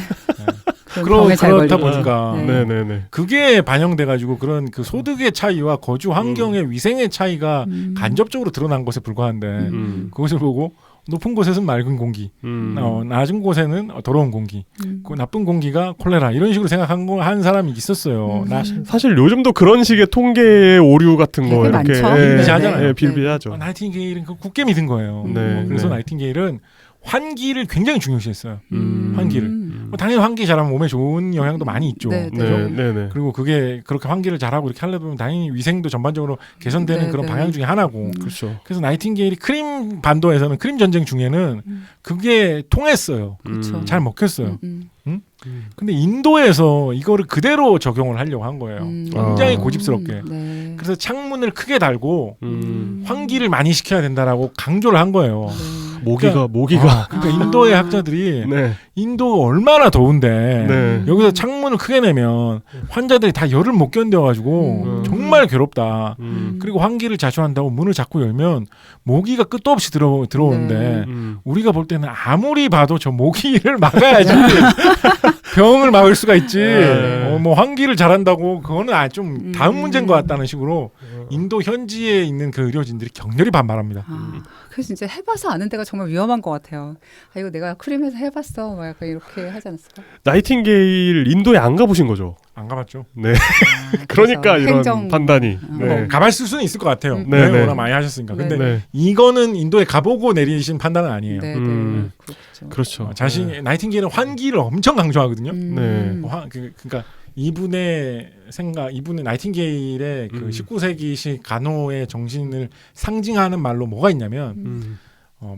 그렇다 보니까 네네네. 그게 반영돼가지고 그런 그 소득의 차이와 거주 환경의 위생의 차이가 간접적으로 드러난 것에 불과한데 그것을 보고 높은 곳에서는 맑은 공기, 낮은 곳에는 더러운 공기, 그 나쁜 공기가 콜레라 이런 식으로 한 사람이 있었어요. 사실 요즘도 그런 식의 통계 오류 같은 거 되게 이렇게 많죠. 비일비재하잖아요. 비일비재하죠. 나이팅게일은 그 굳게 믿은 거예요. 그래서 나이팅게일은 환기를 굉장히 중요시했어요. 환기를. 당연히 환기 잘하면 몸에 좋은 영향도 많이 있죠. 네, 네. 그리고 그게 그렇게 환기를 잘하고 이렇게 하려면 당연히 위생도 전반적으로 개선되는 네, 그런 네. 방향 중에 하나고. 그렇죠. 그래서 나이팅게일이 크림 반도에서는 크림 전쟁 중에는 그게 통했어요. 그렇죠. 잘 먹혔어요. 근데 인도에서 이거를 그대로 적용을 하려고 한 거예요. 굉장히 고집스럽게. 네. 그래서 창문을 크게 달고 환기를 많이 시켜야 된다라고 강조를 한 거예요. 모기가 그러니까 인도의 학자들이 네. 인도가 얼마나 더운데 네. 여기서 창문을 크게 내면 환자들이 다 열을 못 견뎌가지고 정말 괴롭다. 그리고 환기를 자주 한다고 문을 자꾸 열면 모기가 끝도 없이 들어오는데 우리가 볼 때는 아무리 봐도 저 모기를 막아야지 병을 막을 수가 있지. 뭐 환기를 잘한다고 그거는 좀 다음 문제인 것 같다는 식으로 인도 현지에 있는 그 의료진들이 격렬히 반발합니다. 그래서 진짜 해봐서 아는 데가 정말 위험한 것 같아요. 이거 내가 크림에서 해봤어. 막 약간 이렇게 하지 않았을까? 나이팅게일 인도에 안 가보신 거죠? 안 가봤죠. 네. 그러니까 이런 판단이. 뭐 가봤을 수는 있을 것 같아요. 네, 여행을 네. 워낙 많이 하셨으니까. 근데 네. 이거는 인도에 가보고 내리신 판단은 아니에요. 네, 그렇죠. 그렇죠. 나이팅게일은 환기를 엄청 강조하거든요. 네. 그러니까 이분의 나이팅게일의 그 19세기식 간호의 정신을 상징하는 말로 뭐가 있냐면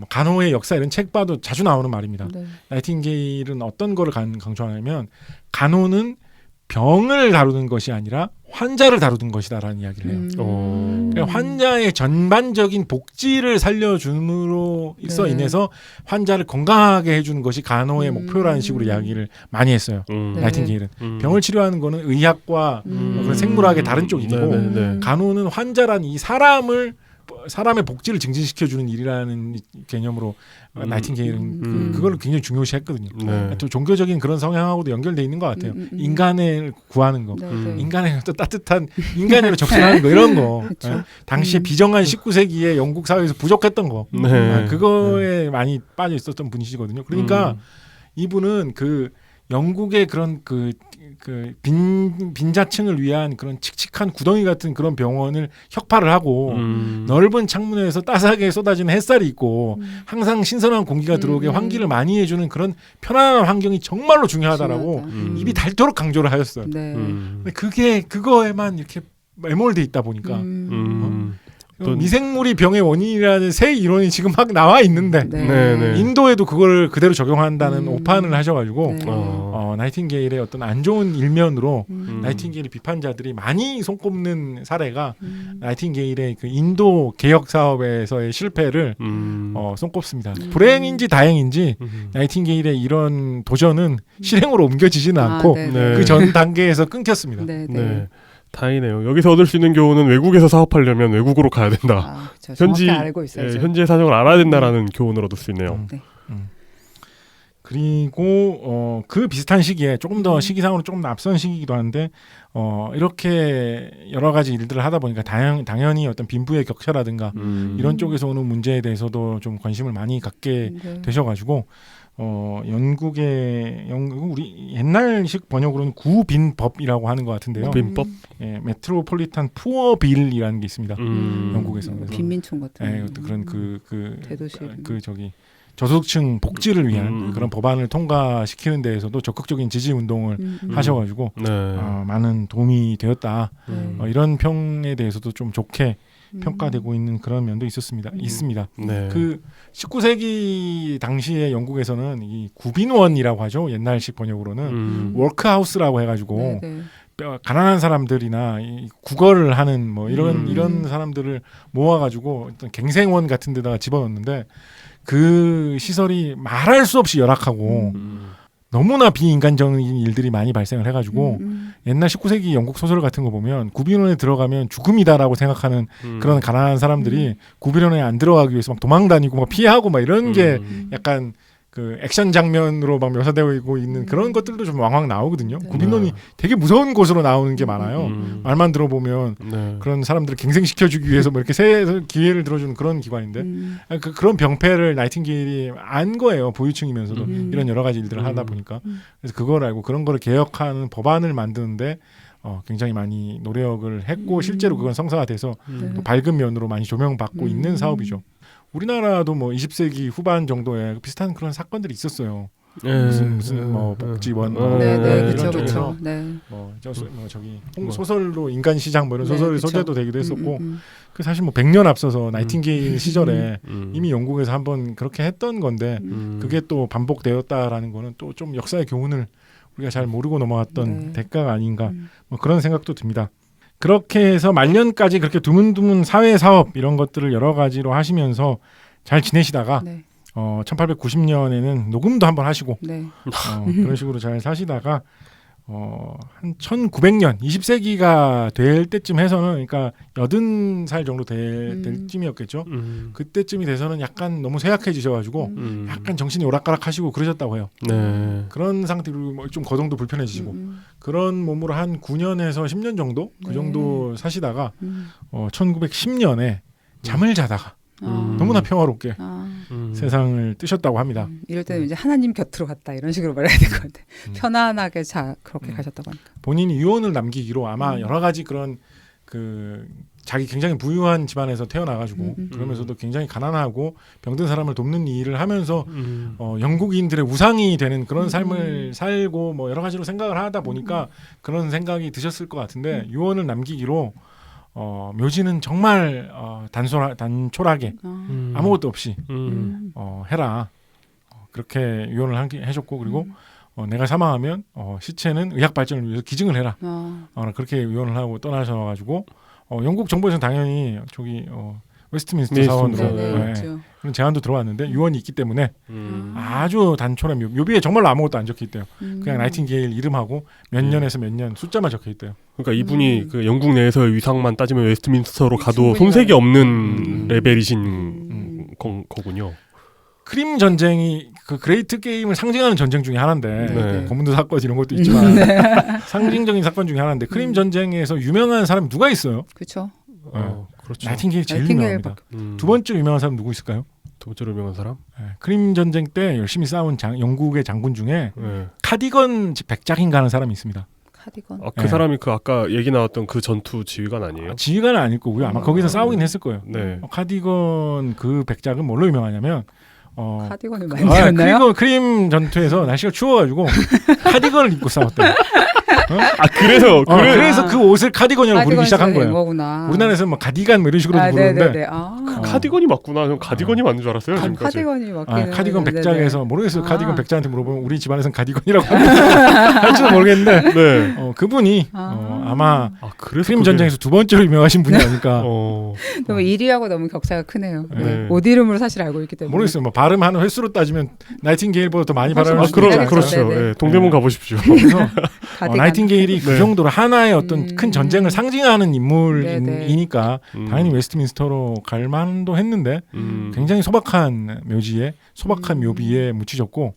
간호의 역사 이런 책 봐도 자주 나오는 말입니다. 네. 나이팅게일은 어떤 거를 강조하냐면 간호는 병을 다루는 것이 아니라 환자를 다루는 것이다라는 이야기를 해요. 그러니까 환자의 전반적인 복지를 살려줌으로 인해서 환자를 건강하게 해주는 것이 간호의 목표라는 식으로 이야기를 많이 했어요. 나이팅게일은 병을 치료하는 거는 의학과 그런 생물학의 다른 쪽이고 간호는 환자란 이 사람의 복지를 증진시켜주는 일이라는 개념으로 나이팅게일은 그걸 굉장히 중요시했거든요. 네. 또 종교적인 그런 성향하고도 연결돼 있는 것 같아요. 인간을 구하는 거, 인간의 또 따뜻한 인간으로 접근하는 거 이런 거. 당시에 비정한 19세기의 영국 사회에서 부족했던 거. 그거에 많이 빠져 있었던 분이시거든요. 그러니까 이분은 그 영국의 그런 빈자층을 위한 그런 칙칙한 구덩이 같은 그런 병원을 혁파를 하고 넓은 창문에서 따스하게 쏟아지는 햇살이 있고 항상 신선한 공기가 들어오게 환기를 많이 해주는 그런 편안한 환경이 정말로 중요하다라고 입이 닳도록 강조를 하셨어요. 근데 그거에만 이렇게 매몰돼 있다 보니까 미생물이 병의 원인이라는 새 이론이 지금 막 나와 있는데 인도에도 그걸 그대로 적용한다는 오판을 하셔가지고 나이팅게일의 어떤 안 좋은 일면으로 나이팅게일 비판자들이 많이 손꼽는 사례가 나이팅게일의 그 인도 개혁 사업에서의 실패를 손꼽습니다. 불행인지 다행인지 나이팅게일의 이런 도전은 실행으로 옮겨지지는 않고 그 전 단계에서 끊겼습니다. 다행이네요. 여기서 얻을 수 있는 교훈은 외국에서 사업하려면 외국으로 가야 된다. 현지 알고 있어야죠. 현지의 사정을 알아야 된다라는 교훈을 얻을 수 있네요. 그리고 그 비슷한 시기에 조금 더 시기상으로 조금 앞선 시기이기도 한데 이렇게 여러 가지 일들을 하다 보니까 당연히 어떤 빈부의 격차라든가 이런 쪽에서 오는 문제에 대해서도 좀 관심을 많이 갖게 되셔가지고 영국의 우리 옛날식 번역으로는 구빈법이라고 하는 것 같은데요. 빈법? 예, 메트로폴리탄 푸어 빌이라는 게 있습니다. 영국에서 빈민촌 같은 그런 대도시 저소득층 복지를 위한 그런 법안을 통과시키는 데에서도 적극적인 지지 운동을 하셔가지고 많은 도움이 되었다. 이런 평에 대해서도 좀 좋게 평가되고 있는 그런 면도 있습니다. 그 19세기 당시에 영국에서는 이 구빈원이라고 하죠. 옛날식 번역으로는 워크하우스라고 해가지고 가난한 사람들이나 국어를 하는 뭐 이런 사람들을 모아가지고 어떤 갱생원 같은 데다가 집어넣는데 그 시설이 말할 수 없이 열악하고 너무나 비인간적인 일들이 많이 발생을 해가지고 옛날 19세기 영국 소설 같은 거 보면 구빈원에 들어가면 죽음이다라고 생각하는 그런 가난한 사람들이 구빈원에 안 들어가기 위해서 막 도망다니고 막 피하고 막 이런 게 약간 그 액션 장면으로 막 묘사되고 있는 그런 것들도 좀 왕왕 나오거든요. 네. 구빈론이 되게 무서운 곳으로 나오는 게 많아요. 말만 들어보면 네. 그런 사람들을 갱생시켜주기 위해서 뭐 이렇게 새 기회를 들어주는 그런 기관인데 그런 병폐를 나이팅게일이 안 거예요. 보유층이면서도 이런 여러 가지 일들을 하다 보니까 그래서 그걸 알고 그런 거를 개혁하는 법안을 만드는데 굉장히 많이 노력을 했고 실제로 그건 성사화돼서 또 밝은 면으로 많이 조명받고 있는 사업이죠. 우리나라도 뭐 20세기 후반 정도에 비슷한 그런 사건들이 있었어요. 무슨 뭐 복지원 네네 이런 그렇죠 쪽에서 그렇죠. 저기 소설로 인간 시장 뭐 이런 네, 소설이 그쵸. 소재도 되기도 했었고 그 사실 뭐 100년 앞서서 나이팅게일 시절에 이미 영국에서 한번 그렇게 했던 건데 그게 또 반복되었다라는 거는 또 좀 역사의 교훈을 우리가 잘 모르고 넘어왔던 네. 대가가 아닌가 뭐 그런 생각도 듭니다. 그렇게 해서 말년까지 그렇게 드문드문 사회 사업 이런 것들을 여러 가지로 하시면서 잘 지내시다가 네. 1890년에는 녹음도 한번 하시고 네. 그런 식으로 잘 사시다가 한 1900년 20세기가 될 때쯤 해서는 그러니까 80살 정도 될 쯤이었겠죠. 그때쯤이 돼서는 약간 너무 쇠약해지셔가지고 약간 정신이 오락가락하시고 그러셨다고 해요. 네. 그런 상태로 뭐 좀 거동도 불편해지시고 그런 몸으로 한 9년에서 10년 정도 그 네. 정도 사시다가 1910년에 잠을 자다가 너무나 평화롭게 세상을 뜨셨다고 합니다. 이럴 때는 이제 하나님 곁으로 갔다 이런 식으로 말해야 될 것 같아. 편안하게 그렇게 가셨다고 하니까. 본인이 유언을 남기기로 아마 여러 가지 그런 그 자기 굉장히 부유한 집안에서 태어나가지고 그러면서도 굉장히 가난하고 병든 사람을 돕는 일을 하면서 영국인들의 우상이 되는 그런 삶을 살고 뭐 여러 가지로 생각을 하다 보니까 그런 생각이 드셨을 것 같은데 유언을 남기기로 묘지는 정말 단촐하게 아무것도 없이 해라 그렇게 유언을 해줬고 그리고 내가 사망하면 시체는 의학 발전을 위해서 기증을 해라 그렇게 유언을 하고 떠나셔가지고 영국 정부에서는 당연히 저기 웨스트민스터 사원으로 그런 제안도 들어왔는데 유언이 있기 때문에 아주 단촐한 묘비에 정말로 아무것도 안 적혀 있대요. 그냥 나이팅게일 이름하고 몇 년에서 몇 년 숫자만 적혀 있대요. 그러니까 이분이 그 영국 내에서의 위상만 따지면 웨스트민스터로 가도 손색이 없는 레벨이신 거군요. 크림 전쟁이 그 그레이트 게임을 상징하는 전쟁 중에 하나인데 네. 고문도 사건 이런 것도 있지만 상징적인 사건 중에 하나인데 크림 전쟁에서 유명한 사람이 누가 있어요? 그렇죠. 그렇죠. 나이팅게일이 제일 유명합니다. 두 번째로 유명한 사람 누구 있을까요? 두 번째로 유명한 사람? 크림 전쟁 때 열심히 싸운 영국의 장군 중에 카디건 백작인가 하는 사람이 있습니다. 카디건. 그 사람이 그 아까 얘기 나왔던 그 전투 지휘관 아니에요? 지휘관은 아닐 거고요. 아마 거기서 싸우긴 했을 거예요. 네. 카디건 그 백작은 뭘로 유명하냐면 카디건을 만들었나요? 크림 전투에서 날씨가 추워가지고 카디건을 입고 싸웠대요. 그래서 그 옷을 카디건이라고 부르기 시작한 거예요. 거구나. 우리나라에서는 뭐 가디건 뭐 이런 식으로 부르는데 카디건이 맞구나. 전 가디건이 맞는 줄 알았어요. 지금까지. 카디건이 맞기는. 카디건 백작에서 모르겠어요. 카디건 백작한테 물어보면 우리 집안에서는 가디건이라고 할지도 모르겠는데 네. 그분이 아마 그래서 크림 전쟁에서 두 번째로 유명하신 분이 아닐까. 너무 1위하고 너무 격차가 크네요. 네. 옷 이름으로 사실 알고 있기 때문에. 모르겠어요. 뭐 발음하는 횟수로 따지면 나이팅게일보다 더 많이 발음할 수도 있지 않을까. 그렇죠. 네, 네. 네. 동대문 가보십시오. 그래서 나이팅게일이 그 정도로 하나의 어떤 큰 전쟁을 상징하는 인물이니까 당연히 웨스트민스터로 갈 만도 했는데 굉장히 소박한 묘지에 소박한 묘비에 묻히졌고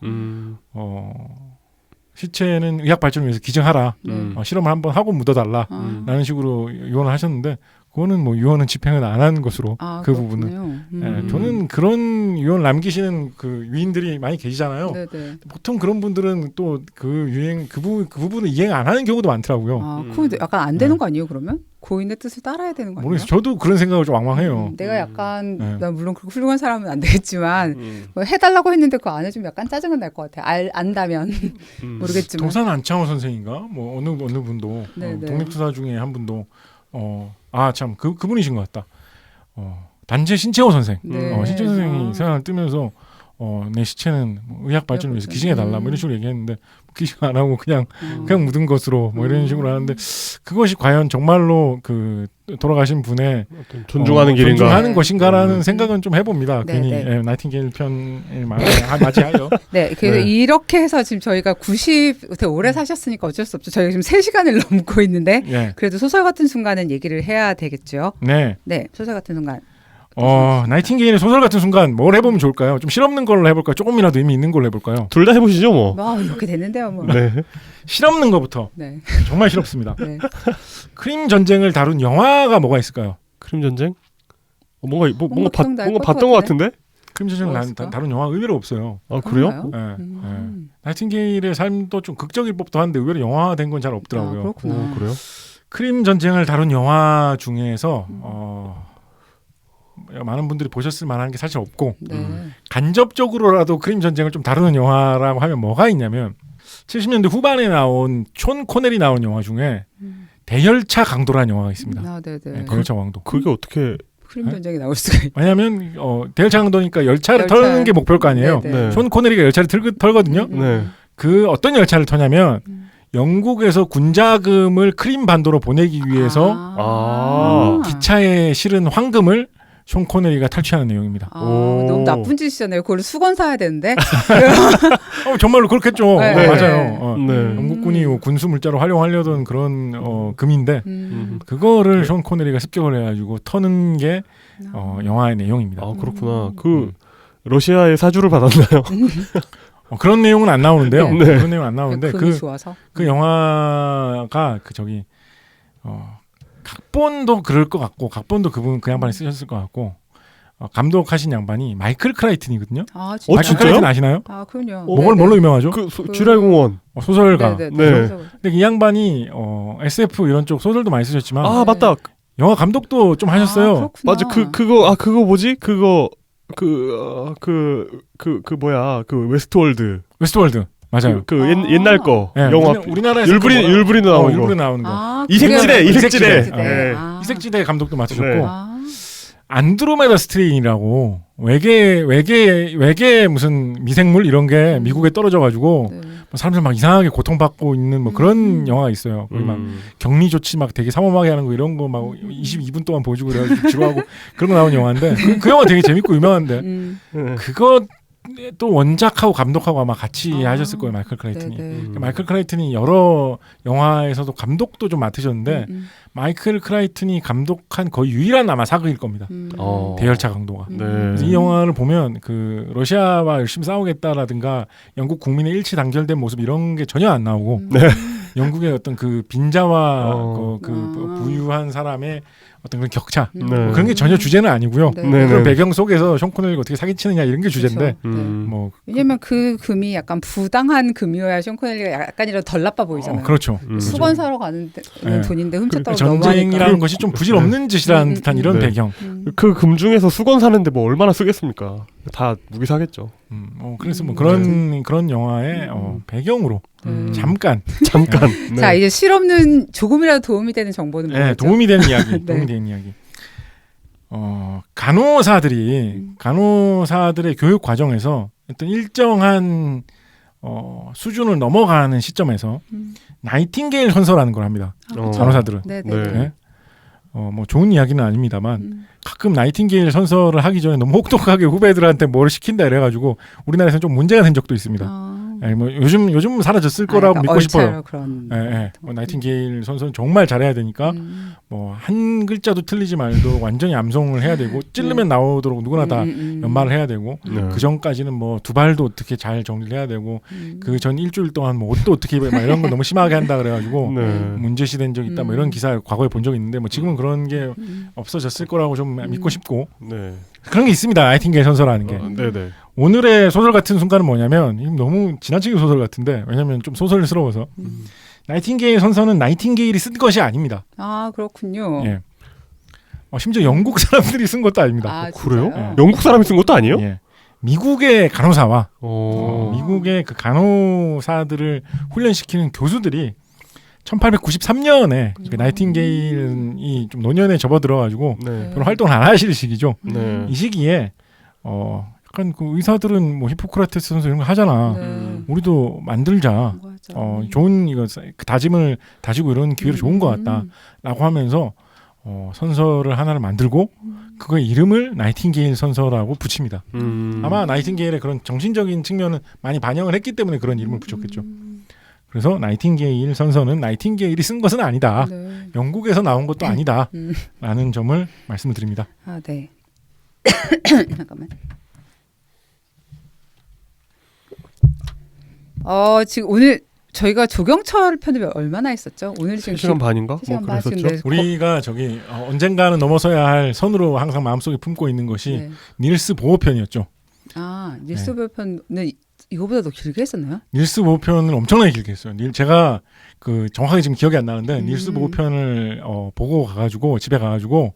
시체는 의학 발전을 위해서 기증하라 실험을 한번 하고 묻어달라 라는 식으로 유언을 하셨는데 그거는 뭐 유언은 집행은 안 한 것으로 그 부분은 저는 그런 유언 남기시는 그 위인들이 많이 계시잖아요. 네네. 보통 그런 분들은 또 그 유행 그 부분을 이행 안 하는 경우도 많더라고요. 그건 약간 안 되는 거 아니에요? 그러면 고인의 뜻을 따라야 되는 거 아니에요? 모르겠어요. 저도 그런 생각을 좀 왕왕해요. 내가 약간 난 물론 그렇게 훌륭한 사람은 안 되겠지만 뭐 해달라고 했는데 그거 안 해주면 약간 짜증은 날 것 같아. 안다면 모르겠지만. 도산 안창호 선생인가 뭐 어느 분도 독립투사 중에 한 분도 참 그분이신 것 같다. 단재 신채호 선생. 신채호 선생이 세상을 뜨면서 내 시체는 의학 발전을 위해서 기증해달라 뭐 이런 식으로 얘기했는데 기증 안 하고 그냥 묻은 것으로 뭐 이런 식으로 하는데 그것이 과연 정말로 그 돌아가신 분의 존중하는 길인가 존중하는 것인가라는 생각은 좀 해봅니다. 괜히 나이팅게일 편을 맞이하여. 네, 그래서 이렇게 해서 지금 저희가 90 오래 사셨으니까 어쩔 수 없죠. 저희가 지금 3시간을 넘고 있는데 그래도 소설 같은 순간은 얘기를 해야 되겠죠. 네. 네, 소설 같은 순간. 나이팅게일의 소설 같은 순간 뭘 해보면 좋을까요? 좀 실없는 걸로 해볼까요? 조금이라도 의미 있는 걸로 해볼까요? 둘 다 해보시죠 뭐. 이렇게 됐는데요, 뭐. 네. 실없는 거부터 네. 정말 실없습니다. 네. 크림 전쟁을 다룬 영화가 뭐가 있을까요? 크림 전쟁? 뭔가 기억날 뭔가 것 봤던 것 같은데? 같은데? 크림 전쟁을 뭐였을까? 다룬 영화 의외로 없어요. 아 그래요? 그런가요? 예. 나이팅게일의 삶도 좀 극적일 법도 한데 의외로 영화화된 건 잘 없더라고요. 그렇구나. 그래요? 크림 전쟁을 다룬 영화 중에서 많은 분들이 보셨을 만한 게 사실 없고 네. 간접적으로라도 크림 전쟁을 좀 다루는 영화라고 하면 뭐가 있냐면 70년대 후반에 나온 촌 코넬이 나온 영화 중에 대열차 강도라는 영화가 있습니다. 네네. 네, 대열차 강도. 그게 어떻게? 크림 전쟁이 나올 수가 있. 왜냐하면 대열차 강도니까 열차를 열차. 털는 게 목표일 거 아니에요. 네네. 촌 코넬이가 열차를 털거든요. 네. 그 어떤 열차를 터냐면 영국에서 군자금을 크림 반도로 보내기 위해서 기차에 실은 황금을 숀 코네리가 탈취하는 내용입니다. 오. 너무 나쁜 짓이잖아요. 그걸 수건 사야 되는데. 정말로 그렇겠죠. 네. 맞아요. 네. 영국군이 군수 물자로 활용하려던 그런 금인데 그거를 숀 코네리가 습격을 해가지고 터는 게 영화의 내용입니다. 아 그렇구나. 그 러시아의 사주를 받았나요? 그런 내용은 안 나오는데요. 네. 그런 내용 안 나오는데 금이 좋아서. 그 영화가 각본도 그럴 것 같고 각본도 그 양반이 쓰셨을 것 같고 감독하신 양반이 마이클 크라이튼이거든요. 아 진짜요? 마이클 크라이튼 아시나요? 아 그럼요. 뭘로 유명하죠? 쥐랄공원. 소설가. 네네. 네. 근데 이 양반이 SF 이런 쪽 소설도 많이 쓰셨지만 아 맞다. 영화 감독도 좀 하셨어요. 그렇구나. 맞아. 그거 뭐지? 그거 뭐야? 그 웨스트월드. 맞아요. 옛날 거 네, 영화. 우리나라에서 율브리 나오는 거. 율브리 나오는 거. 이색지대. 네. 이색지대 감독도 맡으셨고 네. 안드로메다 스트레인이라고 외계 무슨 미생물 이런 게 미국에 떨어져가지고 네. 사람들 막 이상하게 고통받고 있는 뭐 그런 영화가 있어요. 거기 막 격리 조치 막 되게 삼엄하게 하는 거 이런 거 막 22분 동안 보여주고 그래가지고 지루하고 그런 거 나온 영화인데 그 영화 되게 재밌고 유명한데 그거 또 원작하고 감독하고 아마 같이 하셨을 거예요. 마이클 크라이튼이. 마이클 크라이튼이 여러 영화에서도 감독도 좀 맡으셨는데 마이클 크라이튼이 감독한 거의 유일한 아마 사극일 겁니다. 대열차 강도가. 네. 그래서 이 영화를 보면 그 러시아와 열심히 싸우겠다라든가 영국 국민의 일치 단결된 모습 이런 게 전혀 안 나오고 영국의 어떤 그 빈자와 부유한 사람의 어떤 그런 격차 뭐 그런 게 전혀 주제는 아니고요. 네. 그런 배경 속에서 숀 코넬리가 어떻게 사기치느냐 이런 게 주제인데 그렇죠. 뭐 왜냐면 그 금이 약간 부당한 금이어야 숀 코넬리가 약간이라도 덜 나빠 보이잖아요. 그렇죠. 수건 사러 가는 돈인데 훔쳤다고 전쟁이라는 너무하니까. 것이 좀 부질없는 짓이라는 듯한 이런 네. 배경. 그 금 중에서 수건 사는데 뭐 얼마나 쓰겠습니까? 다 무기 사겠죠. 그래서 뭐 그런 영화의 배경으로 잠깐. 네. 자 이제 실없는 조금이라도 도움이 되는 정보는 뭐죠? 네, 도움이 되는 이야기. 네. 도움이 되는 이야기. 간호사들의 교육 과정에서 어떤 일정한 수준을 넘어가는 시점에서 나이팅게일 선서라는 걸 합니다. 간호사들은. 네네. 네. 뭐 좋은 이야기는 아닙니다만 가끔 나이팅게일 선서를 하기 전에 너무 혹독하게 후배들한테 뭘 시킨다 이래가지고 우리나라에서는 좀 문제가 된 적도 있습니다. 뭐 요즘 사라졌을 거라고 믿고 싶어요. 뭐 나이팅게일 선서는 정말 잘해야 되니까 뭐 한 글자도 틀리지 말도 완전히 암송을 해야 되고 찌르면 나오도록 누구나 다 연말을 해야 되고 그 전까지는 뭐 두 발도 어떻게 잘 정리를 해야 되고 그 전 일주일 동안 뭐 옷도 어떻게 입어야 막 이런 거 너무 심하게 한다 그래가지고 문제시된 적 있다 뭐 이런 기사 과거에 본 적 있는데 뭐 지금은 그런 게 없어졌을 거라고 좀 믿고 싶고 그런 게 있습니다. 나이팅게일 선서라는 게. 네네. 오늘의 소설 같은 순간은 뭐냐면 너무 지나치게 소설 같은데 왜냐하면 좀 소설스러워서 나이팅게일 선서는 나이팅게일이 쓴 것이 아닙니다. 아 그렇군요. 예. 심지어 영국 사람들이 쓴 것도 아닙니다. 그래요? 진짜요? 영국 사람이 쓴 것도 아니에요? 예. 미국의 간호사와 오. 미국의 그 간호사들을 훈련시키는 교수들이 1893년에 나이팅게일이 좀 노년에 접어들어가지고 별로 활동을 안 하실 시기죠. 이 시기에 약간 그 의사들은 뭐 히포크라테스 선서 이런 거 하잖아. 우리도 만들자. 좋은 이거 다짐을 다지고 이런 기회로 좋은 것 같다라고 하면서 선서를 하나를 만들고 그거의 이름을 나이팅게일 선서라고 붙입니다. 아마 나이팅게일의 그런 정신적인 측면은 많이 반영을 했기 때문에 그런 이름을 붙였겠죠. 그래서 나이팅게일 선서는 나이팅게일이 쓴 것은 아니다. 영국에서 나온 것도 아니다. 라는 점을 말씀을 드립니다. 아, 네. 잠깐만. 지금 오늘 저희가 조경철 편을 얼마나 했었죠? 오늘 지금 3시간 반인가? 3시간 뭐 반 그랬었죠. 지금 네, 우리가 저기 언젠가는 넘어서야 할 선으로 항상 마음속에 품고 있는 것이 네. 닐스 보호 편이었죠. 닐스 보호 편은 이거보다 더 길게 했었나요? 닐스 보호 편을 엄청나게 길게 했어요. 제가 그 정확하게 지금 기억이 안 나는데 닐스 보호 편을 보고 가가지고 집에 가가지고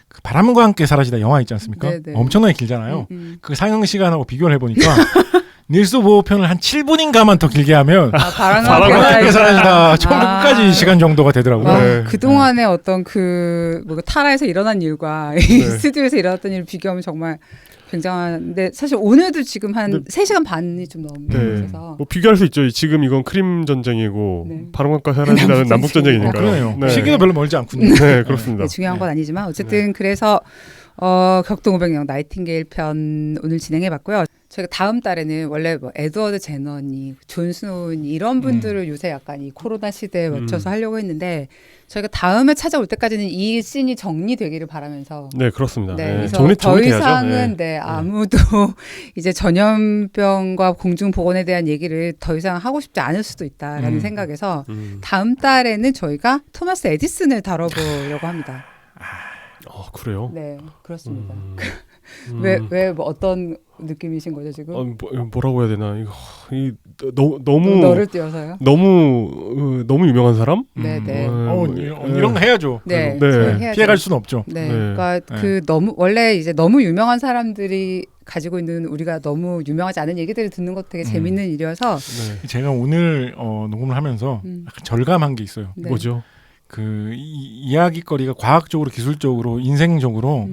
그 바람과 함께 사라지다 영화 있지 않습니까? 네네. 엄청나게 길잖아요. 그 상영 시간하고 비교를 해보니까 닐스 보호 편을 한 7분인가만 더 길게 하면 바람과 함께 사라지다 처음부터 끝까지 시간 정도가 되더라고요. 네. 그동안의 어떤 그 타라에서 일어난 일과 이 스튜디오에서 일어났던 일을 비교하면 정말 굉장한데 사실 오늘도 지금 한 3시간 반이 좀 넘어서 뭐 비교할 수 있죠. 지금 이건 크림 전쟁이고 네. 바람과 사라지다는 남북 전쟁이니까. 그러네요. 네. 시기도 별로 멀지 않군요. 네, 그렇습니다. 중요한 건 아니지만 어쨌든 그래서 격동 500령 나이팅게일 편 오늘 진행해봤고요. 저희가 다음 달에는 원래 뭐 에드워드 제너니, 존 스노우니 이런 분들을 요새 약간 이 코로나 시대에 맞춰서 하려고 했는데 저희가 다음에 찾아올 때까지는 이 씬이 정리되기를 바라면서 네, 그렇습니다. 네, 네. 그래서 정리 더 돼야죠. 이상은 네. 아무도 이제 전염병과 공중보건에 대한 얘기를 더 이상 하고 싶지 않을 수도 있다라는 생각에서 다음 달에는 저희가 토마스 에디슨을 다뤄보려고 합니다. 그래요? 네, 그렇습니다. 왜 뭐 어떤 느낌이신 거죠 지금? 뭐라고 해야 되나 너무 너를 띄워서요? 너무 유명한 사람? 네네. 이런 거 해야죠. 네, 네. 해야죠. 피해갈 수는 없죠. 네, 네. 그러니까 그 원래 이제 너무 유명한 사람들이 가지고 있는 우리가 너무 유명하지 않은 얘기들을 듣는 것도 되게 재밌는 일이어서 네. 제가 오늘 녹음을 하면서 약간 절감한 게 있어요. 네. 뭐죠? 그 이야기거리가 과학적으로 기술적으로 인생적으로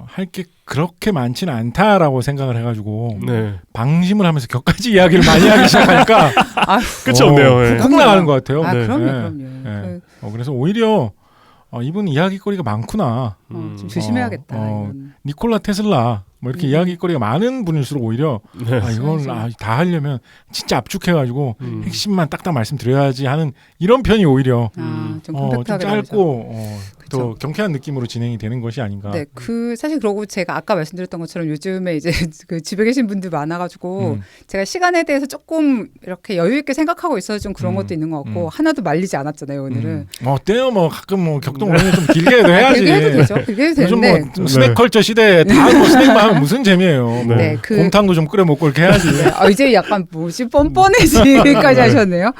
할 게 그렇게 많지는 않다라고 생각을 해가지고 네. 방심을 하면서 격가지 이야기를 많이 하기 시작하니까 끝이 없네요. 네. 훅 나가는 것 같아요. 네. 그럼요. 네. 그래서 오히려 이분 이야기거리가 많구나. 좀 조심해야겠다. 이건. 니콜라 테슬라 뭐 이렇게 이야기거리가 많은 분일수록 오히려 네. 이걸 다 하려면 진짜 압축해가지고 핵심만 딱딱 말씀드려야지 하는 이런 편이 오히려 좀 좀 컴팩트하게 짧고 더 그쵸. 경쾌한 느낌으로 진행이 되는 것이 아닌가. 네, 사실 그러고 제가 아까 말씀드렸던 것처럼 요즘에 이제 그 집에 계신 분들 많아가지고 제가 시간에 대해서 조금 이렇게 여유 있게 생각하고 있어서 좀 그런 것도 있는 것 같고 하나도 말리지 않았잖아요 오늘은. 어때요? 뭐 가끔 뭐 격동 오면 좀 길게 해도 해야지. 길게 해도 되죠. 길게 해도 요즘 되는데. 뭐 스낵 컬처 시대에 다 뭐 스낵만 하면 무슨 재미예요. 뭐 네, 곰탕도 좀 끓여 먹고 이렇게 해야지. 네, 이제 약간 뻔뻔해지기까지 하셨네요.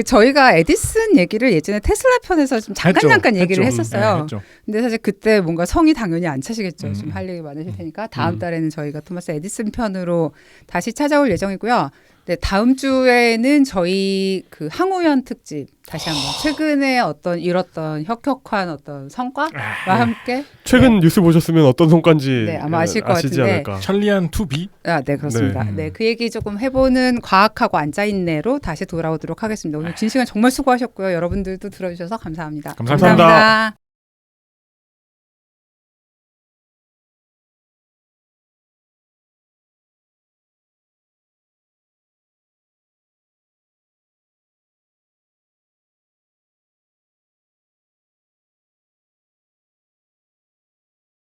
저희가 에디슨 얘기를 예전에 테슬라 편에서 좀 잠깐 얘기를 했었어요. 네, 했죠. 근데 사실 그때 뭔가 성이 당연히 안 차시겠죠. 좀 할 얘기 많으실 테니까 다음 달에는 저희가 토마스 에디슨 편으로 다시 찾아올 예정이고요. 네, 다음 주에는 저희 그 항우연 특집 다시 한번 최근에 이뤘던 혁혁한 어떤 성과와 함께 최근 뉴스 보셨으면 어떤 성과인지 네, 아마 아실 것 아시지 같은데. 않을까. 천리안 투비. 네, 그렇습니다. 네, 그 얘기 조금 해보는 과학하고 앉아있네로 다시 돌아오도록 하겠습니다. 오늘 긴 시간 정말 수고하셨고요. 여러분들도 들어주셔서 감사합니다. 감사합니다. 감사합니다.